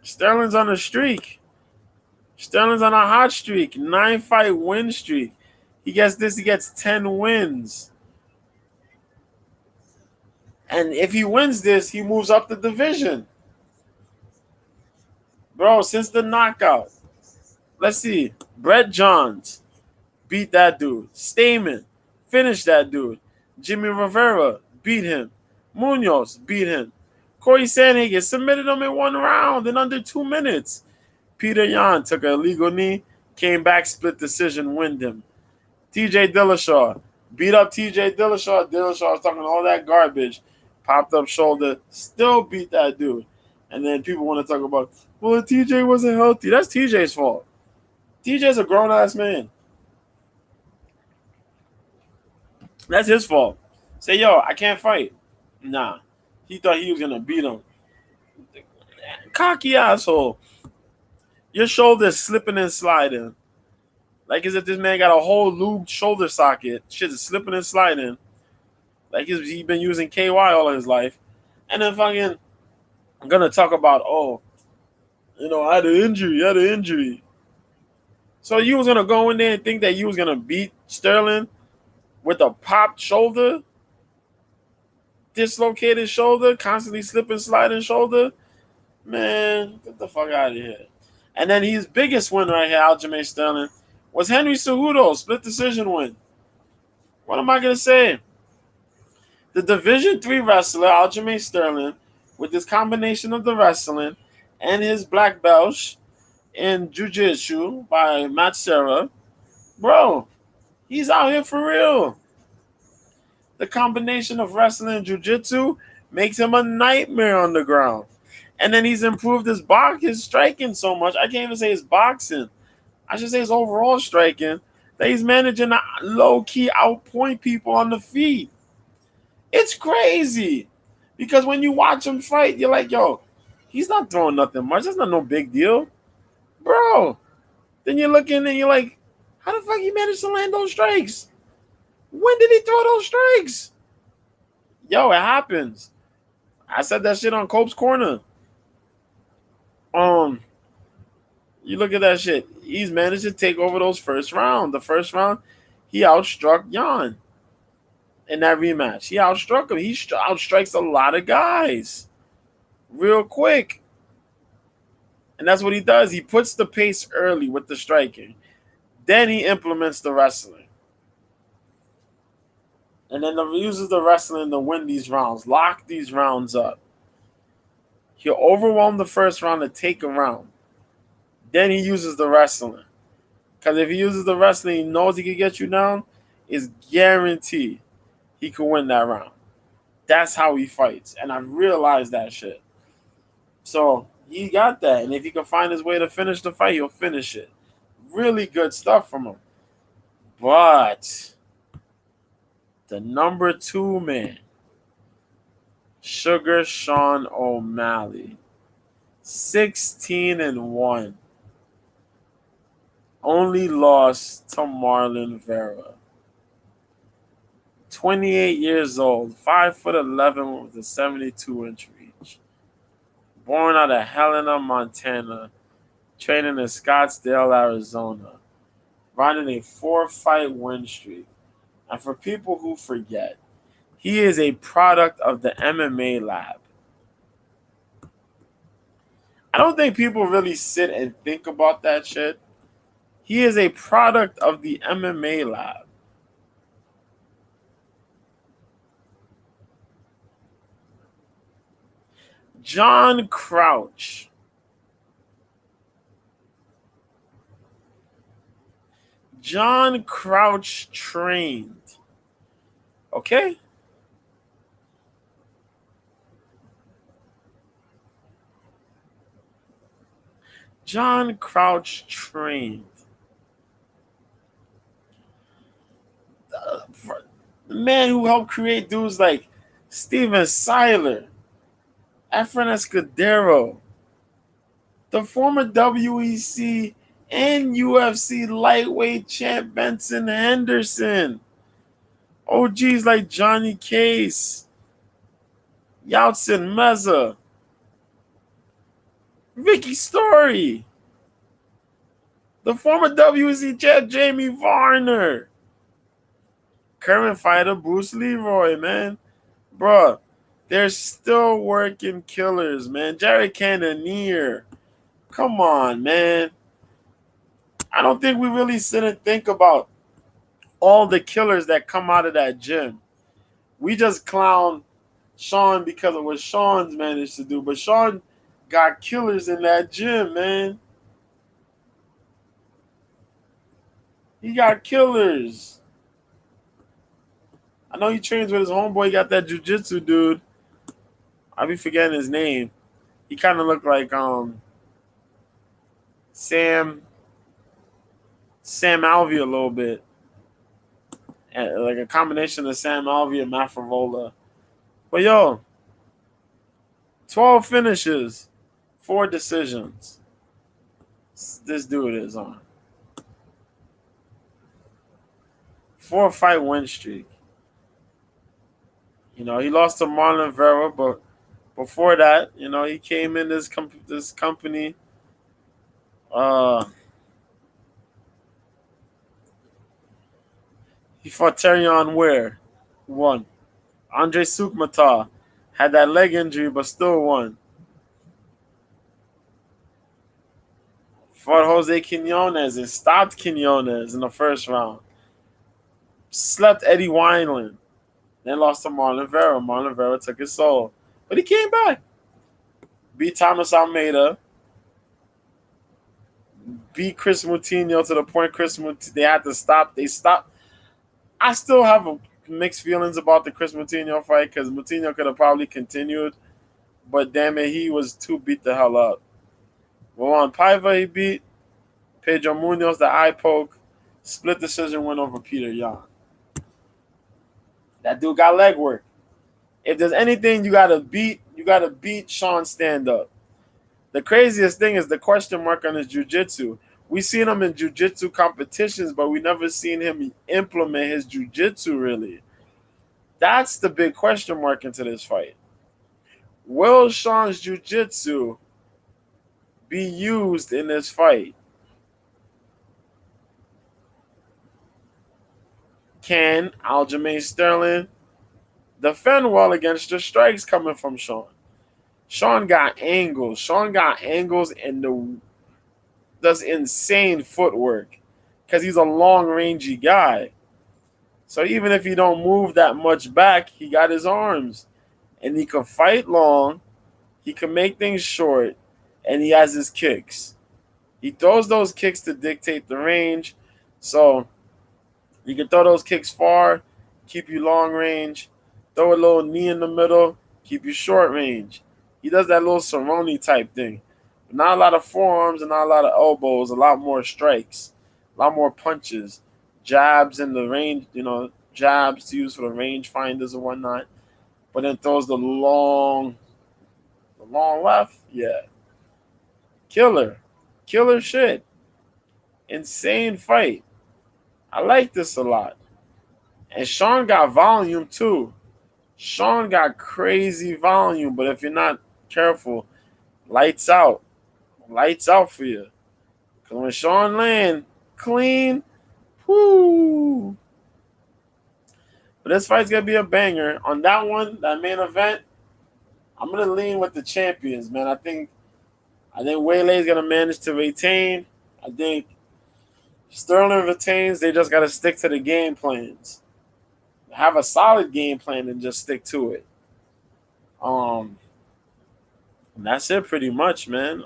Sterling's on a streak. Sterling's on a hot streak. 9-fight win streak. He gets 10 wins. And if he wins this, he moves up the division. Bro, since the knockout, let's see. Brett Johns beat that dude. Stamen finished that dude. Jimmy Rivera beat him. Munoz beat him. Corey Sandhagen submitted him in 1 round in under 2 minutes. Peter Yan took an illegal knee, came back, split decision, win him. TJ Dillashaw beat up TJ Dillashaw. Dillashaw was talking all that garbage. Popped up shoulder, still beat that dude. And then people want to talk about, well, TJ wasn't healthy. That's TJ's fault. TJ's a grown ass man. That's his fault. Say, yo, I can't fight. Nah. He thought he was going to beat him. Cocky asshole. Your shoulder's slipping and sliding. Like as if this man got a whole lubed shoulder socket. Shit is slipping and sliding. Like he's been using KY all of his life. And then fucking, I'm going to talk about, I had an injury. So you was going to go in there and think that you was going to beat Sterling with a popped shoulder? Dislocated shoulder? Constantly slipping, sliding shoulder? Man, get the fuck out of here. And then his biggest win right here, Aljamain Sterling, was Henry Cejudo, split decision win. What am I going to say? The Division III wrestler, Aljamain Sterling, with this combination of the wrestling and his black belt in jiu-jitsu by Matt Serra, bro, he's out here for real. The combination of wrestling and jiu-jitsu makes him a nightmare on the ground. And then he's improved his striking so much. I can't even say his boxing. I should say his overall striking, that he's managing to low-key outpoint people on the feet. It's crazy. Because when you watch him fight, you're like, yo, he's not throwing nothing much. That's not no big deal. Bro. Then you're looking and you're like, how the fuck he managed to land those strikes? When did he throw those strikes? Yo, it happens. I said that shit on Cope's Corner. You look at that shit. He's managed to take over those first round. The first round, he outstruck Yan in that rematch. He outstruck him. He outstrikes a lot of guys real quick. And that's what he does. He puts the pace early with the striking. Then he implements the wrestling. And then uses the wrestling to win these rounds, lock these rounds up. He'll overwhelm the first round to take a round. Then he uses the wrestling. Because if he uses the wrestling, he knows he can get you down, it's guaranteed he can win that round. That's how he fights. And I realized that shit. So he got that. And if he can find his way to finish the fight, he'll finish it. Really good stuff from him. But the number 2 man, Sugar Sean O'Malley, 16-1. Only lost to Marlon Vera. 28 years old, 5'11" with a 72-inch reach. Born out of Helena, Montana, training in Scottsdale, Arizona. Running a 4-fight win streak. And for people who forget, he is a product of the MMA lab. I don't think people really sit and think about that shit. He is a product of the MMA lab. John Crouch. John Crouch trained. Okay? John Crouch trained. The man who helped create dudes like Steven Seiler, Efren Escudero, the former WEC and UFC lightweight champ Benson Henderson, OGs like Johnny Case, Yeltsin Meza, Vicky Story, the former WEC champ Jamie Varner, current fighter Bruce Leroy, man. Bruh, They're still working killers, man. Jared Cannonier. Come on, man. I don't think we really sit and think about all the killers that come out of that gym. We just clown Sean because of what Sean's managed to do. But Sean got killers in that gym, man. He got killers. I know he trains with his homeboy. He got that jujitsu dude. I be forgetting his name. He kind of looked like Sam Alvey a little bit, like a combination of Sam Alvey and Matt Favola. But yo, 12 finishes, 4 decisions. This dude is on 4-fight win streak. You know, he lost to Marlon Vera, but before that, you know, he came in this company. He fought Terrion Ware, won. Andre Sukmatar had that leg injury, but still won. Fought Jose Quinones and stopped Quinones in the first round. Slept Eddie Wineland. Then lost to Marlon Vera. Marlon Vera took his soul. But he came back. Beat Thomas Almeida. Beat Chris Moutinho to the point they had to stop. They stopped. I still have mixed feelings about the Chris Moutinho fight because Moutinho could have probably continued. But damn it, he was too beat the hell up. Juan Paiva he beat. Pedro Munoz, the eye poke. Split decision win over Peter Yan. That dude got leg work. If there's anything you gotta beat Sean stand up. The craziest thing is the question mark on his jiu-jitsu. We seen him in jiu-jitsu competitions, but we never seen him implement his jiu-jitsu really. That's the big question mark into this fight. Will Sean's jiu-jitsu be used in this fight? Can Aljamain Sterling defend well against the strikes coming from Sean? Sean got angles. And does insane footwork because he's a long rangey guy. So even if he don't move that much back, he got his arms. And he can fight long. He can make things short. And he has his kicks. He throws those kicks to dictate the range. So you can throw those kicks far, keep you long range. Throw a little knee in the middle, keep you short range. He does that little Cerrone type thing. Not a lot of forearms and not a lot of elbows, a lot more strikes, a lot more punches, jabs in the range, jabs to use for the range finders and whatnot. But then throws the long left. Yeah. Killer shit. Insane fight. I like this a lot. And Sean got volume too. Sean got crazy volume, but if you're not careful, lights out. Lights out for you. Because when Sean land clean, whoo. But this fight's going to be a banger. On that one, that main event, I'm going to lean with the champions, man. I think Waylay's going to manage to retain. I think Sterling retains. They just got to stick to the game plans. Have a solid game plan and just stick to it. And that's it pretty much, man.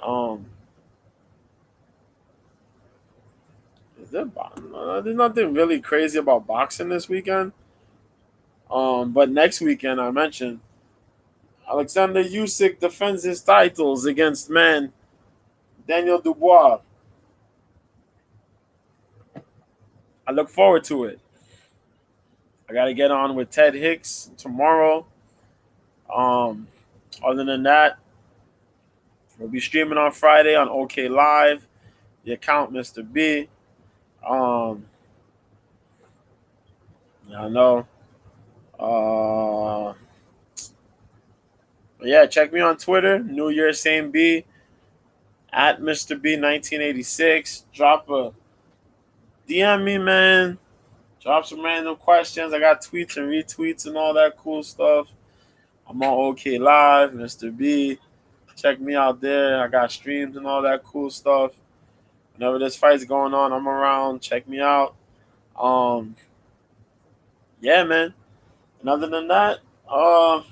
There's nothing really crazy about boxing this weekend. But next weekend, I mentioned Alexander Usyk defends his titles against Daniel Dubois. I look forward to it. I got to get on with Ted Hicks tomorrow. Other than that, we'll be streaming on Friday on OK Live. The account, Mr. B. I know. Yeah, check me on Twitter. New Year, same B. At Mr. B 1986. Drop a DM me, man. Drop some random questions. I got tweets and retweets and all that cool stuff. I'm on OK Live, Mr. B. Check me out there. I got streams and all that cool stuff. Whenever this fight's going on, I'm around. Check me out. Um, yeah, man. And other than that, I'm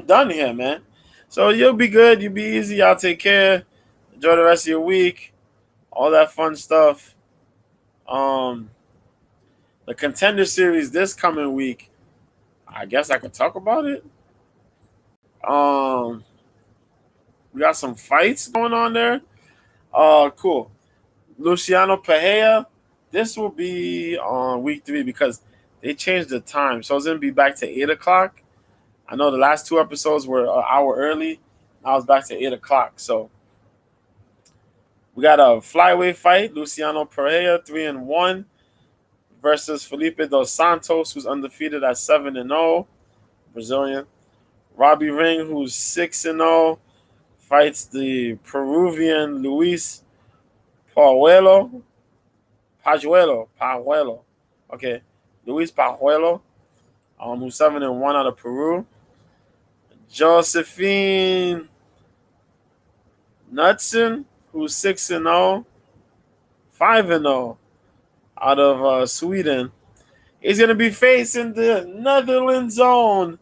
done here, man. So you'll be good. You'll be easy. Y'all take care. Enjoy the rest of your week. All that fun stuff. Um, the Contender Series this coming week. I guess I could talk about it. Um, we got some fights going on there. Cool. Luciano Pereira. This will be on week 3 because they changed the time, so it's gonna be back to 8 o'clock. I know the last 2 episodes were an hour early. Now it's back to 8 o'clock. So we got a flyweight fight. Luciano Pereira 3-1 versus Felipe dos Santos, who's undefeated at 7-0, Brazilian. Robbie Ring, who's 6-0, fights the Peruvian Luis Pajuelo. Pajuelo. Okay, Luis Pajuelo, who's 7-1 out of Peru. Josephine Knudsen, who's 6-0, 5-0 out of Sweden. He's going to be facing the Netherlands own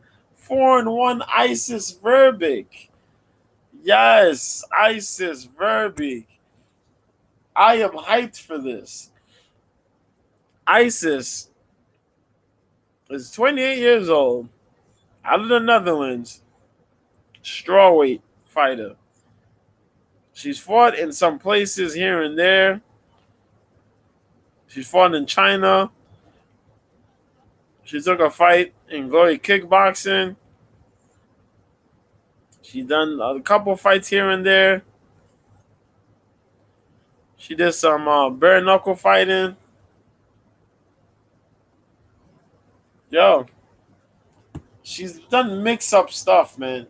4-1 Isis Verbeek. Yes, Isis Verbeek. I am hyped for this. Isis is 28 years old, out of the Netherlands, strawweight fighter. She's fought in some places here and there. She's fought in China. She took a fight in Glory Kickboxing. She done a couple fights here and there. She did some bare knuckle fighting. Yo, she's done mix up stuff, man.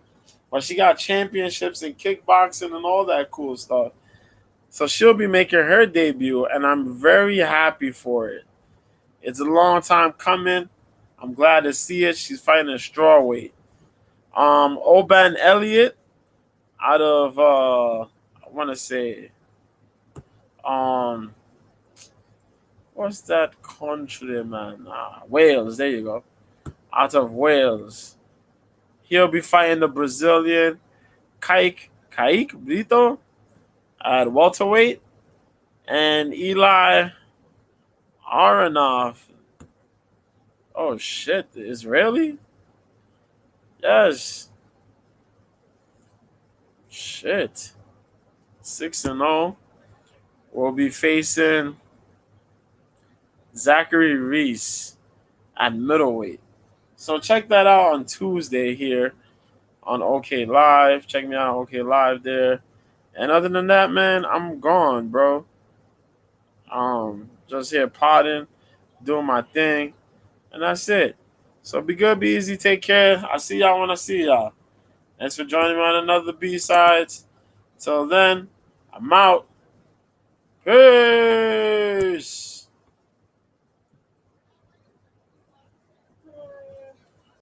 But she got championships in kickboxing and all that cool stuff. So she'll be making her debut, and I'm very happy for it. It's a long time coming. I'm glad to see it. She's fighting a strawweight. Oban Elliott out of I want to say what's that country, man? Wales. There you go. Out of Wales. He'll be fighting the Brazilian Kaique Brito at welterweight, and Eli Aronoff. Oh shit, the Israeli? Yes. Shit. 6-0. Will be facing Zachary Reese at middleweight. So check that out on Tuesday here on OK Live. Check me out on OK Live there. And other than that, man, I'm gone, bro. Just here potting, doing my thing, and that's it. So be good, be easy, take care. I see y'all when I see y'all. Thanks for joining me on another B-Sides. Till then, I'm out. Peace.